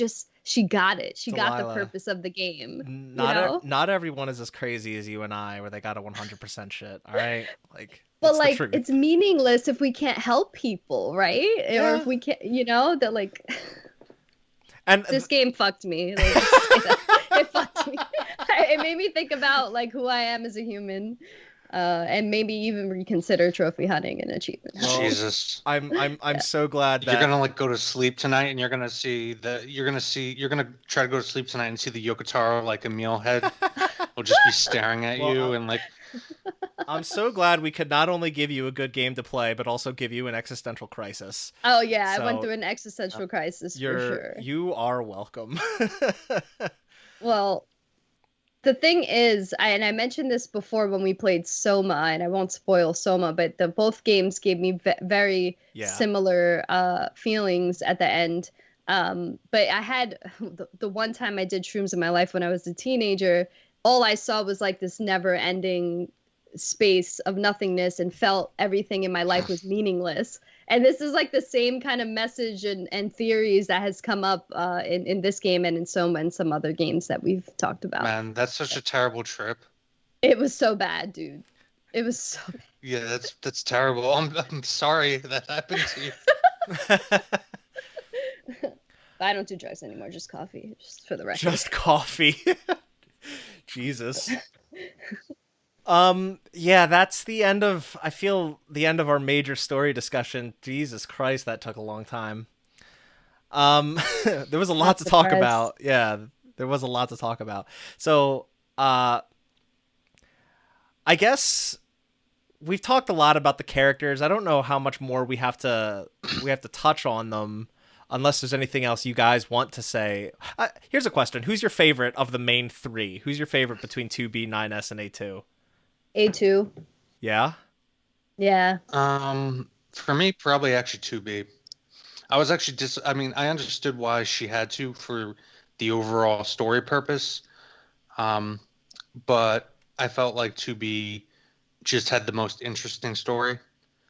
S2: got it. She got the purpose of the game.
S1: Not everyone is as crazy as you and I, where they got a 100% shit. All right, like.
S2: But like, it's meaningless if we can't help people, right? Yeah. Or if we can't, that like. And this game fucked me. Like, it fucked me. It made me think about like who I am as a human. And maybe even reconsider trophy hunting and achievements.
S3: Well, Jesus,
S1: I'm so glad that
S3: you're gonna like go to sleep tonight, and you're gonna try to go to sleep tonight and see the Yokotaro like Emil head. Will just be staring at you and like.
S1: I'm so glad we could not only give you a good game to play, but also give you an existential crisis.
S2: Oh yeah, I went through an existential crisis for sure.
S1: You are welcome.
S2: Well. The thing is, and I mentioned this before when we played Soma, and I won't spoil Soma, but both games gave me very similar feelings at the end. But I had the one time I did shrooms in my life when I was a teenager, all I saw was like this never-ending space of nothingness and felt everything in my life was meaningless. And this is like the same kind of message and theories that has come up in this game and in Soma and some other games that we've talked about.
S3: Man, that's such a terrible trip.
S2: It was so bad, dude. It was so bad.
S3: Yeah, that's terrible. I'm sorry that happened to you.
S2: I don't do drugs anymore, just coffee, just for the record.
S1: Just coffee. Jesus. Yeah, that's the end of our major story discussion. Jesus Christ, that took a long time. There was a lot to talk about. Yeah, there was a lot to talk about. So, I guess we've talked a lot about the characters. I don't know how much more we have to touch on them, unless there's anything else you guys want to say. Here's a question. Who's your favorite of the main three? Who's your favorite between 2B, 9S, and A2?
S2: A2.
S1: Yeah?
S2: Yeah.
S3: For me, probably actually 2B. I was actually I understood why she had to for the overall story purpose. But I felt like 2B just had the most interesting story,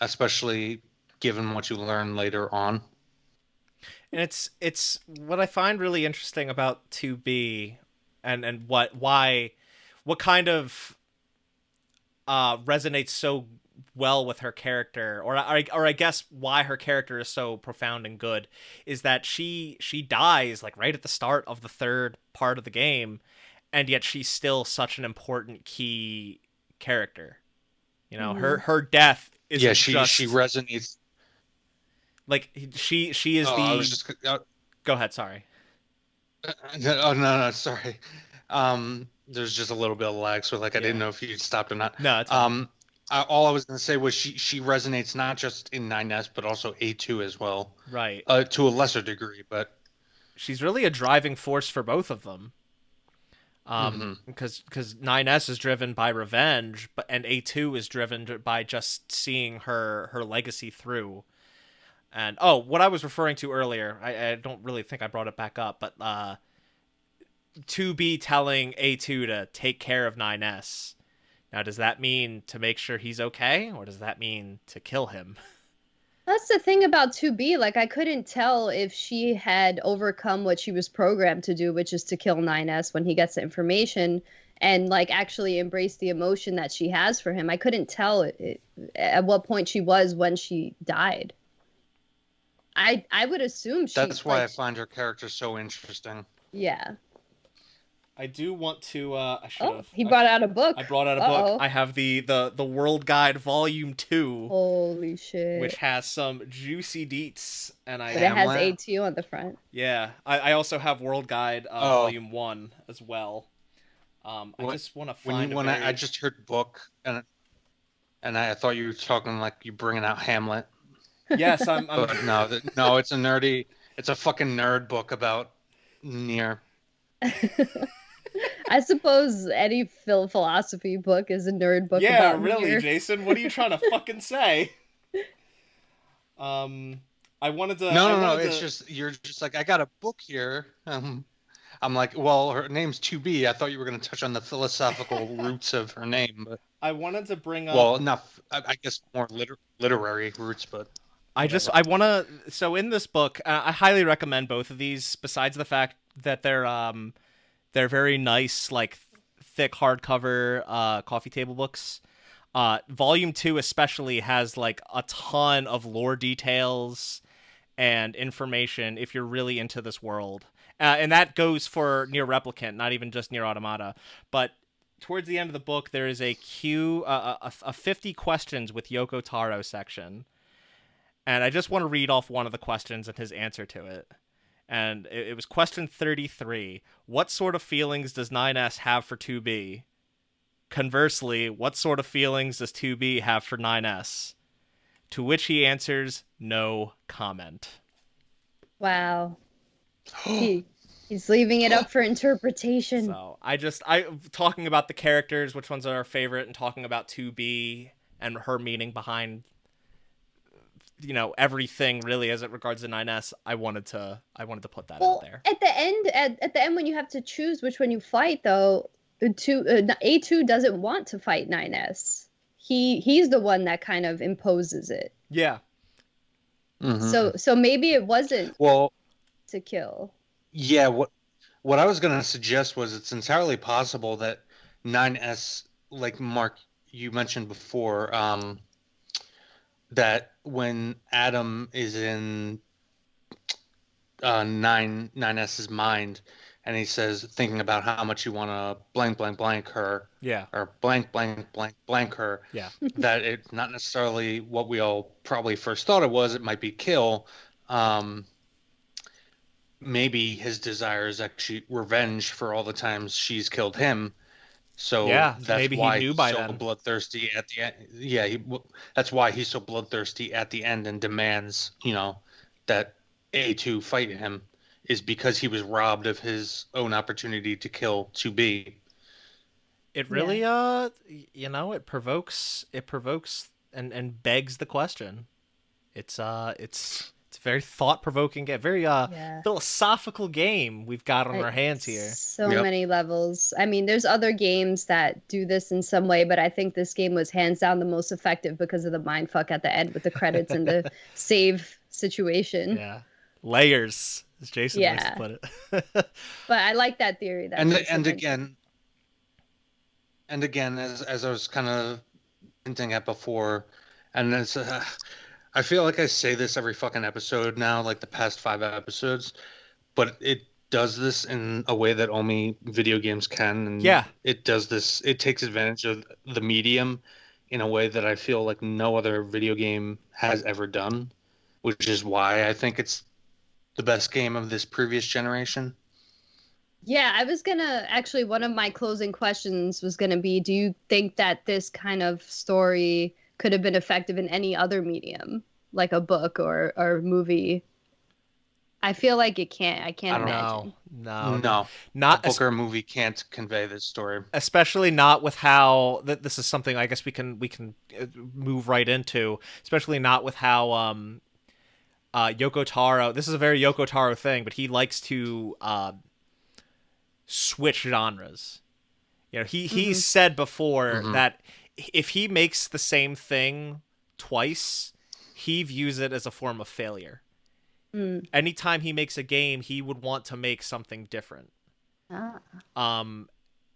S3: especially given what you learn later on.
S1: And it's what I find really interesting about 2B and what kind of resonates so well with her character, or I guess why her character is so profound and good, is that she dies like right at the start of the third part of the game, and yet she's still such an important key character. Her death is
S3: she resonates.
S1: Like she is Go ahead. Sorry.
S3: No, sorry. There's just a little bit of lag, so I didn't know if you stopped or not.
S1: No, it's
S3: all I was going to say was she resonates not just in 9S but also A2 as well.
S1: Right.
S3: To a lesser degree, but
S1: she's really a driving force for both of them. Because 9S is driven by revenge, and A2 is driven by just seeing her legacy through. And what I was referring to earlier, I don't really think I brought it back up, but 2B telling A2 to take care of 9S. Now, does that mean to make sure he's okay, or does that mean to kill him?
S2: That's the thing about 2B. Like, I couldn't tell if she had overcome what she was programmed to do, which is to kill 9S when he gets the information, and like actually embrace the emotion that she has for him. I couldn't tell at what point she was when she died. I would assume she.
S3: That's why I find her character so interesting.
S2: Yeah.
S1: I do want to. I should
S2: Oh,
S1: have.
S2: he brought out a book.
S1: I brought out a book.
S2: Uh-oh.
S1: I have the World Guide Volume 2,
S2: Holy shit.
S1: which has some juicy deets, and
S2: But it has
S3: Hamlet.
S2: A2 on the front.
S1: yeah, I also have World Guide Volume 1 as well. I just want to find
S3: I just heard book and I thought you were talking like you bringing out Hamlet.
S1: Yes, I'm
S3: But no, it's it's a fucking nerd book about Nier.
S2: I suppose any philosophy book is a nerd book
S1: yeah,
S2: about
S1: really,
S2: Nier.
S1: Jason. What are you trying to fucking say? I wanted to.
S3: No. It's just you're just like I got a book here. I'm like, well, her name's 2B. I thought you were going to touch on the philosophical roots of her name, but
S1: I wanted to bring up.
S3: well, enough. I guess more literary roots, but
S1: I want to. So in this book, I highly recommend both of these. Besides the fact that they're very nice, like thick hardcover coffee table books. Volume 2 especially has like a ton of lore details and information if you're really into this world. And that goes for Nier Replicant, not even just Nier Automata. But towards the end of the book, there is a 50 questions with Yoko Taro section. And I just want to read off one of the questions and his answer to it. And it was question 33. What sort of feelings does 9S have for 2B? Conversely, what sort of feelings does 2B have for 9S? To which he answers, no comment.
S2: Wow. He's leaving it up for interpretation.
S1: So I talking about the characters, which ones are our favorite, and talking about 2B and her meaning behind, everything really as it regards to 9S. I wanted to put that out there.
S2: At the end when you have to choose which one you fight, though, A2 doesn't want to fight 9S. He's the one that kind of imposes it.
S1: Yeah.
S3: Mm-hmm.
S2: So maybe it wasn't to kill.
S3: Yeah, what I was going to suggest was it's entirely possible that 9S, like Mark, you mentioned before, that when Adam is in 9S's mind and he says, thinking about how much you want to blank her,
S1: yeah,
S3: or blank her,
S1: yeah,
S3: that it's not necessarily what we all probably first thought it was. It might be kill. Maybe his desire is actually revenge for all the times she's killed him. So
S1: yeah,
S3: that's
S1: maybe
S3: why
S1: he knew
S3: he's
S1: by
S3: so
S1: then.
S3: bloodthirsty at the end. Yeah, that's why he's so bloodthirsty at the end and demands, that A2 fight him, is because he was robbed of his own opportunity to kill 2B.
S1: It really, it provokes and begs the question. It's a very thought-provoking, a very philosophical game we've got on our hands here.
S2: So many levels. I mean, there's other games that do this in some way, but I think this game was hands down the most effective because of the mindfuck at the end with the credits and the save situation.
S1: Yeah. Layers, as Jason likes to put it.
S2: But I like that theory.
S3: And again, as I was kind of hinting at before, and it's I feel like I say this every fucking episode now, like the past 5 episodes, but it does this in a way that only video games can. And it does this. It takes advantage of the medium in a way that I feel like no other video game has ever done, which is why I think it's the best game of this previous generation.
S2: Yeah, I was actually, one of my closing questions was gonna be, do you think that this kind of story could have been effective in any other medium, like a book or movie? I feel like it can't. I can't imagine.
S1: No.
S3: Not a book or a movie can't convey this story.
S1: Especially not with how this is something I guess we can move right into. Especially not with how Yoko Taro. This is a very Yoko Taro thing, but he likes to switch genres. He said before that if he makes the same thing twice, he views it as a form of failure. Anytime he makes a game, he would want to make something different. And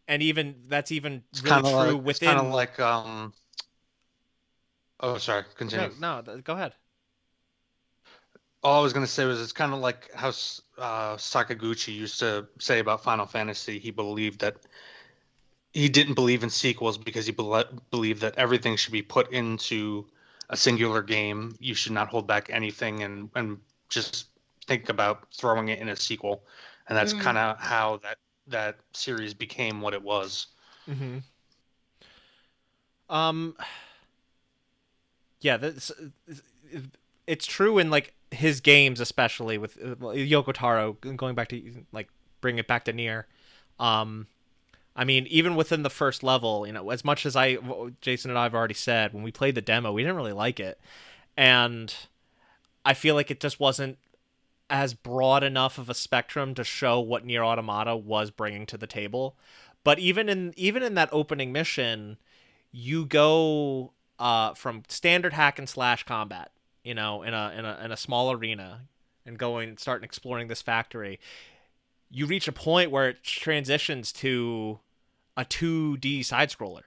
S1: even that's even really true within. It's
S3: kind of like Oh, sorry. Continue.
S1: No, go ahead.
S3: All I was gonna say was it's kind of like how Sakaguchi used to say about Final Fantasy. He didn't believe in sequels because he believed that everything should be put into a singular game. You should not hold back anything and just think about throwing it in a sequel. And that's
S2: Mm.
S3: kind of how that series became what it was.
S1: Mm-hmm. Um. Yeah, it's true in like his games, especially with Yoko Taro. Going back to like bring it back to Nier. I mean, even within the first level, as much as Jason and I have already said, when we played the demo, we didn't really like it, and I feel like it just wasn't as broad enough of a spectrum to show what Nier Automata was bringing to the table. But even in that opening mission, you go from standard hack and slash combat, in a small arena, and start exploring this factory. You reach a point where it transitions to a 2D side scroller.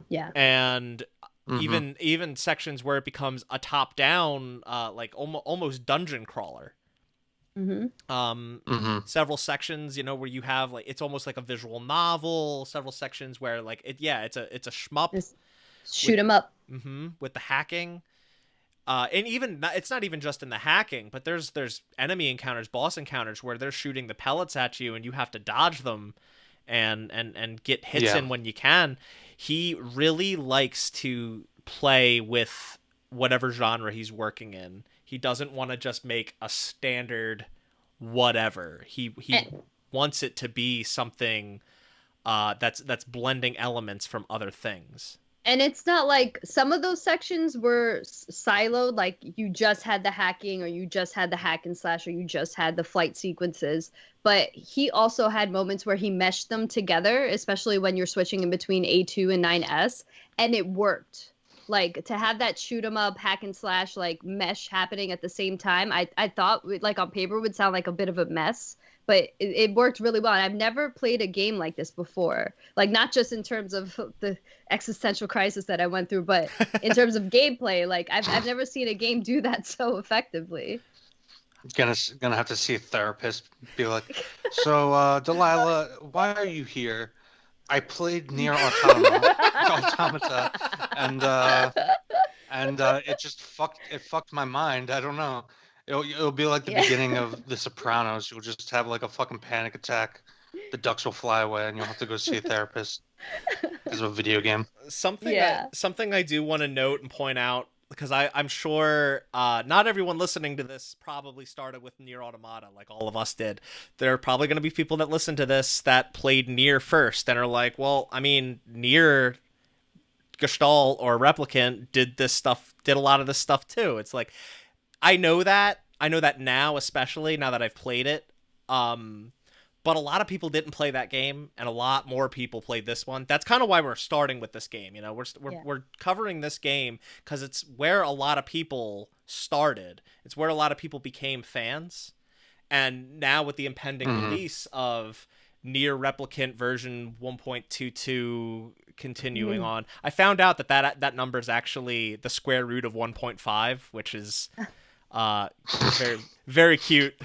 S2: Yeah.
S1: And even sections where it becomes a top down like almost dungeon crawler. Several sections, where you have like it's almost like a visual novel. Several sections where like it's a shmup.
S2: Just shoot 'em up.
S1: With the hacking. And even it's not even just in the hacking, but there's enemy encounters, boss encounters where they're shooting the pellets at you and you have to dodge them and get hits in when you can. He really likes to play with whatever genre he's working in. He doesn't want to just make a standard whatever. He wants it to be something that's blending elements from other things.
S2: And it's not like some of those sections were siloed, like you just had the hacking or you just had the hack and slash or you just had the flight sequences. But he also had moments where he meshed them together, especially when you're switching in between A2 and 9S, and it worked. Like to have that shoot 'em up, hack and slash, like mesh happening at the same time, I thought like on paper would sound like a bit of a mess. But it worked really well. And I've never played a game like this before. Like, not just in terms of the existential crisis that I went through, but in terms of gameplay. Like, I've never seen a game do that so effectively.
S3: Gonna have to see a therapist. Be like, so, Delaila, why are you here? I played Nier Automata, and it just fucked my mind. I don't know. It'll be like the beginning of The Sopranos. You'll just have like a fucking panic attack. The ducks will fly away, and you'll have to go see a therapist because of a video game.
S1: Something I do want to note and point out, because I'm sure not everyone listening to this probably started with Nier Automata like all of us did. There are probably going to be people that listen to this that played Nier first and are like, well, I mean, Nier, Gestalt, or Replicant did a lot of this stuff too. It's like, I know that now, especially now that I've played it. But a lot of people didn't play that game, and a lot more people played this one. That's kind of why we're starting with this game. We're covering this game because it's where a lot of people started. It's where a lot of people became fans. And now with the impending release of Nier Replicant version 1.22 continuing on, I found out that number is actually the square root of 1.5, which is very, very cute.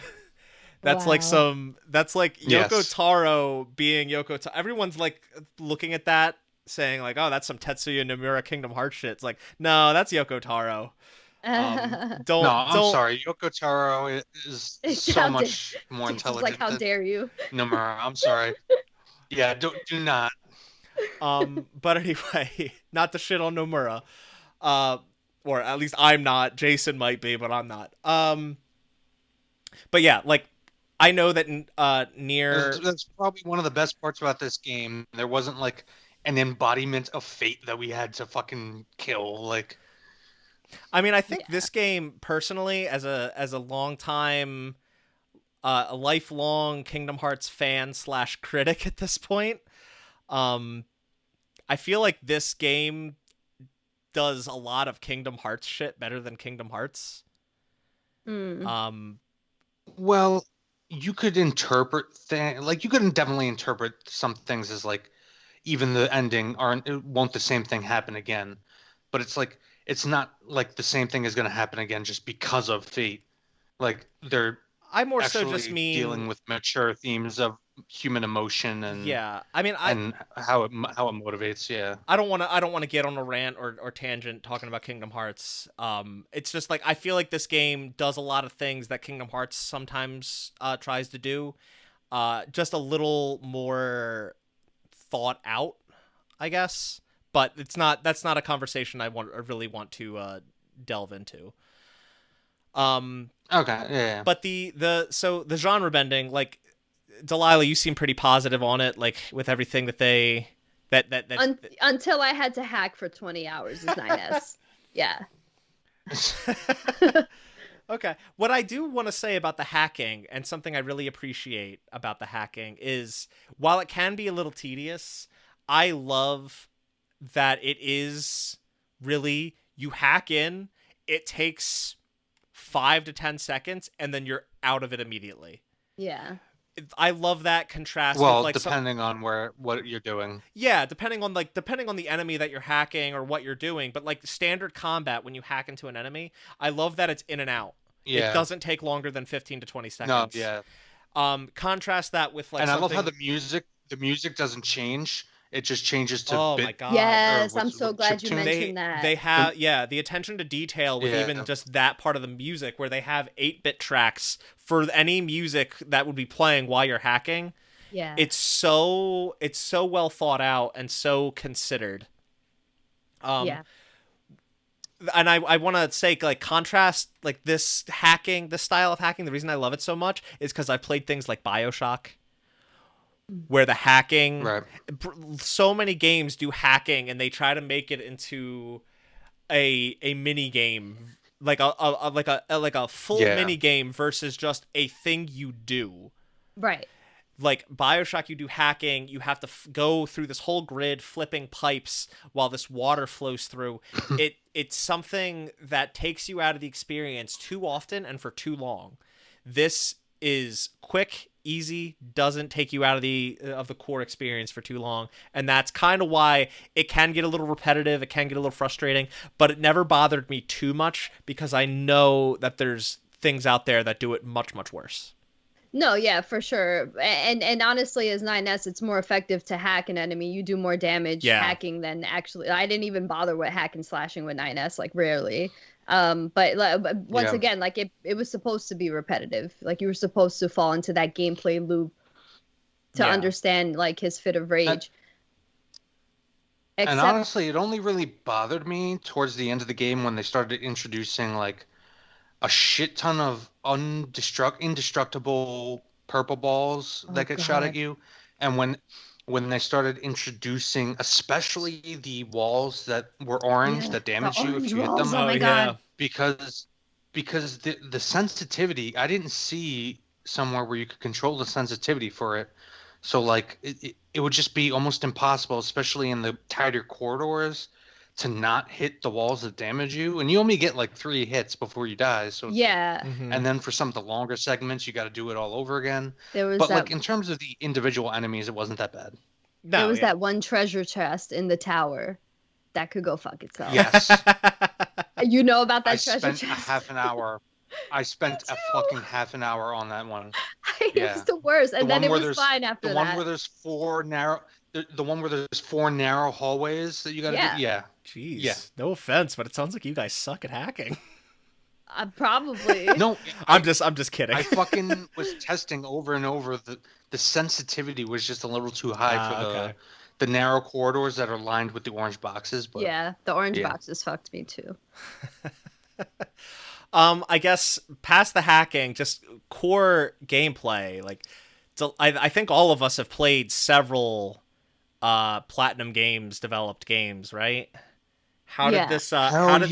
S1: That's like Yoko Taro being Yoko Taro. Everyone's like looking at that saying like, oh, that's some Tetsuya Nomura Kingdom Hearts shit. It's like, no, that's Yoko Taro. I'm
S3: sorry. Yoko Taro is so much more intelligent.
S2: Like, how dare you?
S3: Nomura, I'm sorry. Yeah, do not.
S1: But anyway, not to shit on Nomura. Or at least I'm not. Jason might be, but I'm not. But yeah, like, I know that Nier...
S3: That's probably one of the best parts about this game. There wasn't, like, an embodiment of fate that we had to fucking kill. Like,
S1: I mean, I think this game, personally, as a long time, a lifelong Kingdom Hearts fan / critic at this point, I feel like this game does a lot of Kingdom Hearts shit better than Kingdom Hearts.
S3: Well, you could interpret things, like, you could definitely interpret some things as like, even the ending won't the same thing happen again. But it's like, it's not like the same thing is going to happen again just because of fate. Like they're
S1: I more so just
S3: actually
S1: mean,
S3: dealing with mature themes of human emotion
S1: yeah. I mean,
S3: and how it motivates. Yeah.
S1: I don't want to get on a rant or tangent talking about Kingdom Hearts. It's just like I feel like this game does a lot of things that Kingdom Hearts sometimes tries to do, just a little more thought out, I guess. But that's not a conversation I really want to delve into.
S3: Okay. Yeah.
S1: But the genre bending, like Delilah, you seem pretty positive on it, like with everything that they that
S2: Until I had to hack for 20 hours is 9S. Yeah.
S1: Okay. What I do want to say about the hacking, and something I really appreciate about the hacking, is while it can be a little tedious, I love that it is really, you hack in, it takes 5 to 10 seconds, and then you're out of it immediately.
S2: Yeah.
S1: I love that contrast with
S3: Well,
S1: like
S3: depending on what you're doing.
S1: yeah, depending on the enemy that you're hacking or what you're doing, but like standard combat when you hack into an enemy, I love that it's in and out. It
S3: Yeah.
S1: doesn't take longer than 15 to 20
S3: No.
S1: seconds.
S3: Yeah.
S1: Contrast that with like
S3: And I love
S1: something.
S3: how the music doesn't change. It just changes to
S1: Oh my
S3: bit
S1: god.
S2: Yes,
S3: or
S2: I'm so glad you
S3: chiptune.
S2: mentioned that.
S1: They have the attention to detail with
S3: Yeah.
S1: even just that part of the music, where they have 8-bit tracks for any music that would be playing while you're hacking.
S2: Yeah.
S1: It's so well thought out and so considered.
S2: Yeah.
S1: And I want to say, like, contrast like this style of hacking. The reason I love it so much is because I've played things like BioShock, where the hacking,
S3: Right.
S1: so many games do hacking and they try to make it into a mini game, like a full
S3: Yeah.
S1: mini game versus just a thing you do.
S2: Right.
S1: Like BioShock, you do hacking, you have to go through this whole grid flipping pipes while this water flows through. It's something that takes you out of the experience too often and for too long. This is quick, easy, doesn't take you out of the core experience for too long, and that's kind of why it can get a little repetitive, it can get a little frustrating, but it never bothered me too much because I know that there's things out there that do it much, much worse.
S2: No, yeah, for sure. And honestly, as 9S, it's more effective to hack an enemy. You do more damage hacking than actually. I didn't even bother with hack and slashing with 9S, like rarely. But once again, like it was supposed to be repetitive. Like you were supposed to fall into that gameplay loop to understand like his fit of rage.
S3: And honestly, it only really bothered me towards the end of the game when they started introducing like a shit ton of indestructible purple balls that get shot at you, and when they started introducing especially the walls that were orange that damage you if you hit them.
S2: Oh my god.
S3: Because the sensitivity, I didn't see somewhere where you could control the sensitivity for it. So like it would just be almost impossible, especially in the tighter corridors, to not hit the walls that damage you, and you only get like 3 hits before you die. So
S2: yeah,
S3: and then for some of the longer segments, you got to do it all over again.
S2: But
S3: like in terms of the individual enemies, it wasn't that bad.
S1: No,
S2: there was that one treasure chest in the tower that could go fuck itself.
S3: Yes,
S2: you know about that
S3: I
S2: treasure
S3: spent
S2: chest?
S3: a half an hour. I spent a fucking half an hour on that one.
S2: It's the worst, and then it was fine after that.
S3: The one where there's 4 narrow. The one where there's 4 narrow hallways that you gotta do. Yeah.
S1: Jeez.
S3: Yeah.
S1: No offense, but it sounds like you guys suck at hacking.
S2: Probably.
S3: No,
S1: I'm just kidding.
S3: I fucking was testing over and over. The sensitivity was just a little too high for the narrow corridors that are lined with the orange boxes. But
S2: yeah, the orange boxes fucked me too.
S1: I guess past the hacking, just core gameplay. Like, I think all of us have played several Platinum Games developed games, right? How did this
S3: some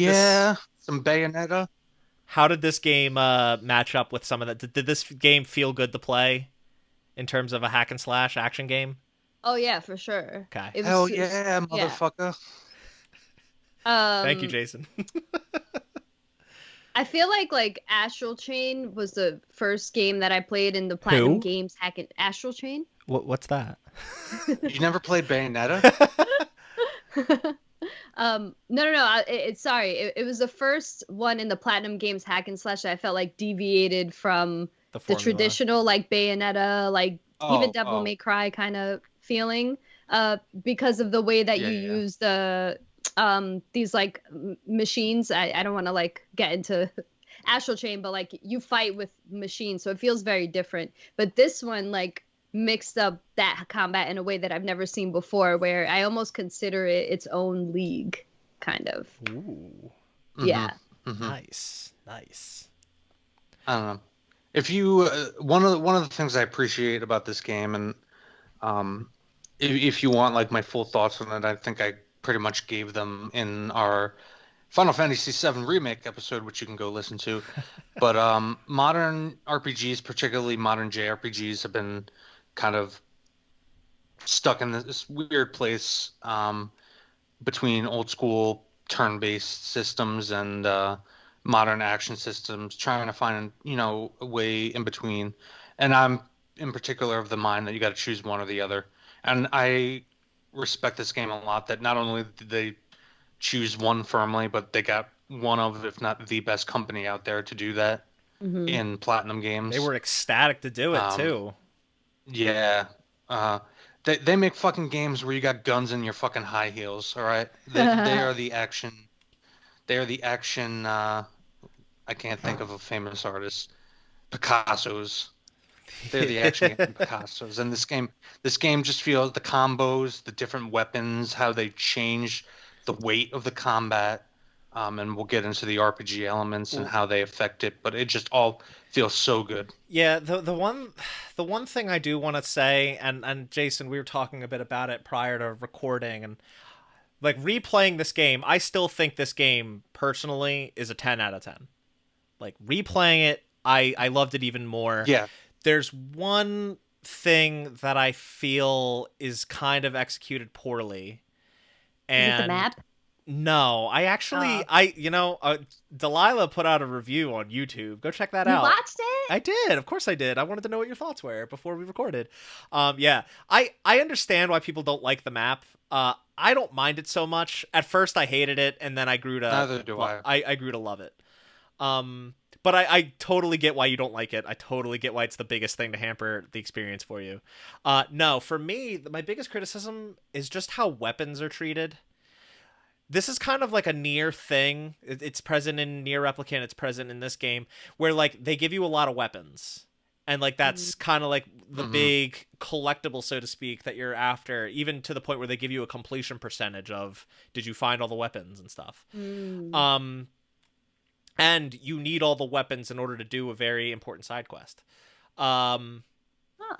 S3: Bayonetta?
S1: How did this game match up with some of that? Did this game feel good to play in terms of a hack and slash action game?
S2: Oh yeah, for sure.
S1: Okay.
S3: Hell yeah, motherfucker.
S1: Thank you, Jason.
S2: I feel like Astral Chain was the first game that I played in the Platinum Games hacking. Astral Chain?
S1: What's that?
S3: You never played Bayonetta?
S2: No. Sorry. It was the first one in the Platinum Games hack and slash that I felt like deviated from
S1: The
S2: the
S1: formula.
S2: traditional like Bayonetta, like even Devil
S3: Oh,
S2: May Cry kind of feeling. Because of the way that you
S3: yeah.
S2: use these like machines. I don't want to like get into Astral Chain, but like you fight with machines, so it feels very different. But this one like mixed up that combat in a way that I've never seen before, where I almost consider it its own league, kind of.
S1: Ooh,
S2: Yeah.
S1: nice.
S3: I don't know. If you one of the things I appreciate about this game, and if you want like my full thoughts on it, I think I pretty much gave them in our Final Fantasy VII Remake episode, which you can go listen to. But modern RPGs, particularly modern JRPGs, have been kind of stuck in this weird place between old school turn-based systems and modern action systems, trying to find a way in between. And I'm in particular of the mind that you got to choose one or the other. And I respect this game a lot. That not only did they choose one firmly, but they got one of, if not the best company out there to do that
S2: Mm-hmm.
S3: in Platinum
S1: They
S3: Games.
S1: were ecstatic to do it
S3: Um,
S1: too.
S3: yeah. Uh, they make fucking games where you got guns in your fucking high heels. All right, they are the action. They are the action. I can't think of a famous artist. Picasso's. They're the action Picasso's. And this game just feels the combos, the different weapons, how they change the weight of the combat. And we'll get into the RPG elements and how they affect it, but it just all feels so good.
S1: Yeah, the one thing I do want to say, and Jason, we were talking a bit about it prior to recording, and like replaying this game, I still think this game personally is a 10 out of 10. Like replaying it, I loved it even more.
S3: Yeah.
S1: There's one thing that I feel is kind of executed poorly,
S2: Is it the
S1: and
S2: map?
S1: no, I actually,
S2: Oh.
S1: Delaila put out a review on YouTube. Go check that
S2: You
S1: out.
S2: watched it?
S1: I did, of course I did. I wanted to know what your thoughts were before we recorded. Yeah, I understand why people don't like the map. I don't mind it so much. At first, I hated it, and then I grew to,
S3: Neither do
S1: well,
S3: I.
S1: I grew to love it. But I totally get why you don't like it. I totally get why it's the biggest thing to hamper the experience for you. No, for me, my biggest criticism is just how weapons are treated. This is kind of like a Nier thing. It's present in Nier Replicant. It's present in this game where like they give you a lot of weapons, and like that's kind of like the big collectible, so to speak, that you're after. Even to the point where they give you a completion percentage of did you find all the weapons and stuff.
S2: Mm.
S1: And you need all the weapons in order to do a very important side quest. Um,
S2: Huh.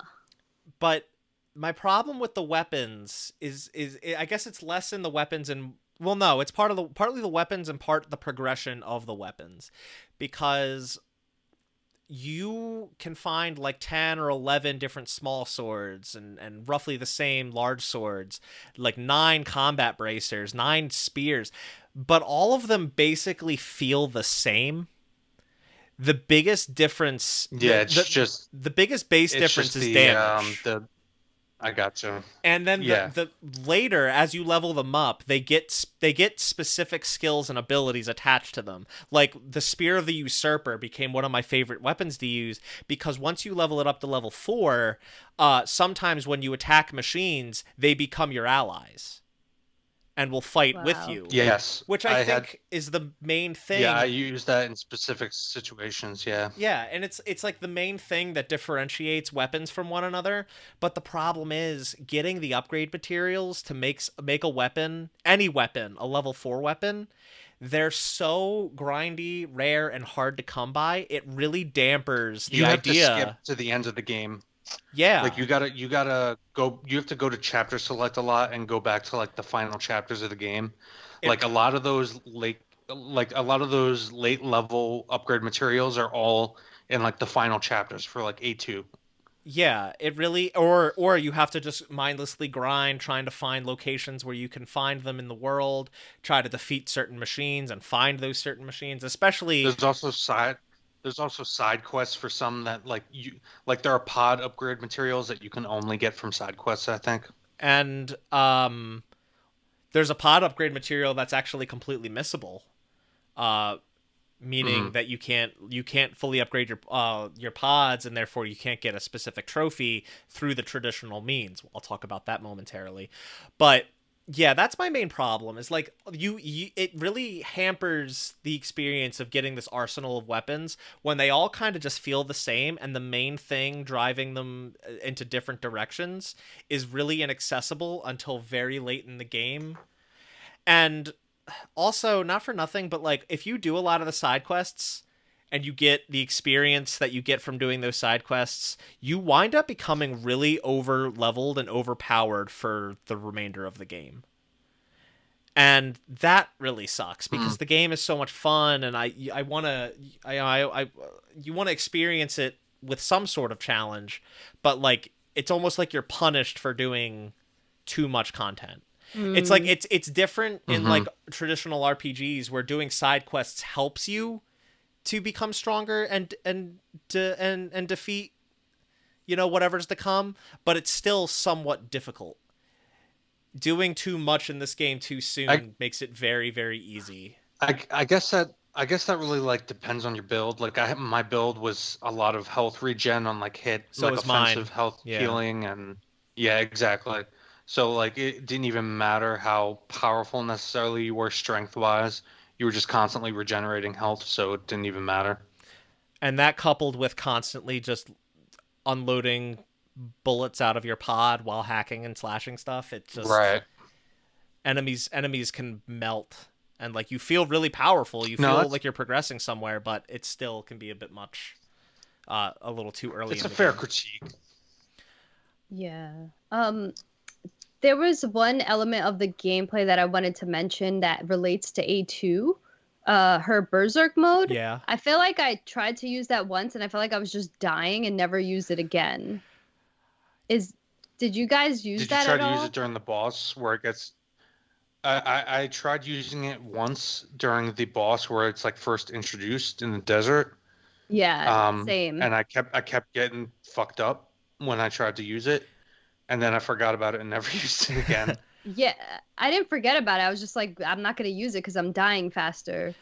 S1: but my problem with the weapons is I guess it's less in the weapons and well no it's partly the weapons and part the progression of the weapons, because you can find like 10 or 11 different small swords and roughly the same large swords, like 9 combat bracers, 9 spears, but all of them basically feel the same. The biggest difference,
S3: Yeah, it's just
S1: the biggest base
S3: it's
S1: difference
S3: just
S1: is
S3: the
S1: damage.
S3: I got you.
S1: And then
S3: Yeah.
S1: the later, as you level them up, they get specific skills and abilities attached to them. Like the Spear of the Usurper became one of my favorite weapons to use because once you level it up to level 4, sometimes when you attack machines, they become your allies and will fight with
S2: Wow.
S1: you.
S3: Yes.
S1: Which I think is the main thing.
S3: Yeah, I use that in specific situations, yeah.
S1: Yeah, and it's like the main thing that differentiates weapons from one another. But the problem is getting the upgrade materials to make a weapon, any weapon, a level 4 weapon. They're so grindy, rare, and hard to come by. It really dampers the
S3: You have
S1: idea.
S3: to skip to the end of the game.
S1: Yeah.
S3: Like you have to go to chapter select a lot and go back to like the final chapters of the game. Like a lot of those late level upgrade materials are all in like the final chapters for like A2.
S1: Yeah, it really or you have to just mindlessly grind trying to find locations where you can find them in the world, try to defeat certain machines and find those certain machines, especially
S3: There's also side quests for some that there are pod upgrade materials that you can only get from side quests, I think.
S1: and there's a pod upgrade material that's actually completely missable, meaning that you can't fully upgrade your pods, and therefore you can't get a specific trophy through the traditional means. I'll talk about that momentarily, but yeah, that's my main problem. Is like you it really hampers the experience of getting this arsenal of weapons when they all kind of just feel the same, and the main thing driving them into different directions is really inaccessible until very late in the game. And also, not for nothing, but like if you do a lot of the side quests and you get the experience that you get from doing those side quests, you wind up becoming really over leveled and overpowered for the remainder of the game. And that really sucks because the game is so much fun, and I want to you want to experience it with some sort of challenge, but like it's almost like you're punished for doing too much content. It's like it's different in like traditional RPGs where doing side quests helps you to become stronger and defeat, you know, whatever's to come, but it's still somewhat difficult. Doing too much in this game too soon makes it very, very easy.
S3: I guess that really like depends on your build. Like my build was a lot of health regen on like hit,
S1: So
S3: like
S1: was
S3: offensive
S1: mine.
S3: health
S1: Yeah.
S3: healing, and yeah, exactly. So like it didn't even matter how powerful necessarily you were strength wise. You were just constantly regenerating health, so it didn't even matter.
S1: And that coupled with constantly just unloading bullets out of your pod while hacking and slashing stuff, it just
S3: Right.
S1: enemies can melt, and like you feel really powerful. You
S3: No,
S1: feel like you're progressing somewhere, but it still can be a bit much, a little too early.
S3: it's
S1: in
S3: a
S1: the
S3: fair
S1: game.
S3: critique.
S2: Yeah. There was one element of the gameplay that I wanted to mention that relates to A2, her Berserk mode.
S1: Yeah.
S2: I feel like I tried to use that once and I felt like I was just dying and never used it again. Did you guys use
S3: Did you
S2: that
S3: try
S2: at
S3: to use
S2: all?
S3: it during the boss where it gets? I tried using it once during the boss where it's like first introduced in the desert.
S2: Yeah, same.
S3: And I kept getting fucked up when I tried to use it, and then I forgot about it and never used it again.
S2: Yeah, I didn't forget about it. I was just like, I'm not gonna use it because I'm dying faster.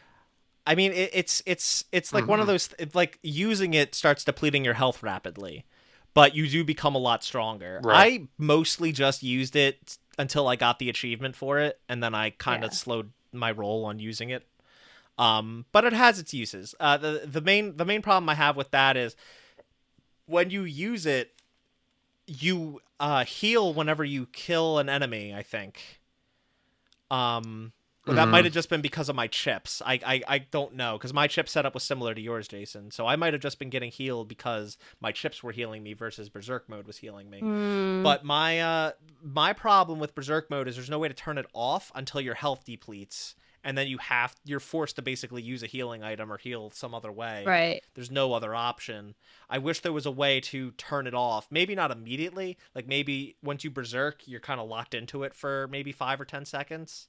S1: I mean, it's like one of those, like using it starts depleting your health rapidly, but you do become a lot stronger.
S3: Right.
S1: I mostly just used it until I got the achievement for it, and then I kind of
S2: Yeah.
S1: slowed my roll on using it. But it has its uses. The main problem I have with that is when you use it, you heal whenever you kill an enemy, I think. Or that might have just been because of my chips. I don't know, because my chip setup was similar to yours, Jason. So I might have just been getting healed because my chips were healing me versus Berserk mode was healing me. But my problem with Berserk mode is there's no way to turn it off until your health depletes, and then you're forced to basically use a healing item or heal some other way.
S2: Right.
S1: There's no other option. I wish there was a way to turn it off. Maybe not immediately. Like maybe once you Berserk, you're kind of locked into it for maybe 5 or 10 seconds.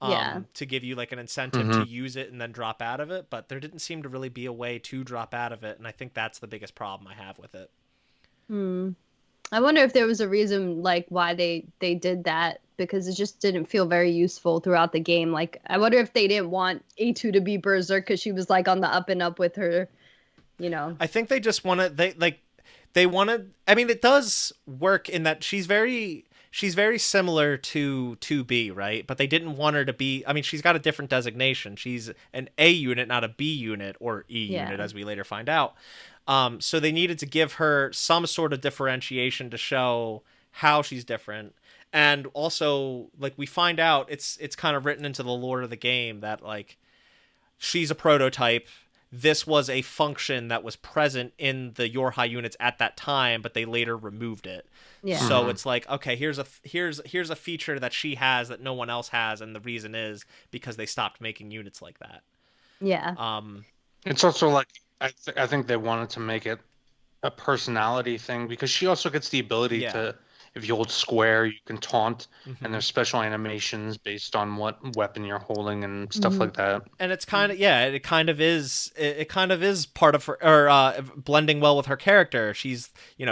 S2: Yeah.
S1: To give you like an incentive to use it and then drop out of it, but there didn't seem to really be a way to drop out of it, and I think that's the biggest problem I have with it.
S2: I wonder if there was a reason like why they did that, because it just didn't feel very useful throughout the game. Like I wonder if they didn't want A2 to be Berserk because she was like on the up and up with her, you know.
S1: I think they just wanted they wanted. I mean, it does work in that she's very similar to 2B, right? But they didn't want her to be. I mean, she's got a different designation. She's an A unit, not a B unit or E unit, as we later find out. So they needed to give her some sort of differentiation to show how she's different. And also, like, we find out it's kind of written into the lore of the game that like she's a prototype. This was a function that was present in the Yorha units at that time, but they later removed it.
S2: Yeah.
S1: So it's like, okay, here's a feature that she has that no one else has, and the reason is because they stopped making units like that.
S2: Yeah.
S3: It's also like I think they wanted to make it a personality thing because she also gets the ability to, if you hold square, you can taunt, and
S1: Hmm.
S3: there's special animations based on what weapon you're holding and stuff
S2: Mhm.
S3: like that.
S1: And it's kind of, yeah, it kind of is, it kind of is part of her, or blending well with her character. She's,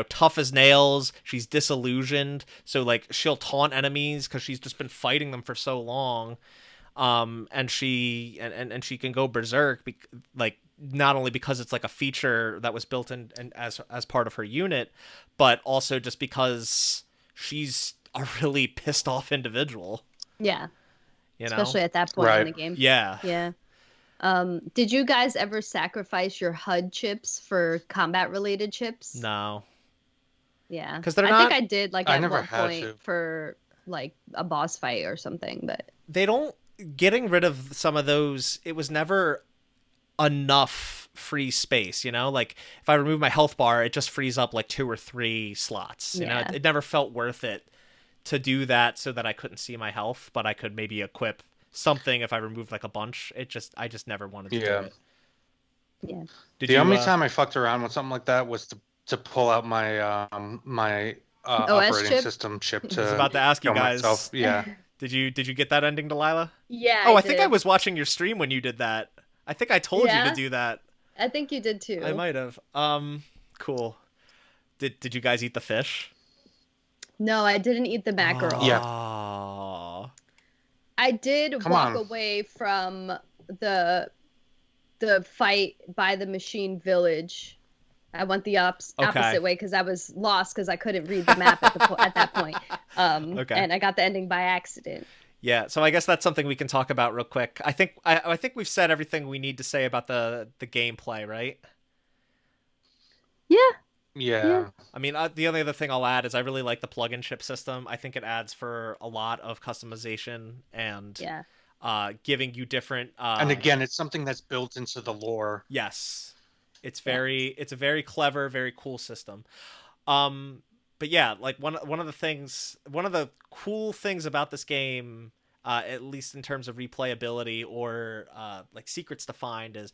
S1: tough as nails. She's disillusioned, so like she'll taunt enemies because she's just been fighting them for so long. And she can go berserk, like, not only because it's like a feature that was built in and as part of her unit, but also just because she's a really pissed off individual.
S2: Yeah,
S1: You know?
S2: especially at that point in
S3: Right.
S2: the game.
S1: Yeah.
S2: Yeah. Did you guys ever sacrifice your HUD chips for combat related chips?
S1: No,
S2: Yeah.
S1: because they're
S2: I think
S1: not.
S2: I did like
S3: I
S2: at
S3: never
S2: one
S3: had
S2: point
S3: to.
S2: for like a boss fight or something, but
S1: They don't. Getting rid of some of those, it was never enough free space. Like if I remove my health bar, it just frees up like 2 or 3 slots.
S2: yeah.
S1: It never felt worth it to do that so that I couldn't see my health, but I could maybe equip something if I removed like a bunch. I just never wanted to do
S3: Yeah.
S1: it.
S2: Yeah.
S1: Did
S3: The
S1: you?
S3: only time I fucked around with something like that was to pull out my
S2: OS
S3: operating
S2: chip?
S3: system chip
S1: I was
S3: to
S1: about to ask you
S3: kill myself.
S1: guys.
S3: Yeah.
S1: Did you get that ending, Delilah?
S2: Yeah,
S1: Oh,
S2: I
S1: I think I
S2: did.
S1: was watching your stream when you did that. I think I told you to
S2: Yeah,
S1: do that.
S2: I think you did
S1: I
S2: too.
S1: might have. Cool. Did you guys eat the fish?
S2: No, I didn't eat the mackerel.
S3: Yeah.
S1: Oh.
S2: I did
S3: Come
S2: walk
S3: on.
S2: away from the the fight by the machine village. I went the
S1: Okay.
S2: opposite way because I was lost because I couldn't read the map at that point.
S1: Okay.
S2: And I got the ending by accident.
S1: Yeah, so I guess that's something we can talk about real quick. I think we've said everything we need to say about the gameplay, right?
S2: Yeah, yeah,
S3: Yeah.
S1: I mean, the only other thing I'll add is I really like the plug-in ship system. I think it adds for a lot of customization and
S2: yeah,
S1: giving you different.
S3: And again, it's something that's built into the lore.
S1: Yes, it's
S2: yeah.
S1: it's a very clever, very cool system. Um, but yeah, like one of the things, one of the cool things about this game, at least in terms of replayability or like secrets to find, is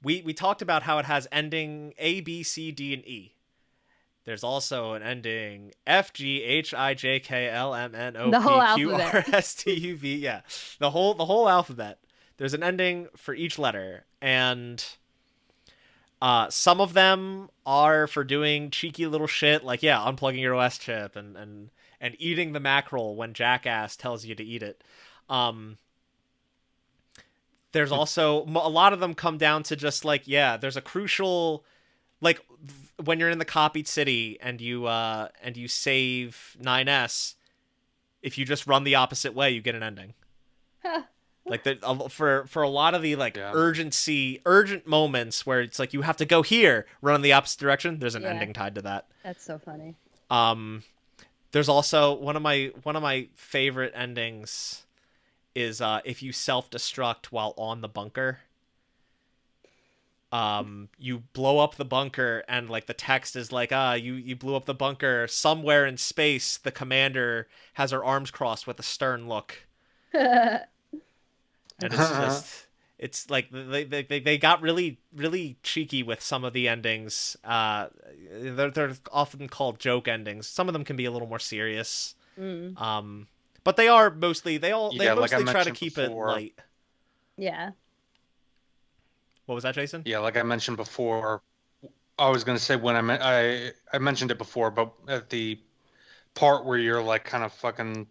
S1: we talked about how it has ending A, B, C, D, and E. There's also an ending F, G, H, I, J, K, L, M, N, O,
S2: The whole
S1: P, Q,
S2: alphabet.
S1: R, S, T, U, V. Yeah, the whole alphabet. There's an ending for each letter, and some of them are for doing cheeky little shit, like, yeah, unplugging your OS chip and eating the mackerel when Jackass tells you to eat it. Um, there's also a lot of them come down to just like, yeah, there's a crucial, like, when you're in the copied city and you save 9S, if you just run the opposite way, you get an ending. Like for a lot of the like
S3: Yeah.
S1: urgent moments where it's like you have to go here, run in the opposite direction. There's an
S2: Yeah.
S1: ending tied to that.
S2: That's so funny.
S1: There's also one of my favorite endings is if you self destruct while on the bunker. You blow up the bunker and like the text is like, you blew up the bunker somewhere in space. The commander has her arms crossed with a stern look. And it's like they got really really cheeky with some of the endings. They're often called joke endings. Some of them can be a little more serious.
S2: Mm.
S1: But they are mostly they
S3: Yeah, like I
S1: mostly try to
S3: mentioned
S1: keep
S3: before.
S1: it light.
S2: Yeah.
S1: What was that, Jason?
S3: Yeah, like I mentioned before, I was gonna say when I mentioned it before, but at the part where you're like kind of fucking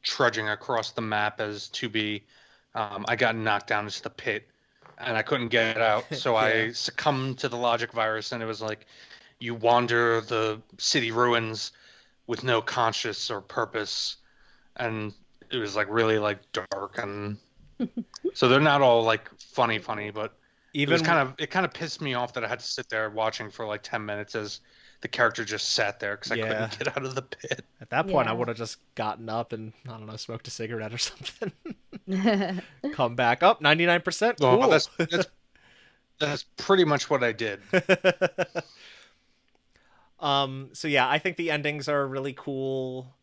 S3: trudging across the map as 2B, I got knocked down into the pit and I couldn't get out, so
S1: Yeah.
S3: I succumbed to the logic virus, and it was like you wander the city ruins with no conscience or purpose, and it was like really like dark, and so they're not all like funny, but
S1: Even
S3: it kind of pissed me off that I had to sit there watching for like 10 minutes as the character just sat there because I
S1: Yeah.
S3: couldn't get out of the pit.
S1: at that point, I
S2: Yeah.
S1: would have just gotten up and I don't know, smoked a cigarette or something. Come back up 99%. Cool.
S3: Well, that's pretty much what I did.
S1: So yeah, I think the endings are really cool.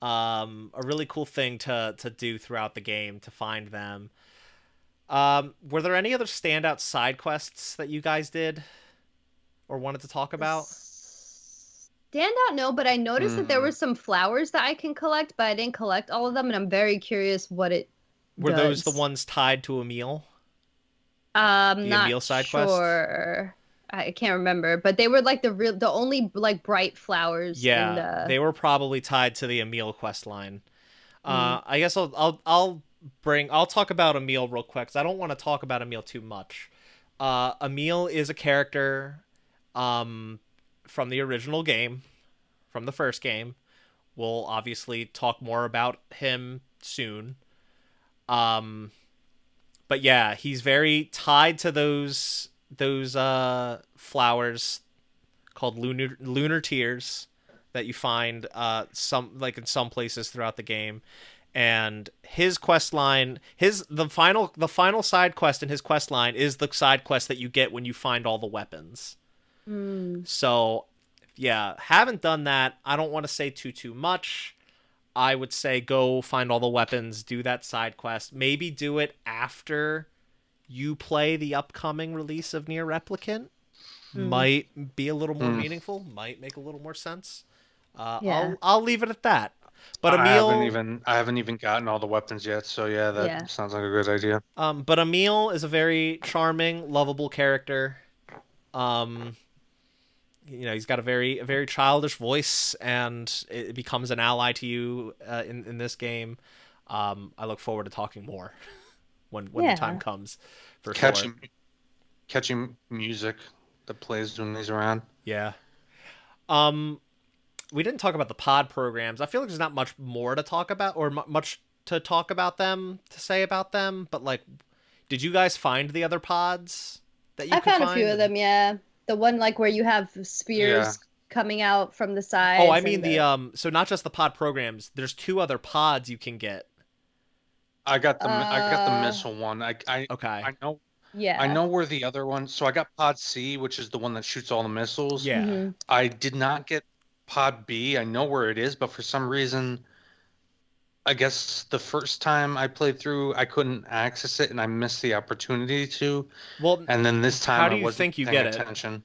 S1: A really cool thing to do throughout the game to find them. Were there any other standout side quests that you guys did or wanted to talk about?
S2: standout, no, but I noticed that there were some flowers that I can collect, but I didn't collect all of them, and I'm very curious what it
S1: Were those the
S2: does.
S1: ones tied to Emil? The
S2: Not
S1: Emil side quest?
S2: sure. I can't remember, but they were like the only like bright flowers in
S1: Yeah,
S2: the.
S1: they were probably tied to the Emil quest line.
S2: Mm.
S1: I guess I'll talk about Emil real quick, 'cause I don't want to talk about Emil too much. Emil is a character from the original game, from the first game. We'll obviously talk more about him soon. Um, but yeah, he's very tied to those flowers called lunar tears that you find some like in some places throughout the game. And his quest line, the final side quest in his quest line is the side quest that you get when you find all the weapons.
S2: Mm.
S1: So yeah, haven't done that. I don't want to say too much. I would say go find all the weapons, do that side quest, maybe do it after you play the upcoming release of Nier Replicant.
S2: Mm.
S1: Might be a little more meaningful, might make a little more sense.
S2: Yeah.
S1: I'll leave it at that. But Emil,
S3: I haven't even gotten all the weapons yet, so yeah,
S2: Yeah.
S3: that sounds like a good idea.
S1: but Emil is a very charming, lovable character. Um, he's got a very childish voice, and it becomes an ally to you in this game. I look forward to talking more when the time
S2: Yeah.
S1: comes, for
S3: Catchy,
S1: sure.
S3: catchy music that plays when he's around.
S1: Yeah. We didn't talk about the pod programs. I feel like there's not much more to talk about, or much to talk about them, to say about them. But like, did you guys find the other pods that you
S2: I
S1: could
S2: found a
S1: find?
S2: few of them, yeah. The one like where you have
S3: Yeah,
S2: spears coming out from the
S1: Oh, I
S2: sides
S1: mean
S2: and
S1: the
S2: the
S1: so not just the pod programs. There's two other pods you can get.
S3: I got the missile one.
S1: Okay.
S3: I
S2: yeah.
S3: know where the other one. So I got Pod C, which is the one that shoots all the missiles.
S1: Yeah.
S2: Hmm.
S3: I did not get Pod B. I know where it is, but for some reason, I guess the first time I played through, I couldn't access it, and I missed the opportunity to.
S1: Well,
S3: And then this
S1: how
S3: time,
S1: do
S3: I
S1: you
S3: wasn't
S1: think you
S3: paying
S1: get it?
S3: attention.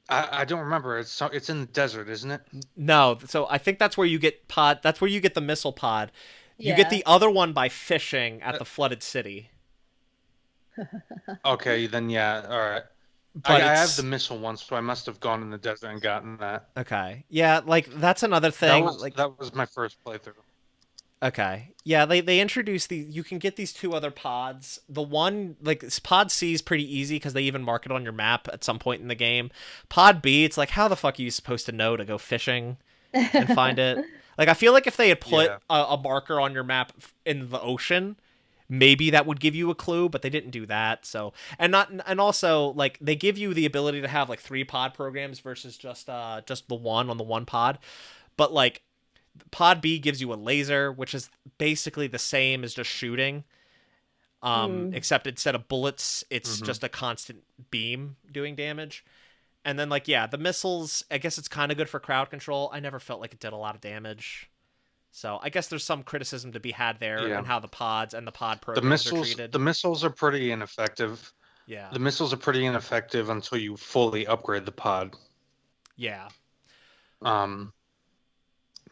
S3: I don't remember. It's in the desert, isn't it?
S1: No. So I think that's where you get pod. That's where you get the missile pod. You get
S2: Yeah.
S1: the other one by fishing at
S3: Uh,
S1: the flooded city.
S3: Okay, then yeah. All right.
S1: But
S3: I have the
S1: it's
S3: missile one, so I must have gone in the desert and gotten that.
S1: okay. Yeah, like that's another thing. Like
S3: That was my first playthrough.
S1: okay. Yeah, they introduced these. You can get these two other pods. The one, like, Pod C is pretty easy because they even mark it on your map at some point in the game. Pod B, it's like, how the fuck are you supposed to know to go fishing and find it? Like, I feel like if they had put
S3: Yeah.
S1: a marker on your map in the ocean, maybe that would give you a clue, but they didn't do that. So, and also, like, they give you the ability to have like three pod programs versus just the one on the one pod. But like, Pod B gives you a laser, which is basically the same as just shooting.
S2: Mm.
S1: Except instead of bullets, it's
S3: Hmm.
S1: just a constant beam doing damage. And then like, yeah, the missiles, I guess it's kind of good for crowd control. I never felt like it did a lot of damage. So I guess there's some criticism to be had there
S3: Yeah.
S1: and how the pods and the pod
S3: The
S1: programs are
S3: missiles,
S1: treated.
S3: the missiles are pretty ineffective.
S1: Yeah.
S3: The missiles are pretty ineffective until you fully upgrade the pod.
S1: Yeah.
S3: Um,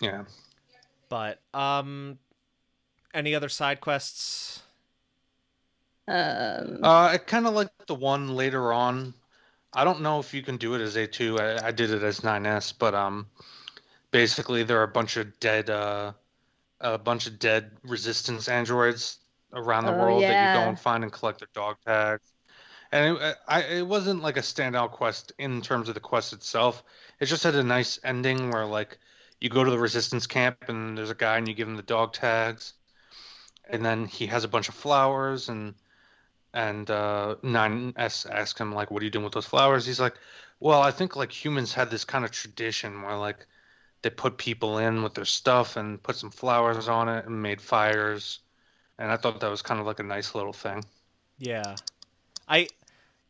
S3: yeah.
S1: But any other side quests?
S3: I kind of like the one later on. I don't know if you can do it as A2. I did it as 9S, but basically there are a bunch of dead resistance androids around the
S2: Oh
S3: world that you go and
S2: yeah.
S3: find and collect their dog tags. And it wasn't like a standout quest in terms of the quest itself. It just had a nice ending where like you go to the resistance camp and there's a guy and you give him the dog tags, and then he has a bunch of flowers and 9S asks him like, "What are you doing with those flowers?" He's like, "Well, I think like humans had this kind of tradition where like they put people in with their stuff and put some flowers on it and made fires." And I thought that was kind of like a nice little thing.
S1: Yeah. I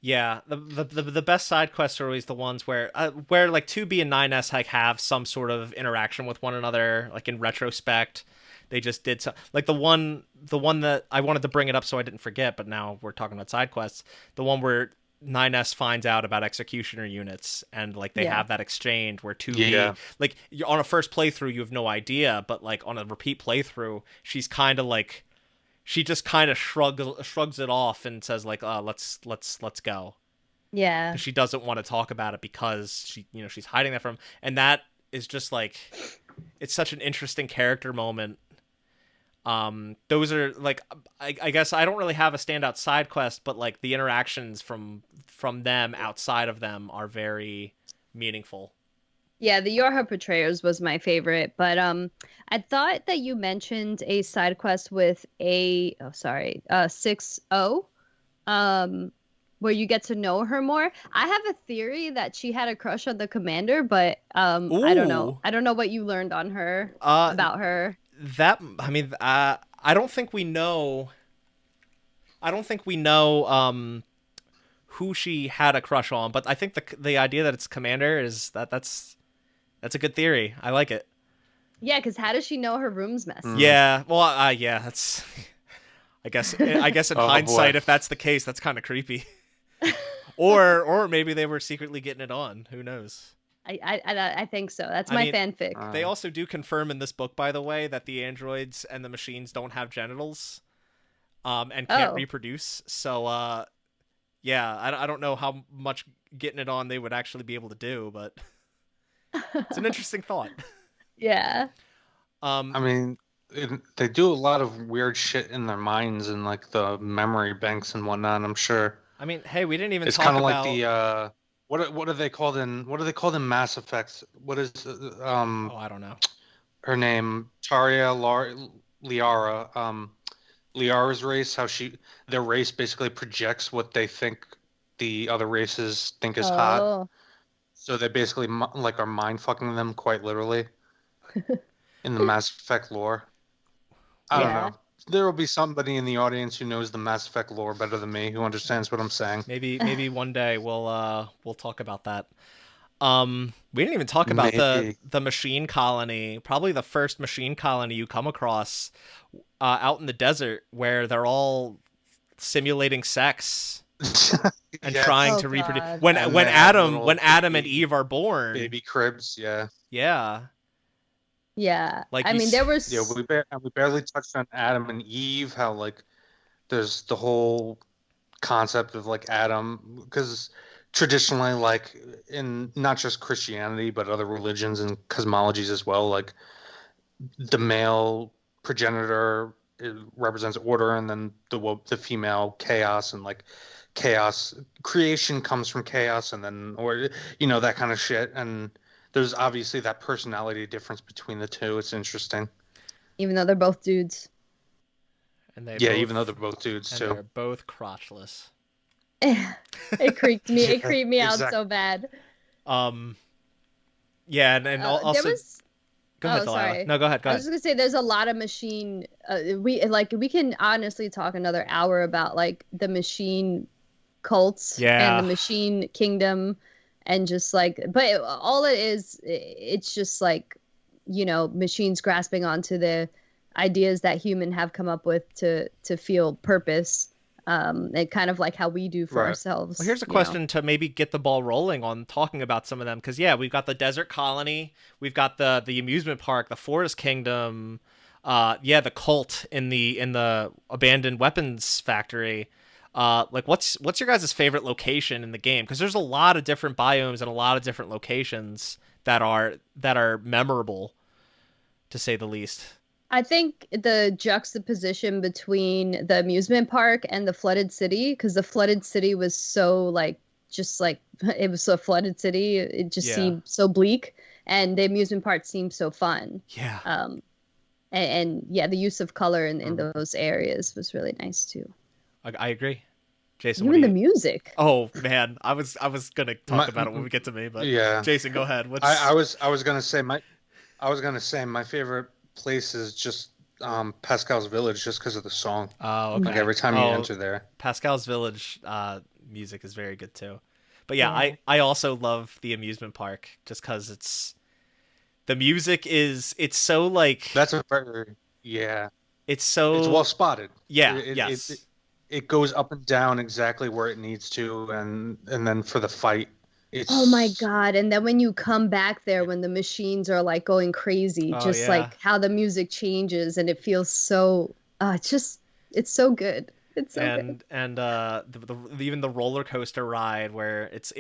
S1: Yeah, the best side quests are always the ones where like 2B and 9S like have some sort of interaction with one another. Like in retrospect, they just did so. Like the one that I wanted to bring it up so I didn't forget, but now we're talking about side quests. The one where 9S finds out about executioner units, and like they
S2: Yeah.
S1: have that exchange where 2B,
S3: Yeah.
S1: like on a first playthrough you have no idea, but like on a repeat playthrough she's kind of like, she just kind of shrugs it off and says like, let's go,
S2: Yeah.
S1: because she doesn't want to talk about it because she's hiding that from, and that is just like, it's such an interesting character moment. Those are like, I guess I don't really have a standout side quest, but like the interactions from them outside of them are very meaningful.
S2: Yeah, the Yorha Betrayers was my favorite, but I thought that you mentioned a side quest with 6O, where you get to know her more. I have a theory that she had a crush on the commander, but I don't know.
S1: Ooh.
S2: I don't know what you learned on her
S1: Uh,
S2: about her.
S1: that I mean, I don't think we know. I don't think we know who she had a crush on, but I think the idea that it's commander is that's a good theory. I like it.
S2: Yeah, because how does she know her room's messy?
S1: Yeah. Well, yeah. That's. I guess in
S3: Oh,
S1: hindsight,
S3: boy.
S1: if that's the case, that's kind of creepy. or maybe they were secretly getting it on. Who knows?
S2: I think so. That's
S1: I
S2: my
S1: mean,
S2: fanfic.
S1: They also do confirm in this book, by the way, that the androids and the machines don't have genitals, and can't
S2: Oh.
S1: reproduce. So, yeah, I don't know how much getting it on they would actually be able to do, but it's an interesting thought.
S2: Yeah.
S3: I mean, they do a lot of weird shit in their minds and like the memory banks and whatnot. I'm sure
S1: I mean, hey, we didn't even
S3: it's
S1: talk
S3: kind of
S1: about
S3: like the what are they called in Mass Effect? What is
S1: Oh, I don't know.
S3: her name? Liara. Liara's race. How their race basically projects what they think the other races think is hot.
S2: Oh.
S3: So they basically like are mind fucking them quite literally in the Mass Effect lore. I don't
S2: Yeah.
S3: know. There will be somebody in the audience who knows the Mass Effect lore better than me, who understands what I'm saying.
S1: Maybe one day we'll talk about that. We didn't even talk about
S3: Maybe.
S1: the machine colony. Probably the first machine colony you come across, out in the desert, where they're all simulating sex and
S3: Yes.
S1: trying
S2: Oh,
S1: to reproduce.
S2: God.
S1: When
S3: And
S1: when
S3: they have
S1: Adam
S3: little
S1: when Adam and
S3: baby-
S1: Eve are born,
S3: Baby cribs, yeah.
S1: yeah,
S2: Yeah.
S1: Like
S2: I
S1: you
S2: mean,
S1: s-
S2: there was.
S3: Yeah, we barely touched on Adam and Eve, how like there's the whole concept of like Adam, because traditionally, like in not just Christianity but other religions and cosmologies as well, like the male progenitor represents order, and then the female chaos, and like chaos creation comes from chaos, and then or that kind of shit. And there's obviously that personality difference between the two. It's interesting.
S2: Even though they're both dudes.
S1: and they
S3: Yeah,
S1: both
S3: even though they're both dudes
S1: and
S3: too.
S1: they're both crotchless.
S2: It creeped me. It
S3: Yeah,
S2: creeped me out
S3: exactly.
S2: so bad.
S1: Yeah, and also
S2: There was.
S1: go ahead,
S2: Oh,
S1: Delilah.
S2: sorry.
S1: No, go ahead. Go
S2: I
S1: ahead.
S2: was just gonna say there's a lot of machine. We can honestly talk another hour about like the machine cults
S1: Yeah.
S2: and the machine kingdom, and just like, but all it is, it's just like, machines grasping onto the ideas that human have come up with to feel purpose. And kind of like how we do for
S3: Right.
S2: ourselves.
S1: Well, here's a
S2: you know.
S1: question to maybe get the ball rolling on talking about some of them, because yeah, we've got the desert colony, we've got the amusement park, the forest kingdom, the cult in the abandoned weapons factory. Like what's your guys' favorite location in the game? Because there's a lot of different biomes and a lot of different locations that are memorable, to say the least.
S2: I think the juxtaposition between the amusement park and the flooded city, because the flooded city was so like, just like, it was a flooded city. It just
S1: Yeah.
S2: seemed so bleak, and the amusement park seemed so fun.
S1: Yeah.
S2: And yeah, the use of color in those areas was really nice too.
S1: I agree. Jason,
S2: Even
S1: what
S2: the
S1: do you...
S2: music.
S1: Oh man, I was gonna talk
S3: My-
S1: about it when we get to me, but
S3: Yeah.
S1: Jason, go ahead. What's
S3: I was gonna say my favorite place is just Pascal's Village, just because of the song.
S1: Oh, okay.
S3: Like every time you enter there.
S1: Pascal's Village music is very good too. But yeah,
S2: Yeah.
S1: I also love the amusement park just because the music is, it's so like,
S3: That's a very, yeah.
S1: it's so,
S3: It's well spotted.
S1: yeah,
S3: It-
S1: yes.
S3: it goes up and down exactly where it needs to, and then for the fight,
S2: Oh my
S3: it's
S2: God. And then when you come back there, when the machines are like going crazy,
S1: Oh
S2: just
S1: yeah.
S2: like how the music changes and it feels so, it's so good. It's so good.
S1: And even the roller coaster ride where it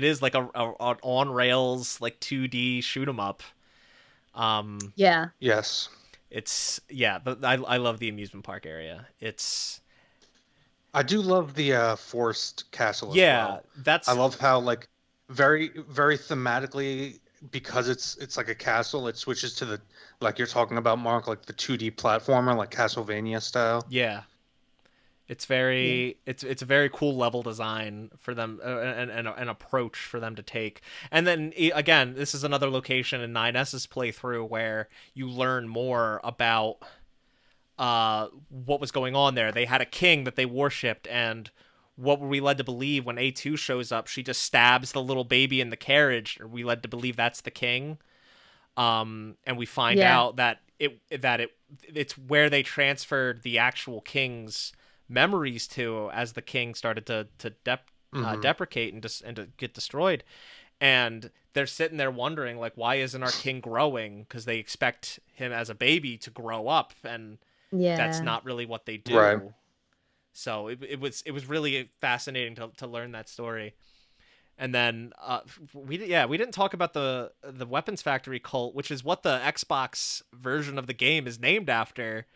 S1: is like a on rails like 2D shoot 'em up.
S2: Yeah.
S3: yes.
S1: It's yeah, I love the amusement park area. It's
S3: I do love the forced castle as
S1: yeah,
S3: well. I
S1: that's
S3: love how like very thematically, because it's like a castle, it switches to the, like you're talking about, Mark, like the 2D platformer, like Castlevania style.
S1: yeah. It's
S2: Yeah.
S1: it's a very cool level design for them, and an approach for them to take. And then again, this is another location in 9S's playthrough where you learn more about what was going on there. They had a king that they worshipped, and what were we led to believe when A2 shows up? She just stabs the little baby in the carriage. Are we led to believe that's the king? And we find
S2: Yeah.
S1: out that it's where they transferred the actual king's memories to as the king started to deprecate and to get destroyed. And they're sitting there wondering, like, why isn't our king growing? Because they expect him as a baby to grow up, and that's
S2: Yeah.
S1: not really what they
S3: Right.
S1: do. So it was really fascinating to learn that story. And then we didn't talk about the weapons factory cult, which is what the Xbox version of the game is named after,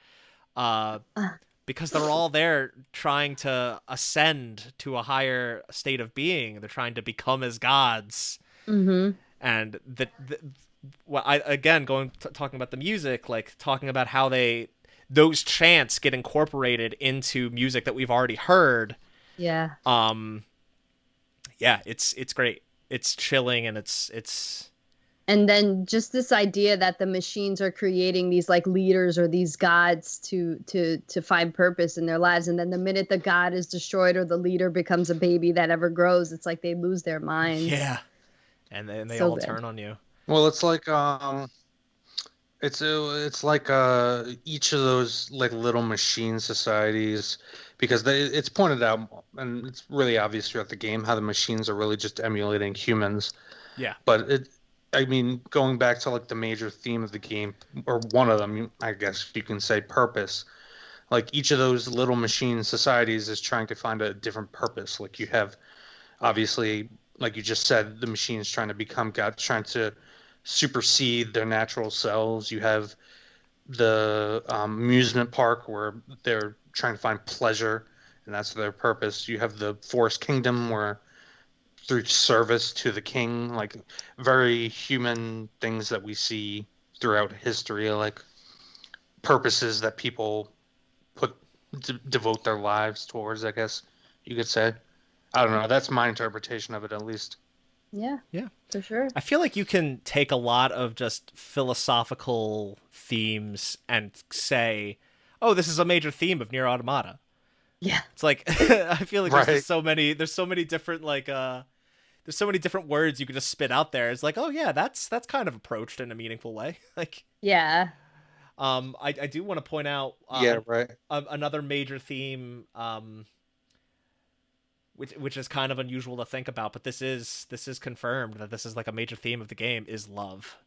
S1: uh,
S2: Uh,
S1: because they're all there trying to ascend to a higher state of being. They're trying to become as gods.
S2: mm-hmm.
S1: And well, I again talking about the music, like talking about how those chants get incorporated into music that we've already heard.
S2: Yeah.
S1: Yeah, it's great. It's chilling, and it's
S2: And then just this idea that the machines are creating these like leaders or these gods to find purpose in their lives, and then the minute the god is destroyed or the leader becomes a baby that ever grows, it's like they lose their minds.
S1: yeah, and then they
S2: So
S1: all
S2: good.
S1: turn on you.
S3: Well, it's like each of those like little machine societies, because it's pointed out, and it's really obvious throughout the game, how the machines are really just emulating humans.
S1: Yeah,
S3: But I mean, going back to like the major theme of the game, or one of them, I guess you can say, purpose. Like each of those little machine societies is trying to find a different purpose. Like you have, obviously, like you just said, the machines trying to become gods, trying to supersede their natural selves. You have the amusement park where they're trying to find pleasure, and that's their purpose. You have the forest kingdom where, through service to the king, like very human things that we see throughout history, like purposes that people put devote their lives towards, I guess you could say. I don't know. That's my interpretation of it, at least.
S2: Yeah,
S1: yeah.
S2: for sure.
S1: I feel like you can take a lot of just philosophical themes and say, "Oh, this is a major theme of Nier Automata."
S2: Yeah.
S1: It's like I feel like
S3: Right.
S1: there's so many different there's so many different words you could just spit out there. It's like, oh yeah, that's kind of approached in a meaningful way. Like,
S2: Yeah.
S1: I do want to point out
S3: Yeah, right.
S1: another major theme, which is kind of unusual to think about, but this is confirmed that this is like a major theme of the game is love.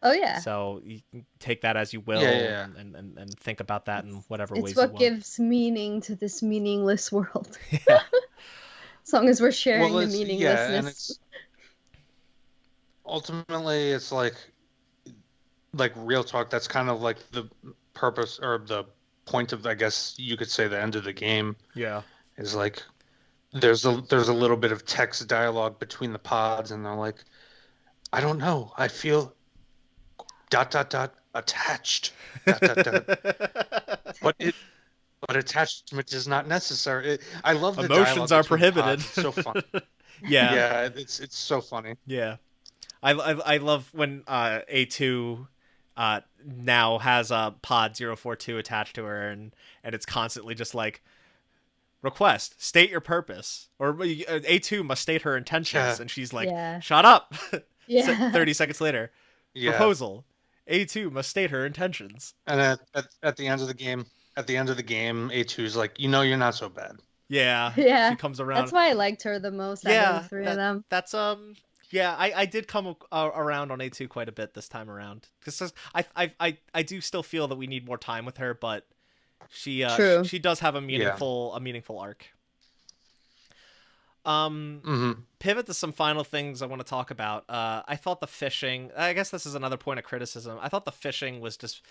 S2: Oh yeah.
S1: So you can take that as you will,
S3: Yeah.
S1: and think about that in whatever
S2: It's
S1: ways
S2: what
S1: you want.
S2: gives meaning to this meaningless world.
S1: Yeah.
S2: As long as we're sharing
S3: Well,
S2: the
S3: it's,
S2: meaninglessness.
S3: yeah, and it's ultimately, it's like real talk. That's kind of like the purpose, or the point of, I guess you could say, the end of the game
S1: Yeah.
S3: is like there's a little bit of text dialogue between the pods, and they're like, I don't know, I feel ... attached ... but attachment is not necessary. I love the
S1: Emotions
S3: dialogue
S1: are
S3: between the
S1: prohibited.
S3: pods. It's so fun.
S1: Yeah.
S3: Yeah, it's so funny.
S1: Yeah. I love when A2 now has a pod 042 attached to her, and it's constantly just like, request, state your purpose, or A2 must state her intentions,
S3: Yeah.
S1: and she's like,
S2: Yeah.
S1: shut up.
S2: Yeah.
S1: 30 seconds later,
S3: Yeah.
S1: proposal, A2 must state her intentions.
S3: And at the end of the game, at the end of the game, A2's like, you're not so bad.
S1: Yeah,
S2: Yeah,
S1: she comes around.
S2: that's why I liked her the most out of the three of them.
S1: That's yeah, I did come around on A2 quite a bit this time around because I do still feel that we need more time with her, but
S2: True.
S1: she does have a meaningful arc. Pivot to some final things I want to talk about. I thought the fishing, I guess this is another point of criticism. I thought the fishing was just,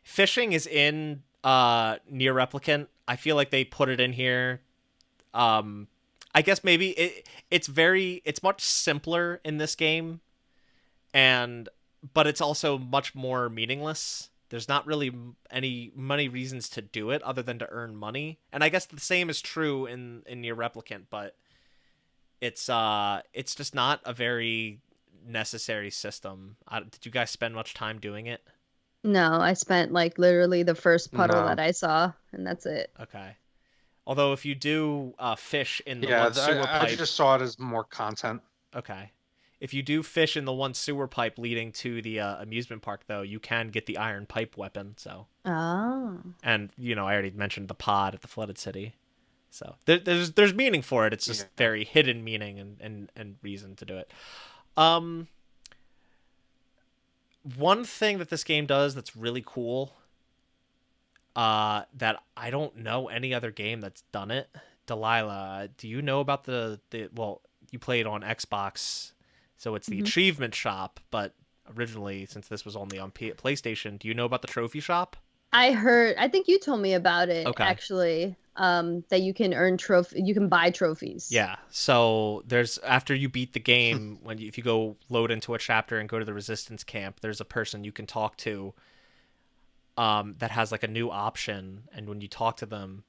S1: fishing is in Nier Replicant. I feel like they put it in here. I guess maybe it's much simpler in this game, but it's also much more meaningless. There's not really many reasons to do it other than to earn money. And I guess the same is true in Nier Replicant, but it's just not a very necessary system. Did you guys spend much time doing it?
S2: No, I spent like literally the first puddle that I saw, and that's it.
S1: Okay. Although if you do fish in the one sewer pipe...
S3: I just saw it as more content.
S1: Okay. If you do fish in the one sewer pipe leading to the amusement park, though, you can get the iron pipe weapon, so...
S2: Oh.
S1: And, I already mentioned the pod at the Flooded City. So there's meaning for it. It's just very hidden meaning and reason to do it. One thing that this game does that's really cool... that I don't know any other game that's done it. Delaila, do you know about well, you played on Xbox, so it's the achievement shop, but originally, since this was only on PlayStation, do you know about the trophy shop?
S2: I think you told me about it, actually, that you can you can buy trophies.
S1: Yeah, so after you beat the game, if you go load into a chapter and go to the resistance camp, there's a person you can talk to that has like a new option, and when you talk to them,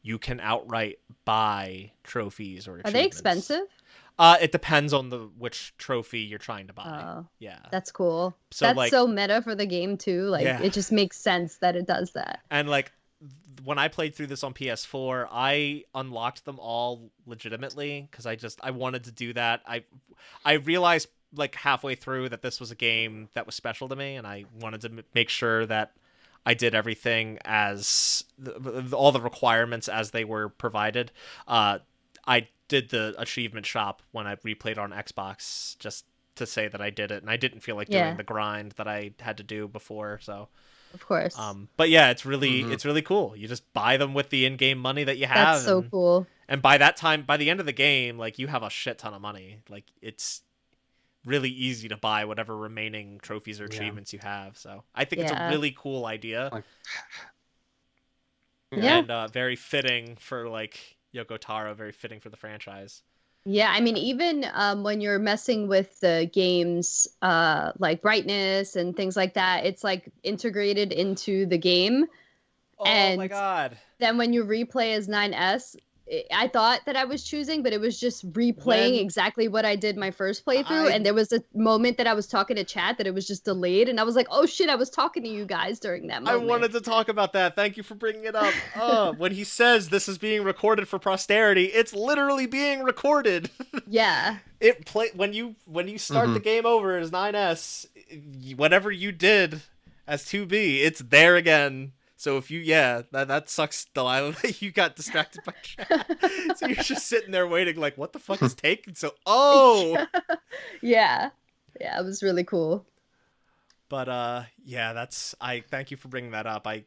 S1: you can outright buy trophies or achievements.
S2: Are they expensive?
S1: It depends on which trophy you're trying to buy.
S2: Oh,
S1: yeah,
S2: that's cool. So that's so meta for the game too. Like it just makes sense that it does that.
S1: And like when I played through this on PS4, I unlocked them all legitimately because I wanted to do that. I realized like halfway through that this was a game that was special to me, and I wanted to make sure that I did everything as all the requirements as they were provided. I did the achievement shop when I replayed on Xbox just to say that I did it, and I didn't feel like doing the grind that I had to do before. So,
S2: of course.
S1: But yeah, it's really cool. You just buy them with the in-game money that you have.
S2: That's so cool.
S1: And by the end of the game, like you have a shit ton of money. Like it's really easy to buy whatever remaining trophies or achievements you have. So I think it's a really cool idea. And very fitting for like Yoko Taro, very fitting for the franchise.
S2: Yeah, I mean, even when you're messing with the game's like brightness and things like that, it's like integrated into the game.
S1: Oh my god.
S2: Then when you replay as 9S, I thought that I was choosing, but it was just replaying exactly what I did my first playthrough. And there was a moment that I was talking to chat that it was just delayed. And I was like, oh shit, I was talking to you guys during that moment.
S1: I wanted to talk about that. Thank you for bringing it up. When he says this is being recorded for posterity, it's literally being recorded.
S2: Yeah.
S1: When you start the game over as 9S, whatever you did as 2B, it's there again. So if you, that sucks, Delilah, that you got distracted by chat. So you're just sitting there waiting like, what the fuck is taking so,
S2: Yeah, it was really cool.
S1: But I thank you for bringing that up. I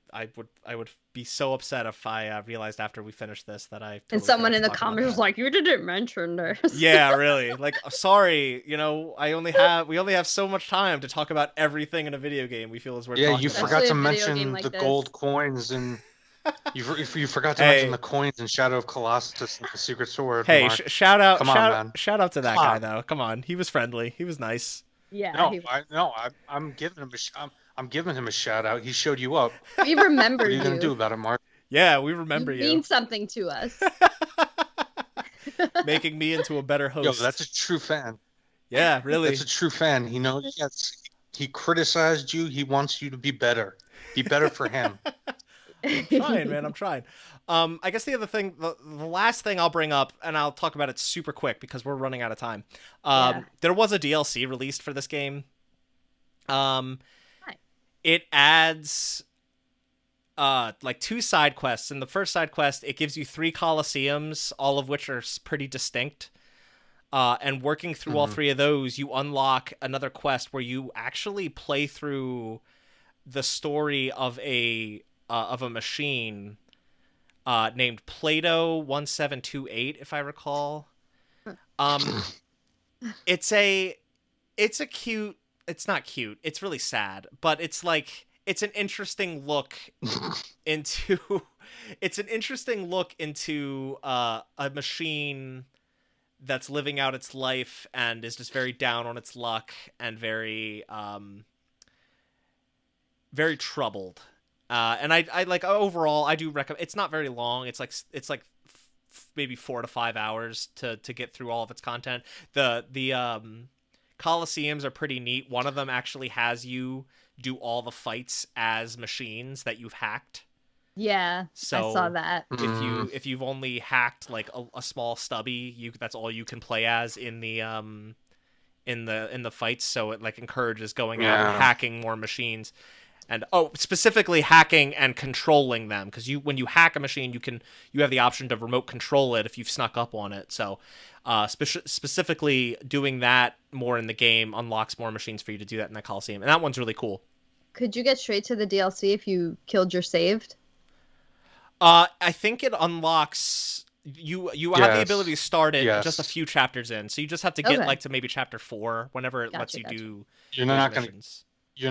S1: would be so upset if I realized after we finished this that I totally
S2: and someone in the comments was like, you didn't mention this.
S1: Yeah, really. Like, sorry, we only have so much time to talk about everything in a video game we feel is worth talking about.
S3: You forgot to mention the gold coins and you forgot to mention the coins in Shadow of Colossus and the Secret Sword.
S1: Hey,
S3: Mark.
S1: shout out to that guy
S3: on.
S1: though. Come on, he was friendly. He was nice.
S2: Yeah.
S3: I'm giving him a shout out. He showed you up.
S2: We remember
S3: What are
S2: you.
S3: you gonna do about it, Mark?
S1: Yeah, we remember you.
S2: You mean something to us.
S1: Making me into a better host.
S3: Yo, that's a true fan.
S1: Yeah, really.
S3: That's a true fan. He criticized you. He wants you to be better. Be better for him.
S1: I'm trying, man. I'm trying. I guess the other thing, the last thing I'll bring up, and I'll talk about it super quick because we're running out of time. There was a DLC released for this game. It adds like 2 side quests. In the first side quest, it gives you 3 Colosseums, all of which are pretty distinct. And working through all 3 of those, you unlock another quest where you actually play through the story of a machine named Plato 1728, if I recall. It's cute. It's not cute. It's really sad, but it's like it's an interesting look into a machine that's living out its life and is just very down on its luck and very very troubled. And I like overall I do recommend. It's not very long. It's like maybe 4 to 5 hours to get through all of its content. The Colosseums are pretty neat. One of them actually has you do all the fights as machines that you've hacked.
S2: Yeah,
S1: so
S2: I saw that.
S1: If you've only hacked like a small stubby, that's all you can play as in the fights. So it like encourages going out and hacking more machines. And specifically hacking and controlling them, because when you hack a machine, you have the option to remote control it if you've snuck up on it. So, specifically doing that more in the game unlocks more machines for you to do that in that Coliseum, and that one's really cool.
S2: Could you get straight to the DLC if you killed your saved?
S1: I think it unlocks you have the ability to start it just a few chapters in, so you just have to get like to maybe chapter 4 whenever it lets you do.
S3: You're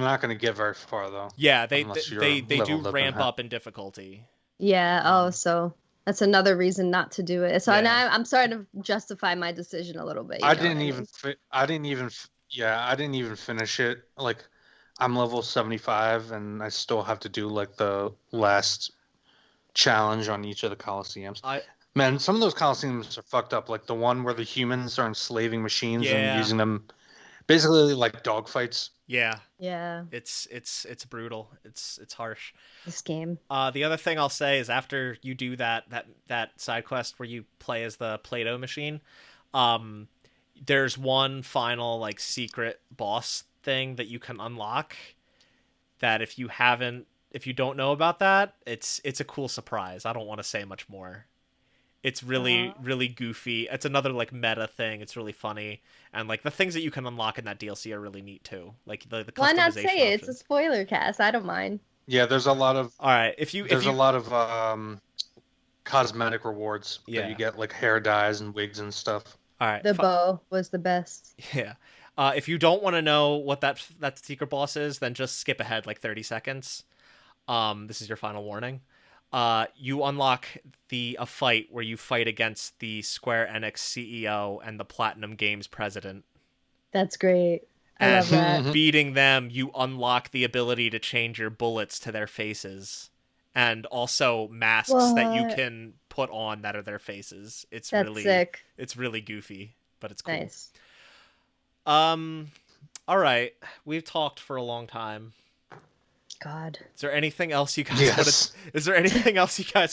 S3: not going to get very far though.
S1: Yeah, they do ramp up in difficulty.
S2: Yeah. So that's another reason not to do it. So now I'm starting to justify my decision a little bit.
S3: I didn't even finish it. Like, I'm level 75 and I still have to do like the last challenge on each of the Colosseums. Man, some of those Colosseums are fucked up. Like the one where the humans are enslaving machines and using them basically like dogfights.
S1: Yeah.
S2: Yeah.
S1: It's brutal. It's harsh.
S2: This game.
S1: The other thing I'll say is after you do that side quest where you play as the Play-Doh machine, there's one final like secret boss thing that you can unlock that if you don't know about that, it's a cool surprise. I don't want to say much more. It's really, really goofy. It's another like meta thing. It's really funny, and like the things that you can unlock in that DLC are really neat too. Like the customization.
S2: Why not say it?
S1: Options.
S2: It's a spoiler cast. I don't mind.
S3: Yeah, there's a lot of.
S1: All right, there's
S3: a lot of cosmetic rewards that you get, like hair dyes and wigs and stuff.
S1: All right,
S2: the bow was the best.
S1: Yeah. If you don't want to know what that secret boss is, then just skip ahead like 30 seconds. This is your final warning. You unlock a fight where you fight against the Square Enix CEO and the Platinum Games president.
S2: That's great. I love that.
S1: Beating them, you unlock the ability to change your bullets to their faces, and also masks that you can put on that are their faces. That's really sick. It's really goofy, but it's cool.
S2: Nice.
S1: All right, we've talked for a long time.
S2: God.
S1: Is there anything else you guys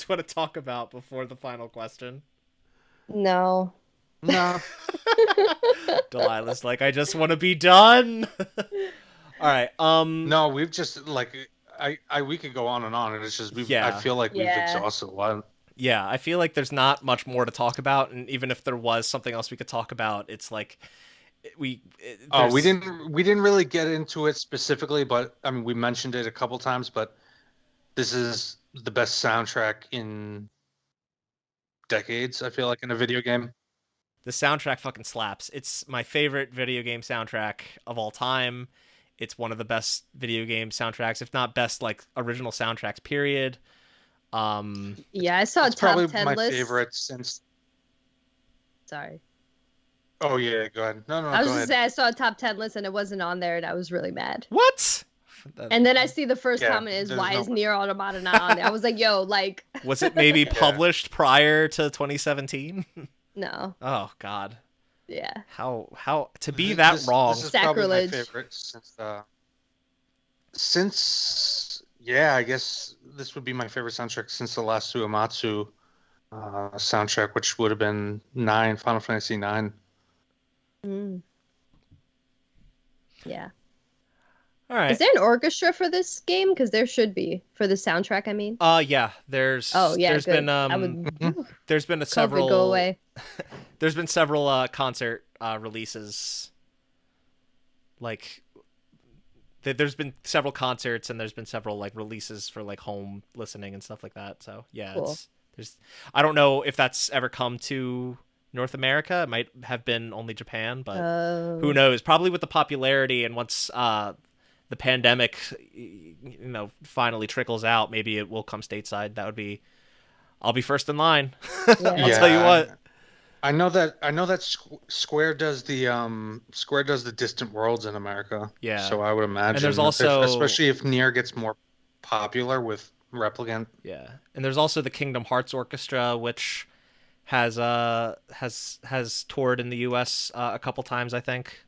S1: want to talk about before the final question?
S2: No.
S1: Delilah's like, I just want to be done. All right.
S3: No, we've just like we could go on and on, and it's just I feel like we've exhausted a lot.
S1: Yeah, I feel like there's not much more to talk about, and even if there was something else we could talk about, it's like we didn't
S3: really get into it specifically, but I mean we mentioned it a couple times, but this is the best soundtrack in decades, I feel like, in a video game.
S1: The soundtrack fucking slaps. It's my favorite video game soundtrack of all time. It's one of the best video game soundtracks, if not best like original soundtracks, period.
S2: Yeah, I saw a top 10 list.
S3: Probably my favorite since.
S2: Sorry.
S3: Oh yeah, go ahead. No,
S2: I was just saying I saw a top 10 list and it wasn't on there, and I was really mad.
S1: What?
S2: And then I see the first comment is, why is Nier Automata not on there? I was like, yo, like.
S1: Was it maybe published prior to 20since?
S2: No.
S1: Oh God.
S2: Yeah.
S1: How to be that wrong?
S3: This is
S2: sacrilege.
S3: Probably my favorite since I guess this would be my favorite soundtrack since the last Uematsu soundtrack, which would have been Final Fantasy 9.
S2: Yeah.
S1: All right.
S2: Is there an orchestra for this game? Because there should be for the soundtrack. I mean.
S1: Yeah. There's
S2: Oh yeah,
S1: there's
S2: good.
S1: been
S2: I would.
S1: there's been a
S2: COVID go
S1: several
S2: away.
S1: there's been several concert releases. Like there's been several concerts and there's been several like releases for like home listening and stuff like that. So yeah,
S2: Cool.
S1: it's there's I don't know if that's ever come to North America. It might have been only Japan, but who knows? Probably with the popularity and once the pandemic finally trickles out, maybe it will come stateside. I'll be first in line.
S2: Yeah.
S1: I'll tell you what.
S3: I know that Square does the distant worlds in America.
S1: Yeah.
S3: So I would imagine.
S1: And there's also
S3: especially if Nier gets more popular with Replicant.
S1: Yeah. And there's also the Kingdom Hearts Orchestra, which has toured in the US a couple times, I think.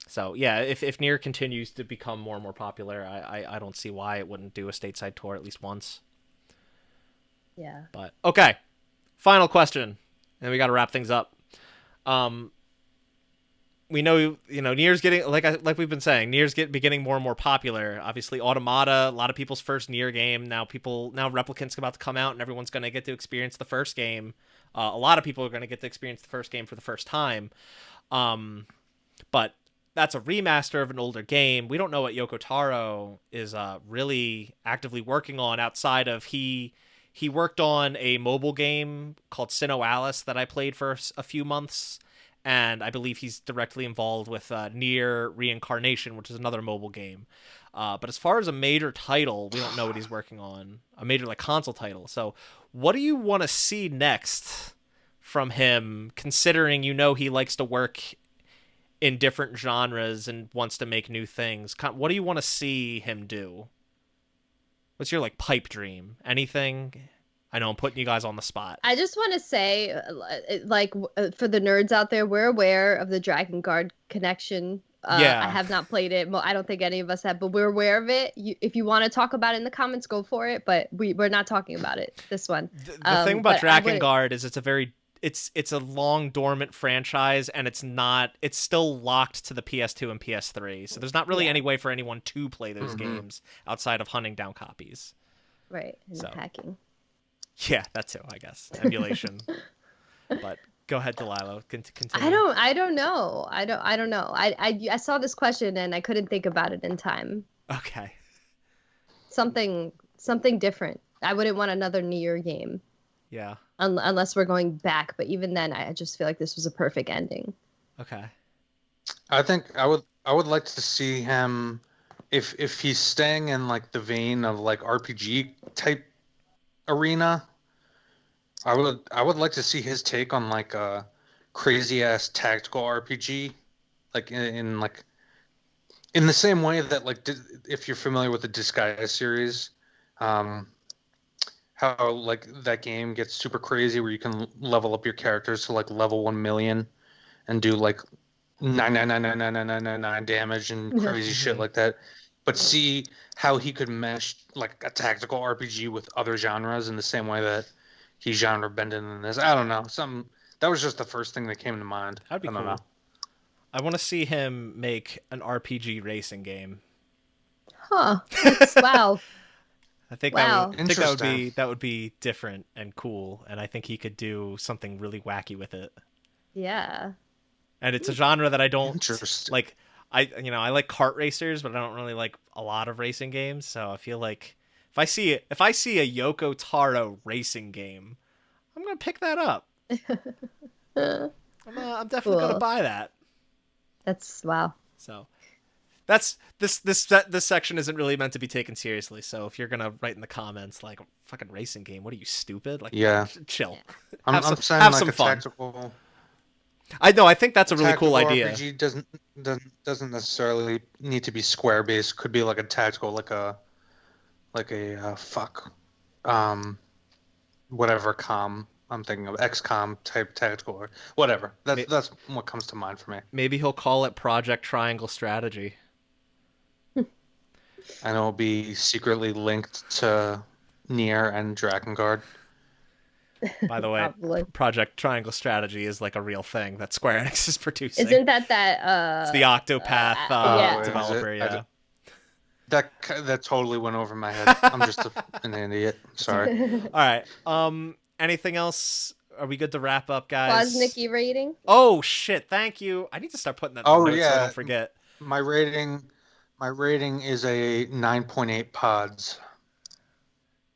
S1: So yeah, if Nier continues to become more and more popular, I don't see why it wouldn't do a stateside tour at least once.
S2: Yeah.
S1: But okay. Final question, and we got to wrap things up. We know, Nier's getting like we've been saying, Nier's getting more and more popular. Obviously, Automata, a lot of people's first Nier game. Now Replicant's about to come out, and everyone's going to get to experience the first game. A lot of people are going to get to experience the first game for the first time. But that's a remaster of an older game. We don't know what Yoko Taro is really actively working on outside of He worked on a mobile game called Sinnoh Alice that I played for a few months, and I believe he's directly involved with Nier Reincarnation, which is another mobile game. But as far as a major title, we don't know what he's working on, a major like console title. So what do you want to see next from him, considering he likes to work in different genres and wants to make new things? What do you want to see him do? What's your like pipe dream? Anything? I know I'm putting you guys on the spot.
S2: I just want to say, for the nerds out there, we're aware of the Dragon Guard connection.
S1: Yeah.
S2: I have not played it. Well, I don't think any of us have, but we're aware of it. If you want to talk about it in the comments, go for it. But we're not talking about it. This one.
S1: The thing about Dragon Guard is it's a long dormant franchise, and it's still locked to the PS2 and PS3. So there's not really any way for anyone to play those games outside of hunting down copies.
S2: Right. And hacking.
S1: Yeah, that too, I guess. Emulation. But go ahead, Delaila. Continue.
S2: I don't know. I don't know. I saw this question and I couldn't think about it in time.
S1: Okay.
S2: Something different. I wouldn't want another Nier game.
S1: Yeah.
S2: Unless we're going back, but even then, I just feel like this was a perfect ending.
S1: Okay.
S3: I think I would like to see him if he's staying in like the vein of like RPG type arena. I would like to see his take on like a crazy ass tactical RPG, like in the same way that like if you're familiar with the Disgaea series, how like that game gets super crazy where you can level up your characters to like level 1,000,000 and do like 9999999 damage and crazy shit like that. But see how he could mesh like a tactical RPG with other genres in the same way that he's genre bending in this. I don't know. That was just the first thing that came to mind.
S1: That'd be cool. Know. I want to see him make an RPG racing game.
S2: Huh. Wow.
S1: I think that would be different and cool, and I think he could do something really wacky with it.
S2: Yeah.
S1: And it's a genre that I don't like. I like kart racers, but I don't really like a lot of racing games. So I feel like if I see a Yoko Taro racing game, I'm gonna pick that up. I'm definitely gonna buy that.
S2: That's wow.
S1: So that's this section isn't really meant to be taken seriously. So if you're gonna write in the comments like fucking racing game, what are you, stupid? Like,
S3: yeah,
S1: chill.
S3: I'm saying
S1: have
S3: like
S1: some
S3: a
S1: fun.
S3: Tactical.
S1: I know. I think that's a really cool idea.
S3: RPG doesn't necessarily need to be square based. Could be like a tactical, whatever I'm thinking of, XCOM type tactical or whatever. That's what comes to mind for me.
S1: Maybe he'll call it Project Triangle Strategy.
S3: And it'll be secretly linked to Nier and Drakengard.
S1: By the way,
S2: Probably.
S1: Project Triangle Strategy is like a real thing that Square Enix is producing.
S2: Isn't that
S1: It's the Octopath
S2: yeah.
S1: developer, yeah.
S3: That totally went over my head. I'm just an idiot. Sorry.
S1: All right. Anything else? Are we good to wrap up, guys?
S2: Kwasnicki rating?
S1: Oh shit! Thank you. I need to start putting that in the notes so I don't forget.
S3: My rating is a 9.8 pods.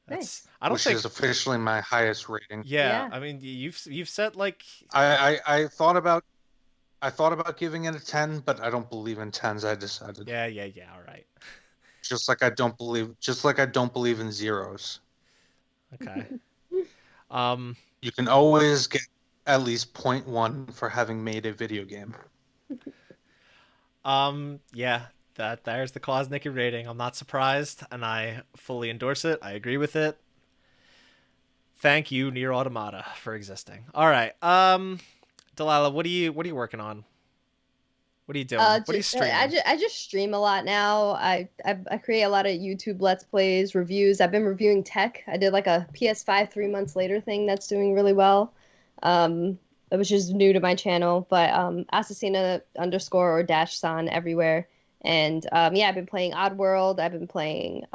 S2: Nice.
S3: Which is officially my highest rating.
S1: Yeah, I mean, you've said like
S3: I thought about giving it a 10, but I don't believe in 10s. I decided.
S1: Yeah. All right.
S3: Just like I don't believe in zeros.
S1: Okay.
S3: You can always get at least 0.1 for having made a video game.
S1: Yeah. There's the Kwasnicki rating. I'm not surprised, and I fully endorse it. I agree with it. Thank you, Nier Automata, for existing. All right. Delaila, what are you working on? What are you doing? What are you streaming?
S2: I just stream a lot now. I create a lot of YouTube Let's Plays, reviews. I've been reviewing tech. I did like a PS5 3 months later thing that's doing really well, which is new to my channel. But Assassina _ or _san everywhere. And I've been playing Oddworld. I've been playing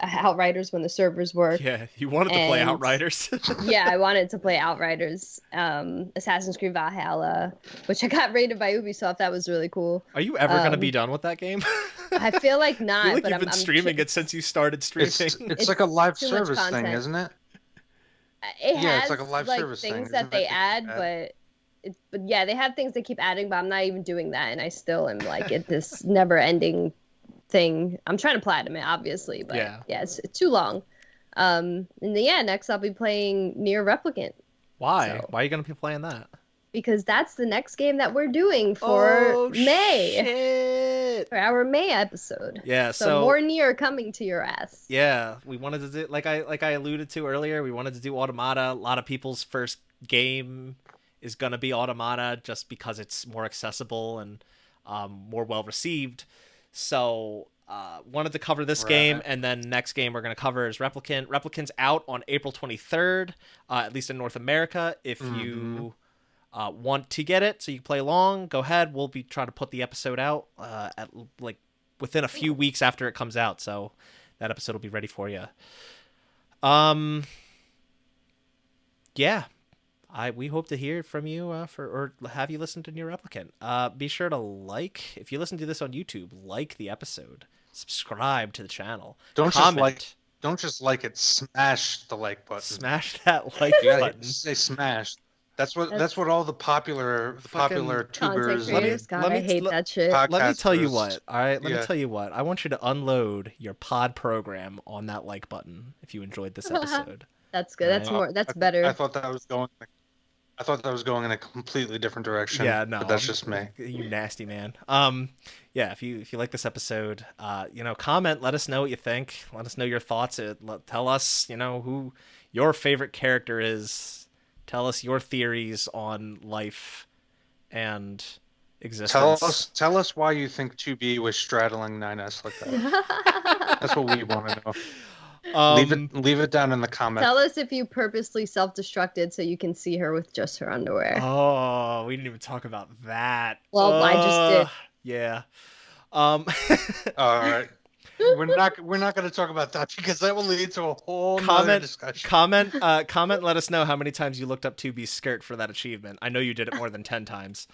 S2: Outriders when the servers work.
S1: Yeah, you wanted to play Outriders.
S2: Yeah, I wanted to play Outriders. Assassin's Creed Valhalla, which I got rated by Ubisoft. That was really cool.
S1: Are you ever going to be done with that game?
S2: I feel like not.
S1: I feel like
S2: but
S1: you've been streaming it since you started streaming.
S3: It's like a live service thing, isn't it?
S2: It has
S3: it's like a live service
S2: things
S3: thing,
S2: that they add, but yeah, they have things they keep adding, but I'm not even doing that, and I still am like at this never-ending thing. I'm trying to platinum it, obviously, but yeah, it's too long. And then, next I'll be playing Nier Replicant.
S1: Why? Why are you gonna be playing that?
S2: Because that's the next game that we're doing for May.
S1: Shit.
S2: For our May episode.
S1: Yeah,
S2: so more Nier coming to your ass.
S1: Yeah, we wanted to do like I alluded to earlier. We wanted to do Automata. A lot of people's first game is gonna be Automata just because it's more accessible and more well received. So wanted to cover this game, and then next game we're going to cover is Replicant. Replicant's out on April 23rd, at least in North America. If you want to get it so you can play along, go ahead. We'll be trying to put the episode out at like within a few weeks after it comes out, so that episode will be ready for you. Yeah. We hope to hear from you or have you listen to Nier Replicant. Be sure to if you listen to this on YouTube, like the episode, subscribe to the channel.
S3: Don't just like it, smash the like button.
S1: Smash that like button.
S3: Say smash. That's what all the popular tubers.
S2: I hate that shit.
S1: Let me tell you what. All right, let me tell you what. I want you to unload your pod program on that like button if you enjoyed this episode.
S2: That's good. That's better.
S3: I thought that was going in a completely different direction.
S1: Yeah, no,
S3: but that's just me.
S1: You nasty man. Yeah, if you like this episode, comment. Let us know what you think. Let us know your thoughts. Tell us, who your favorite character is. Tell us your theories on life and existence.
S3: Tell us why you think 2B was straddling 9S like that. That's what we want to know. Leave it down in the comments.
S2: Tell us if you purposely self-destructed so you can see her with just her underwear.
S1: Oh, we didn't even talk about that.
S2: Well, I just did.
S1: Yeah.
S3: All right. We're not going to talk about that because that will lead to a whole nother discussion.
S1: Comment. Let us know how many times you looked up 2B's skirt for that achievement. I know you did it more than 10 times.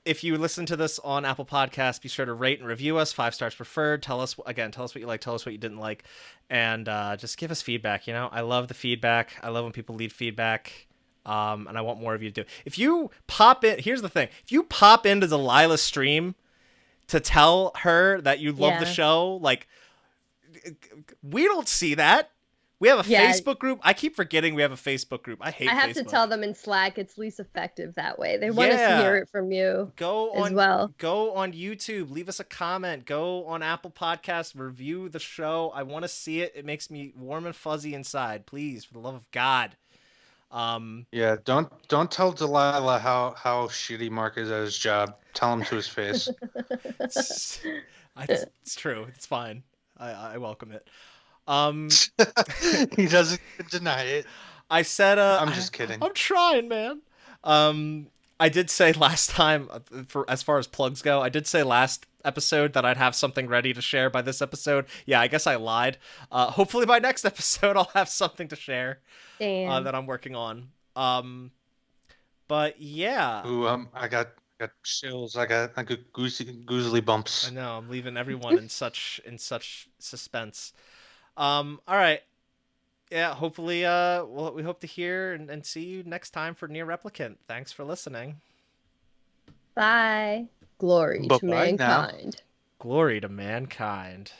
S1: If you listen to this on Apple Podcasts, be sure to rate and review us. 5 stars preferred. Tell us what you like. Tell us what you didn't like, and just give us feedback. I love the feedback. I love when people leave feedback. And I want more of you to do. If you pop in, here's the thing: if you pop into Delilah's stream to tell her that you love the show, we don't see that. We have a Facebook group. I keep forgetting we have a Facebook group. I hate Facebook. I have
S2: to tell them in Slack it's least effective that way. They want us to hear it from you Go on
S1: YouTube. Leave us a comment. Go on Apple Podcasts. Review the show. I want to see it. It makes me warm and fuzzy inside. Please, for the love of God.
S3: Don't tell Delaila how shitty Mark is at his job. Tell him to his face.
S1: It's true. It's fine. I welcome it.
S3: He doesn't even deny it.
S1: I said,
S3: I'm just kidding.
S1: I'm trying, man. I did say last time, for as far as plugs go, I did say last episode that I'd have something ready to share by this episode. Yeah, I guess I lied. Hopefully by next episode I'll have something to share
S2: Damn.
S1: that I'm working on. But yeah.
S3: Ooh, I got chills. I got goosely bumps.
S1: I know, I'm leaving everyone in such suspense. All right. Yeah, hopefully we hope to hear and see you next time for Nier Replicant. Thanks for listening.
S2: Bye. Glory to
S3: Bye-bye now.
S2: mankind.
S1: Glory to mankind.